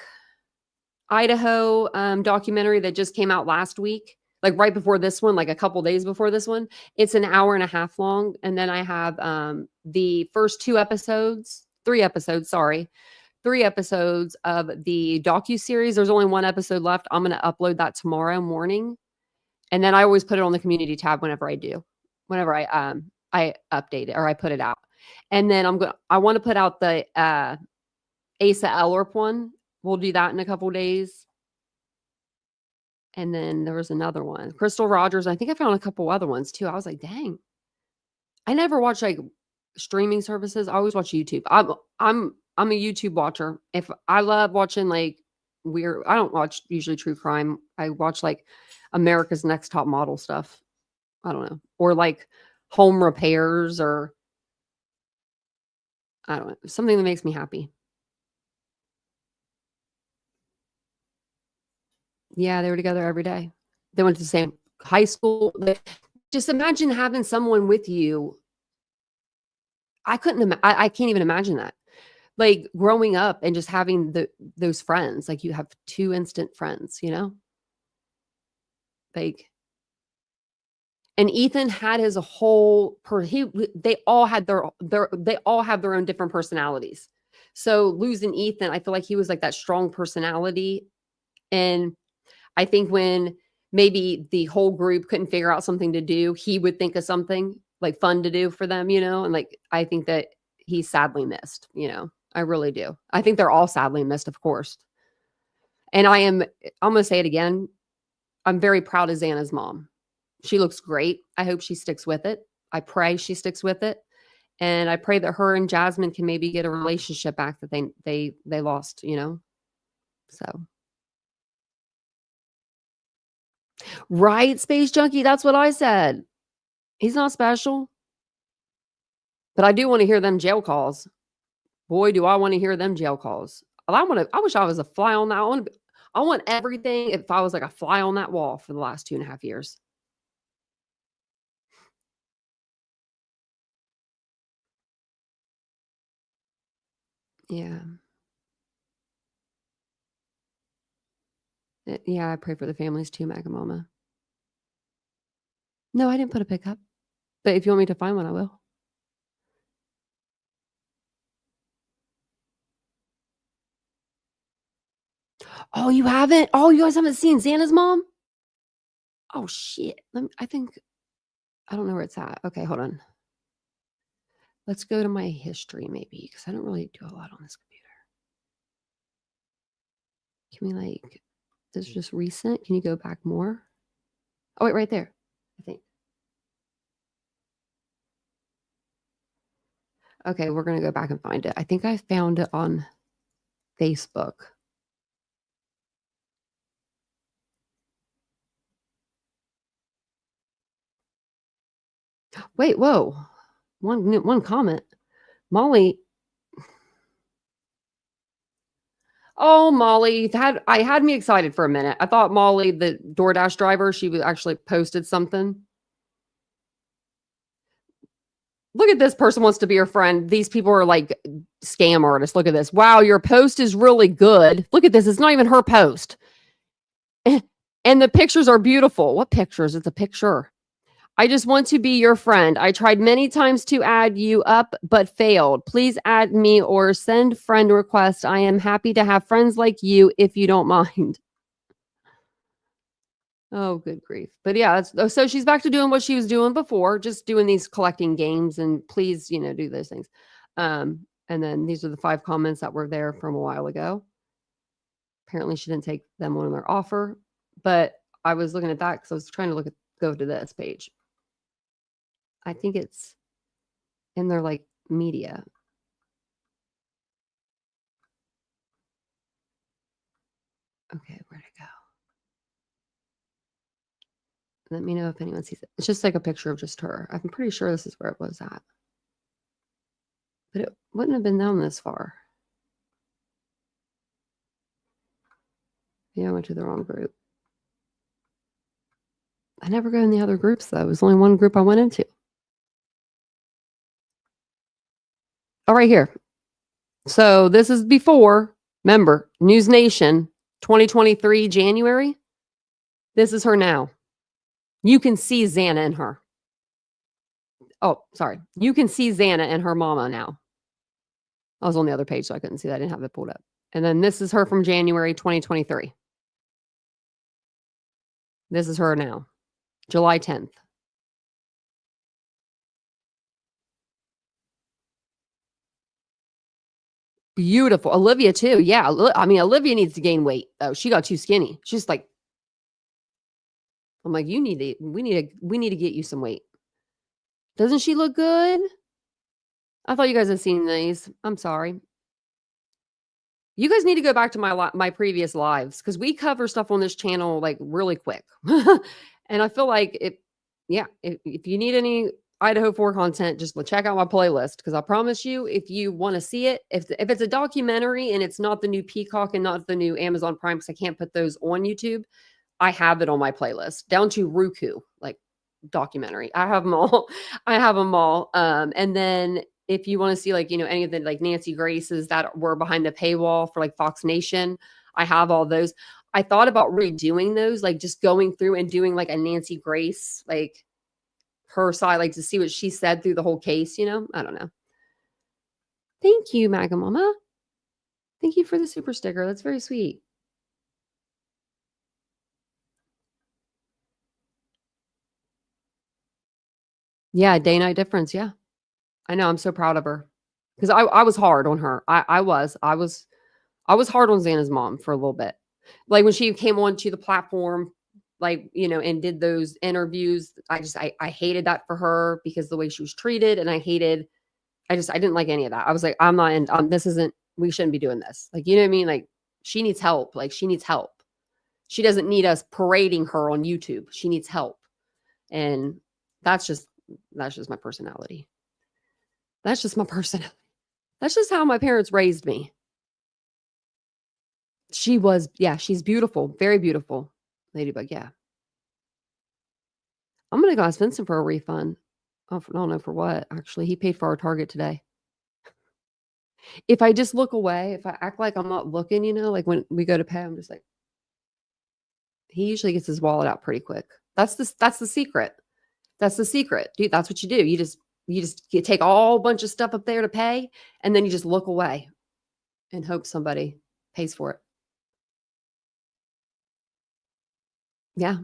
Idaho documentary that just came out last week, like right before this one, like a couple days before this one. It's an hour and a half long. And then I have the first three episodes of the docuseries. There's only one episode left. I'm going to upload that tomorrow morning. And then I always put it on the community tab whenever I update it or I put it out. And then I want to put out the Asa Ellerp one. We'll do that in a couple days. And then there was another one, Crystal Rogers. I think I found a couple other ones too. I was like, dang, I never watch like streaming services. I always watch YouTube. I'm a YouTube watcher. If I love watching like weird, I don't watch usually true crime. I watch like America's Next Top Model stuff. I don't know. Or like home repairs or I don't know. Something that makes me happy. Yeah, they were together every day. They went to the same high school. Just imagine having someone with you. I can't even imagine that. Like growing up and just having those friends, like you have two instant friends, like, and Ethan had his whole they all have their own different personalities. So losing Ethan, I feel like he was like that strong personality. And I think when maybe the whole group couldn't figure out something to do, he would think of something like fun to do for them, and like, I think that he's sadly missed, I really do. I think they're all sadly missed, of course. And I'm going to say it again. I'm very proud of Xana's mom. She looks great. I hope she sticks with it. I pray she sticks with it. And I pray that her and Jasmine can maybe get a relationship back that they lost, So. Right, Space Junkie. That's what I said. He's not special. But I do want to hear them jail calls. Boy, do I want to hear them jail calls. I wish I was a fly on that. I want everything if I was like a fly on that wall for the last 2.5 years. Yeah. Yeah, I pray for the families too, Magamama. No, I didn't put a pickup. But if you want me to find one, I will. Oh, you haven't? Oh, you guys haven't seen Xana's mom? Oh, shit. I don't know where it's at. Okay, hold on. Let's go to my history maybe, because I don't really do a lot on this computer. Can we like, this is just recent. Can you go back more? Oh, wait, right there, I think. Okay, we're going to go back and find it. I think I found it on Facebook. Wait, whoa. One comment. Molly. Oh, Molly, I had me excited for a minute. I thought Molly, the DoorDash driver, she was actually posted something. Look at this person wants to be your friend. These people are like scam artists. Look at this. Wow, your post is really good. Look at this. It's not even her post. And the pictures are beautiful. What pictures? It's a picture. I just want to be your friend. I tried many times to add you up, but failed. Please add me or send friend request. I am happy to have friends like you if you don't mind. Oh, good grief. But yeah, so she's back to doing what she was doing before, just doing these collecting games and please, do those things. And then these are the 5 comments that were there from a while ago. Apparently she didn't take them on their offer, but I was looking at that because I was trying to go to this page. I think it's in their like media. Okay, where'd it go? Let me know if anyone sees it. It's just like a picture of just her. I'm pretty sure this is where it was at. But it wouldn't have been down this far. Yeah, I went to the wrong group. I never go in the other groups, though. It was only one group I went into. Oh, right here. So this is before, remember, News Nation, 2023, January. This is her now. You can see Xana in her. Oh, sorry. You can see Xana and her mama now. I was on the other page, so I couldn't see that. I didn't have it pulled up. And then this is her from January 2023. This is her now. July 10th. Beautiful. Olivia, too. Yeah. I mean, Olivia needs to gain weight, though. She got too skinny. She's like, I'm like, we need to get you some weight. Doesn't she look good? I thought you guys had seen these. I'm sorry. You guys need to go back to my previous lives because we cover stuff on this channel like really quick. And I feel like if you need any Idaho 4 content, just check out my playlist because I promise you, if you want to see it, if it's a documentary and it's not the new Peacock and not the new Amazon Prime, because I can't put those on YouTube, I have it on my playlist down to Roku, like documentary. I have them all. And then if you want to see any of the like Nancy Graces that were behind the paywall for like Fox Nation, I have all those. I thought about redoing those, like just going through and doing like a Nancy Grace, like her side, like to see what she said through the whole case, I don't know. Thank you, Maga Mama. Thank you for the super sticker. That's very sweet. Yeah, day-night difference. Yeah. I know. I'm so proud of her. Because I was hard on her. I was hard on Xana's mom for a little bit. Like when she came onto the platform, and did those interviews, I hated that for her because the way she was treated. And I didn't like any of that. I was like, I'm not in, we shouldn't be doing this. Like, you know what I mean? Like she needs help. She doesn't need us parading her on YouTube. She needs help. And that's just my personality. That's just my personality. That's just how my parents raised me. She's beautiful. Very beautiful. Ladybug, yeah. I'm going to go ask Vincent for a refund. I don't know for what. Actually, he paid for our Target today. If I just look away, if I act like I'm not looking, like when we go to pay, I'm just like, he usually gets his wallet out pretty quick. That's the secret. That's the secret. Dude, that's what you do. You take all bunch of stuff up there to pay, and then you just look away and hope somebody pays for it. Yeah.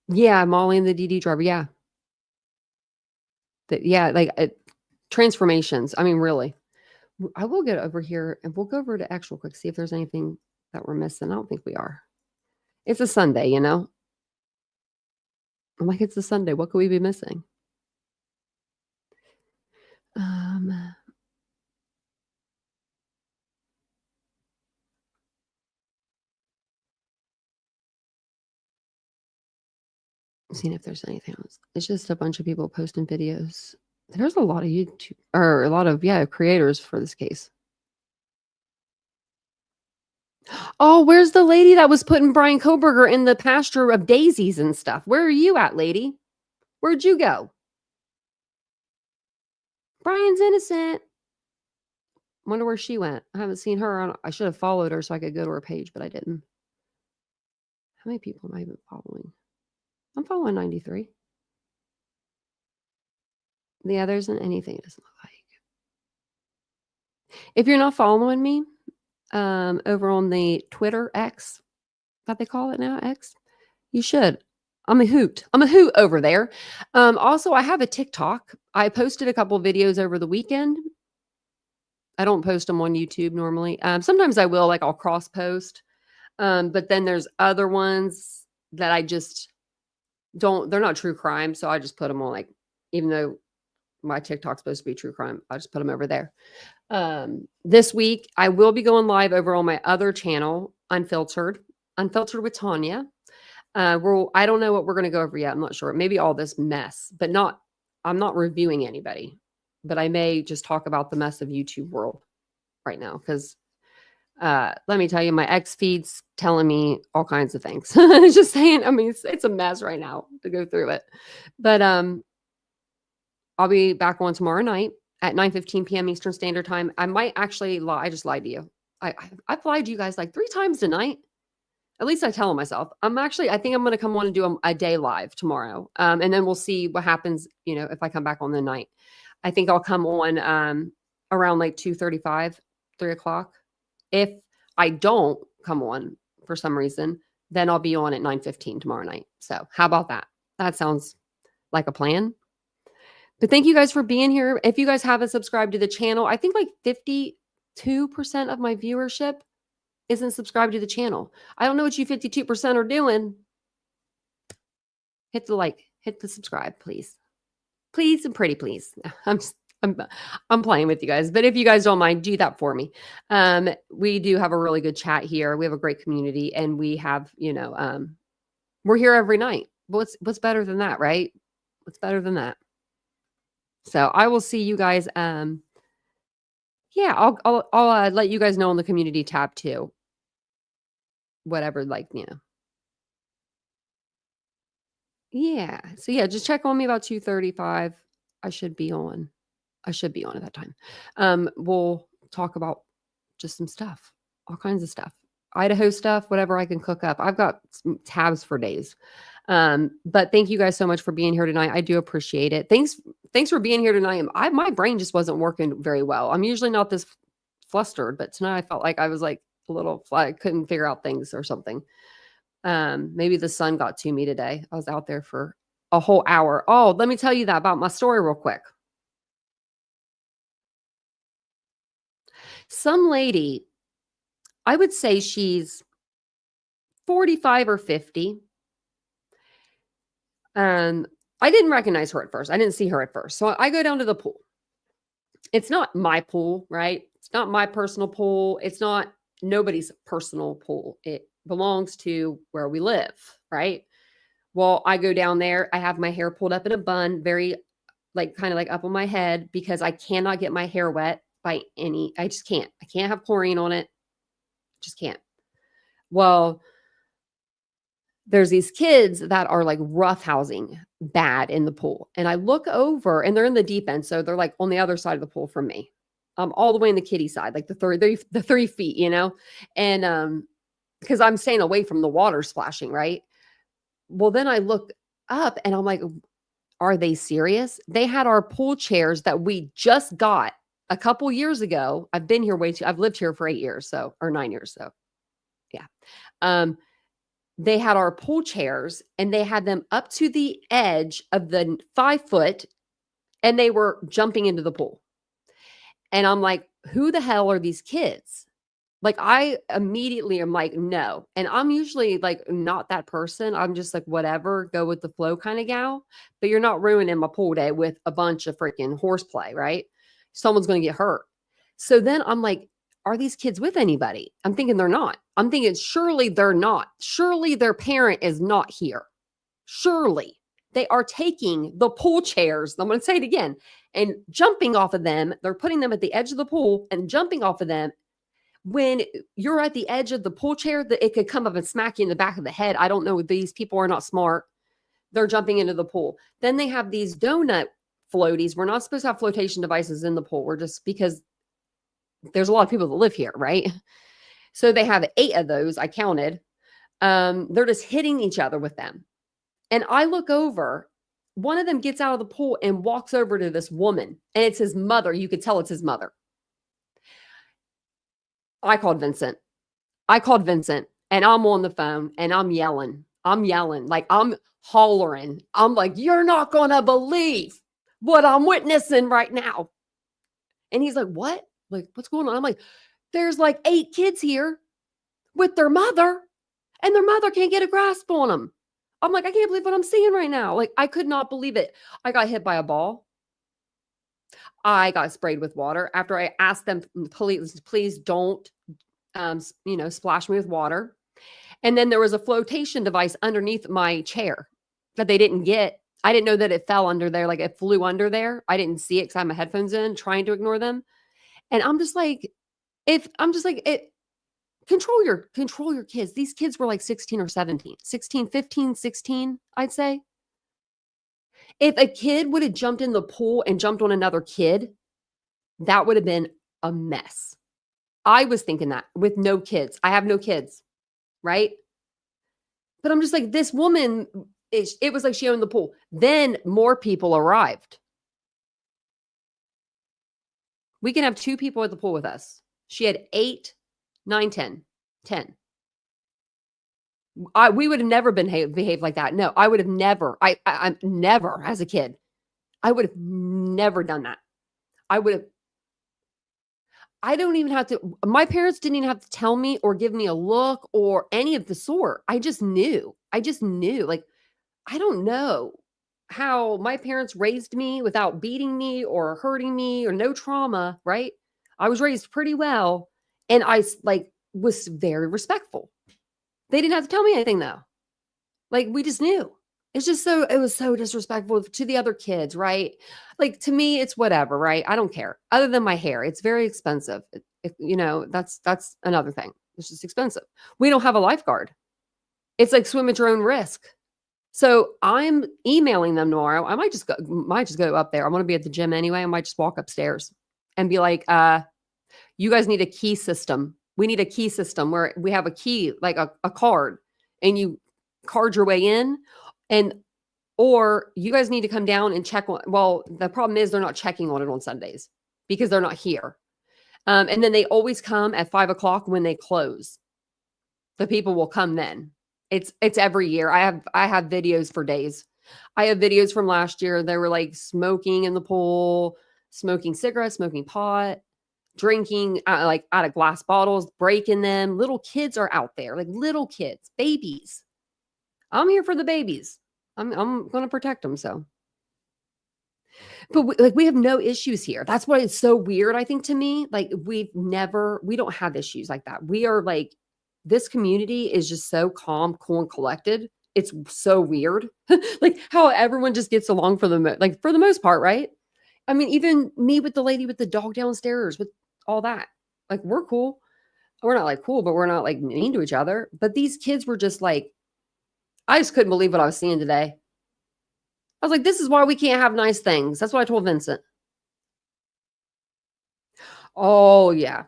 Yeah, Molly and the DD driver. Yeah. Transformations. I mean, really. I will get over here and we'll go over to X real quick, see if there's anything that we're missing. I don't think we are. It's a Sunday, I'm like, it's a Sunday. What could we be missing? Seeing if there's anything else. It's just a bunch of people posting videos. There's a lot of YouTube or a lot of creators for this case. Oh, where's the lady that was putting Bryan Kohberger in the pasture of daisies and stuff? Where are you at, lady? Where'd you go? Brian's innocent. Wonder where she went. I haven't seen her. I should have followed her so I could go to her page, but I didn't. How many people am I even following? I'm following 93. Yeah, there isn't anything it doesn't look like. If you're not following me over on the Twitter X, that they call it now, X, you should. I'm a hoot. I'm a hoot over there. Also, I have a TikTok. I posted a couple videos over the weekend. I don't post them on YouTube normally. Sometimes I will, like I'll cross post. But then there's other ones that I just don't, they're not true crime. So I just put them on, like, even though my TikTok's supposed to be true crime, I just put them over there. This week, I will be going live over on my other channel, Unfiltered with Tanya. I don't know what we're going to go over yet. I'm not sure. Maybe all this mess, but I'm not reviewing anybody, but I may just talk about the mess of YouTube world right now. Cause, let me tell you, my ex feed's telling me all kinds of things. Just saying, I mean, it's a mess right now to go through it, but, I'll be back on tomorrow night at 9:15 p.m. Eastern Standard Time. I might actually lie. I just lied to you. I've lied to you guys like 3 times tonight. At least I tell myself. I think I'm going to come on and do a day live tomorrow. And then we'll see what happens, if I come back on the night. I think I'll come on around like 2:35, 3 o'clock. If I don't come on for some reason, then I'll be on at 9:15 tomorrow night. So how about that? That sounds like a plan. But thank you guys for being here. If you guys haven't subscribed to the channel, I think like 52% of my viewership isn't subscribed to the channel. I don't know what you 52% are doing. Hit the like, hit the subscribe, please. Please and pretty please. I'm playing with you guys, but if you guys don't mind, do that for me. We do have a really good chat here. We have a great community, and we have, we're here every night. What's better than that, right? What's better than that? So I will see you guys. I'll let you guys know on the community tab too. Whatever, Yeah. So yeah, just check on me about 2:35. I should be on at that time. We'll talk about just some stuff, all kinds of stuff, Idaho stuff, whatever I can cook up. I've got some tabs for days. But thank you guys so much for being here tonight. I do appreciate it. Thanks for being here tonight. My brain just wasn't working very well. I'm usually not this flustered, but tonight I felt like I was like a little, I couldn't figure out things or something. Maybe the sun got to me today. I was out there for a whole hour. Oh, let me tell you that about my story real quick. Some lady, I would say she's 45 or 50. I didn't recognize her at first. I didn't see her at first. So I go down to the pool. It's not my pool, right? It's not my personal pool. It's not nobody's personal pool. It belongs to where we live, right? Well, I go down there. I have my hair pulled up in a bun, very kind of like up on my head, because I cannot get my hair wet by I just can't. I can't have chlorine on it. Just can't. Well, there's these kids that are like roughhousing bad in the pool. And I look over and they're in the deep end. So they're like on the other side of the pool from me. All the way in the kiddie side, like the 3 feet, and because I'm staying away from the water splashing, right? Well, then I look up and I'm like, are they serious? They had our pool chairs that we just got a couple years ago. I've been here I've lived here for 8 years, or 9 years. So yeah. They had our pool chairs and they had them up to the edge of the 5 foot, and they were jumping into the pool. And I'm like, who the hell are these kids? Like, I immediately am like, no. And I'm usually like not that person. I'm just like, whatever, go with the flow kind of gal. But you're not ruining my pool day with a bunch of freaking horseplay, right? Someone's going to get hurt. So then I'm like, are these kids with anybody? I'm thinking they're not. I'm thinking surely they're not. Surely their parent is not here. Surely. They are taking the pool chairs. I'm going to say it again and jumping off of them. They're putting them at the edge of the pool and jumping off of them. When you're at the edge of the pool chair, it could come up and smack you in the back of the head. I don't know. These people are not smart. They're jumping into the pool. Then they have these donut floaties. We're not supposed to have flotation devices in the pool. We're just because there's a lot of people that live here, right? So they have 8 of those. I counted. They're just hitting each other with them. And I look over, one of them gets out of the pool and walks over to this woman, and it's his mother. You could tell it's his mother. I called Vincent, and I'm on the phone and I'm yelling, like I'm hollering. I'm like, you're not going to believe what I'm witnessing right now. And he's like, what? Like, what's going on? I'm like, there's like 8 kids here with their mother, and their mother can't get a grasp on them. I'm like, I can't believe what I'm seeing right now. Like, I could not believe it. I got hit by a ball. I got sprayed with water after I asked them, please don't, splash me with water. And then there was a flotation device underneath my chair that they didn't get. I didn't know that it fell under there. Like it flew under there. I didn't see it because I had my headphones in trying to ignore them. And I'm just like, control your kids. These kids were like 16 or 17, 16, 15, 16, I'd say. If a kid would have jumped in the pool and jumped on another kid, that would have been a mess. I was thinking that with no kids. I have no kids, right? But I'm just like, this woman, it was like she owned the pool. Then more people arrived. We can have 2 people at the pool with us. She had 8, 9, 10. We would have never behaved like that. No, I would have never. I never, as a kid, I would have never done that. I don't even have to. My parents didn't even have to tell me or give me a look or any of the sort. I just knew. Like, I don't know how my parents raised me without beating me or hurting me or no trauma, right? I was raised pretty well, and I was very respectful. They didn't have to tell me anything though. Like, we just knew. It was so disrespectful to the other kids, right? Like, to me, it's whatever, right? I don't care. Other than my hair, it's very expensive. That's another thing. It's just expensive. We don't have a lifeguard. It's like swim at your own risk. So I'm emailing them tomorrow. I might just go up there. I'm going to be at the gym anyway. I might just walk upstairs and be like, you guys need a key system. We need a key system where we have a key, like a card, and you card your way in, or you guys need to come down and check on. Well, the problem is they're not checking on it on Sundays because they're not here. And then they always come at 5 o'clock when they close. The people will come then. It's every year. I have videos for days. I have videos from last year. They were like smoking in the pool, smoking cigarettes, smoking pot, drinking like out of glass bottles, breaking them. Little kids are out there, like little kids, babies. I'm here for the babies. I'm going to protect them. So, but we have no issues here. That's why it's so weird. I think to me, like we don't have issues like that. We are like, this community is just so calm, cool, and collected. It's so weird. Like how everyone just gets along for the most part, right? I mean, even me with the lady with the dog downstairs, with all that, like we're cool. We're not like cool, but we're not like mean to each other. But these kids were just like, I just couldn't believe what I was seeing today. I was like, this is why we can't have nice things. That's what I told Vincent. Oh, yeah.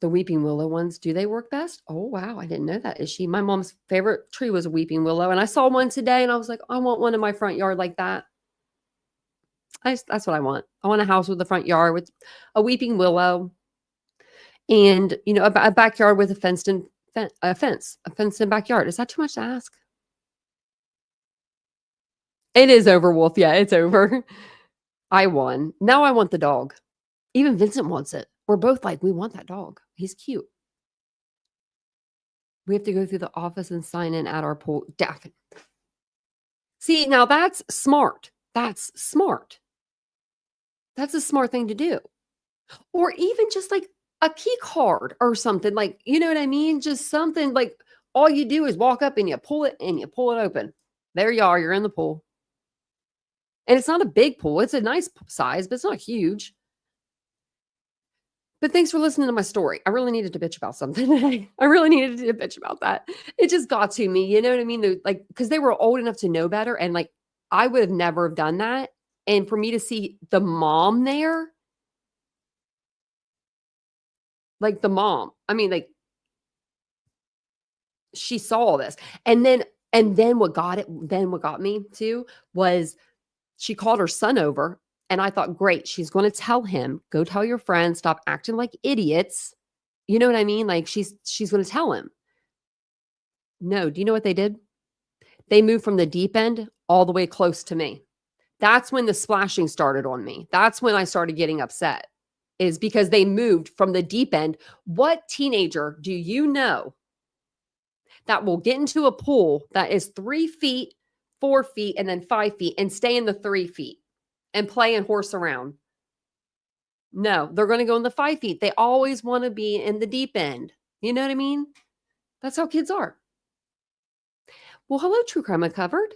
The weeping willow ones, do they work best? Oh, wow. I didn't know that. My mom's favorite tree was a weeping willow. And I saw one today and I was like, I want one in my front yard like that. That's what I want. I want a house with a front yard with a weeping willow and, a backyard with a fenced-in backyard. Is that too much to ask? It is over, Wolf. Yeah, it's over. I won. Now I want the dog. Even Vincent wants it. We're both like, we want that dog. He's cute. We have to go through the office and sign in at our pool. Daphne. See, now that's smart. That's smart. That's a smart thing to do. Or even just like a key card or something. Like, you know what I mean? Just something like all you do is walk up and you pull it open. There you are. You're in the pool. And it's not a big pool. It's a nice size, but it's not huge. But thanks for listening to my story. I really needed to bitch about something today. I really needed to bitch about that. It just got to me. You know what I mean? Like, because they were old enough to know better. And like, I would have never have done that. And for me to see the mom there, like the mom, I mean, like, she saw this. And then what got me too was she called her son over. And I thought, great, she's going to tell him, go tell your friends, stop acting like idiots. You know what I mean? Like she's going to tell him. No, do you know what they did? They moved from the deep end all the way close to me. That's when the splashing started on me. That's when I started getting upset, is because they moved from the deep end. What teenager do you know that will get into a pool that is 3 feet, 4 feet, and then 5 feet and stay in the 3 feet and play and horse around? No, they're going to go in the 5 feet. They always want to be in the deep end. You know what I mean? That's how kids are. Well, hello, True Crime Uncovered.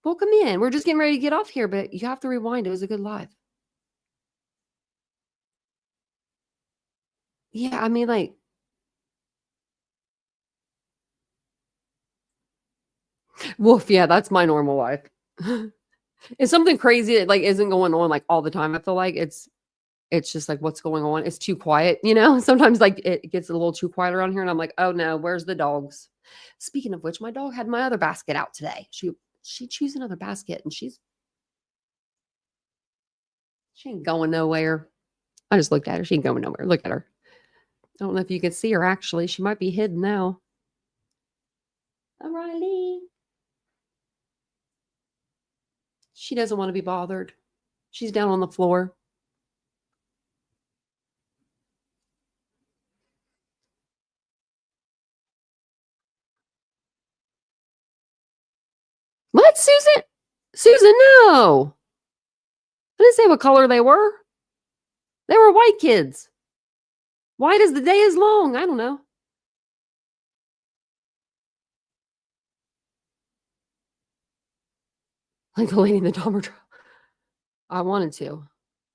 Welcome in. We're just getting ready to get off here, but you have to rewind. It was a good live. Yeah, I mean, like, Wolf, yeah, that's my normal life. It's something crazy that like isn't going on like all the time. I feel like it's just like, what's going on? It's too quiet, you know? Sometimes like it gets a little too quiet around here and I'm like, oh no, where's the dogs? Speaking of which, my dog had my other basket out today. She chose another basket and she ain't going nowhere. I just looked at her. She ain't going nowhere. Look at her. I don't know if you can see her actually. She might be hidden now. O'Reilly. She doesn't want to be bothered. She's down on the floor. What, Susan? Susan, no. I didn't say what color they were. They were white kids. White as the day is long. I don't know. Like the lady in the Dahmer trial. I wanted to.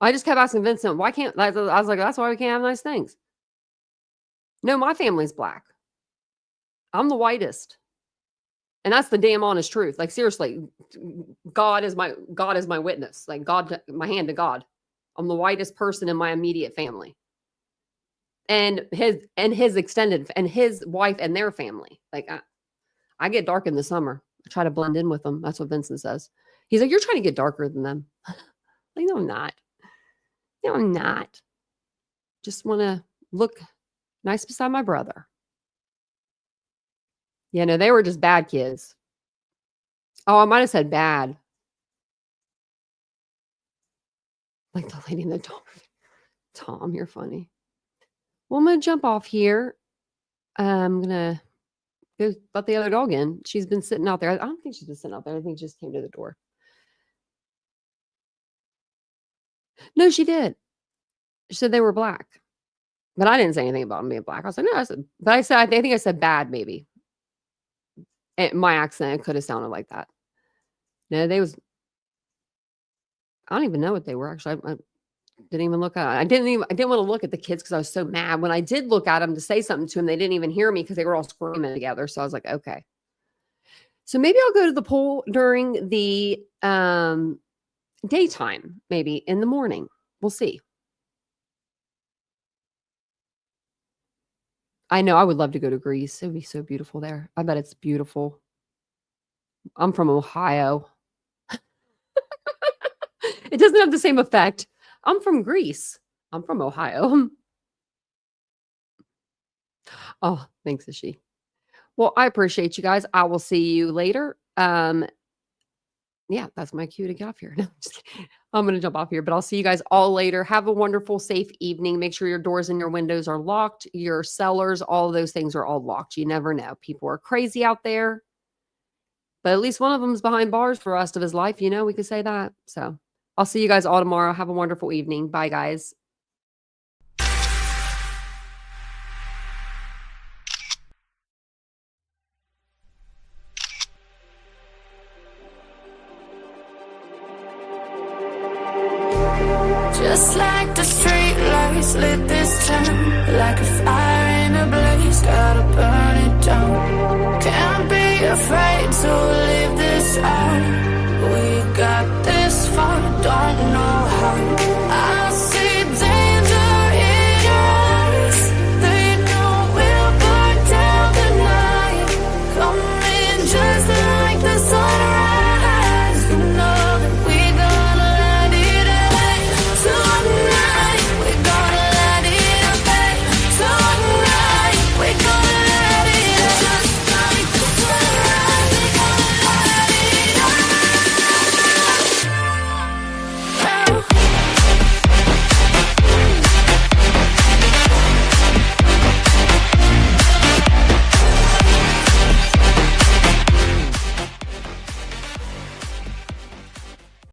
I just kept asking Vincent, why can't, I was like, that's why we can't have nice things. No, my family's black. I'm the whitest. And that's the damn honest truth. Like seriously, God is my witness. Like God, my hand to God. I'm the whitest person in my immediate family. And his extended and his wife and their family. Like I get dark in the summer. I try to blend in with them. That's what Vincent says. He's like, you're trying to get darker than them. Like, no, I'm not. No, I'm not. Just want to look nice beside my brother. Yeah, no, they were just bad kids. Oh, I might have said bad. Like the lady in the Tom. Tom, you're funny. Well, I'm going to jump off here. I'm going to go let the other dog in. She's been sitting out there. I don't think she's been sitting out there. I think she just came to the door. No, she did. She said they were black. But I didn't say anything about them being black. I was like, no, I think I said bad, maybe. My accent could have sounded like that. No, I don't even know what they were actually. I didn't even look at. I didn't want to look at the kids because I was so mad. When I did look at them to say something to them, they didn't even hear me because they were all screaming together. So I was like, okay. So maybe I'll go to the pool during the daytime, maybe in the morning. We'll see. I know I would love to go to Greece. It would be so beautiful there. I bet it's beautiful. I'm from Ohio. It doesn't have the same effect. I'm from Greece. I'm from Ohio. Oh, thanks, Ishi. Well, I appreciate you guys. I will see you later. Yeah, that's my cue to get off here. No, I'm going to jump off here, but I'll see you guys all later. Have a wonderful, safe evening. Make sure your doors and your windows are locked. Your cellars, all of those things are all locked. You never know. People are crazy out there, but at least one of them is behind bars for the rest of his life. You know, we could say that. So I'll see you guys all tomorrow. Have a wonderful evening. Bye, guys. Just like the street lights lit this town, like a fire in a blaze, gotta burn it down. Can't be afraid to leave this out. We got this far, don't know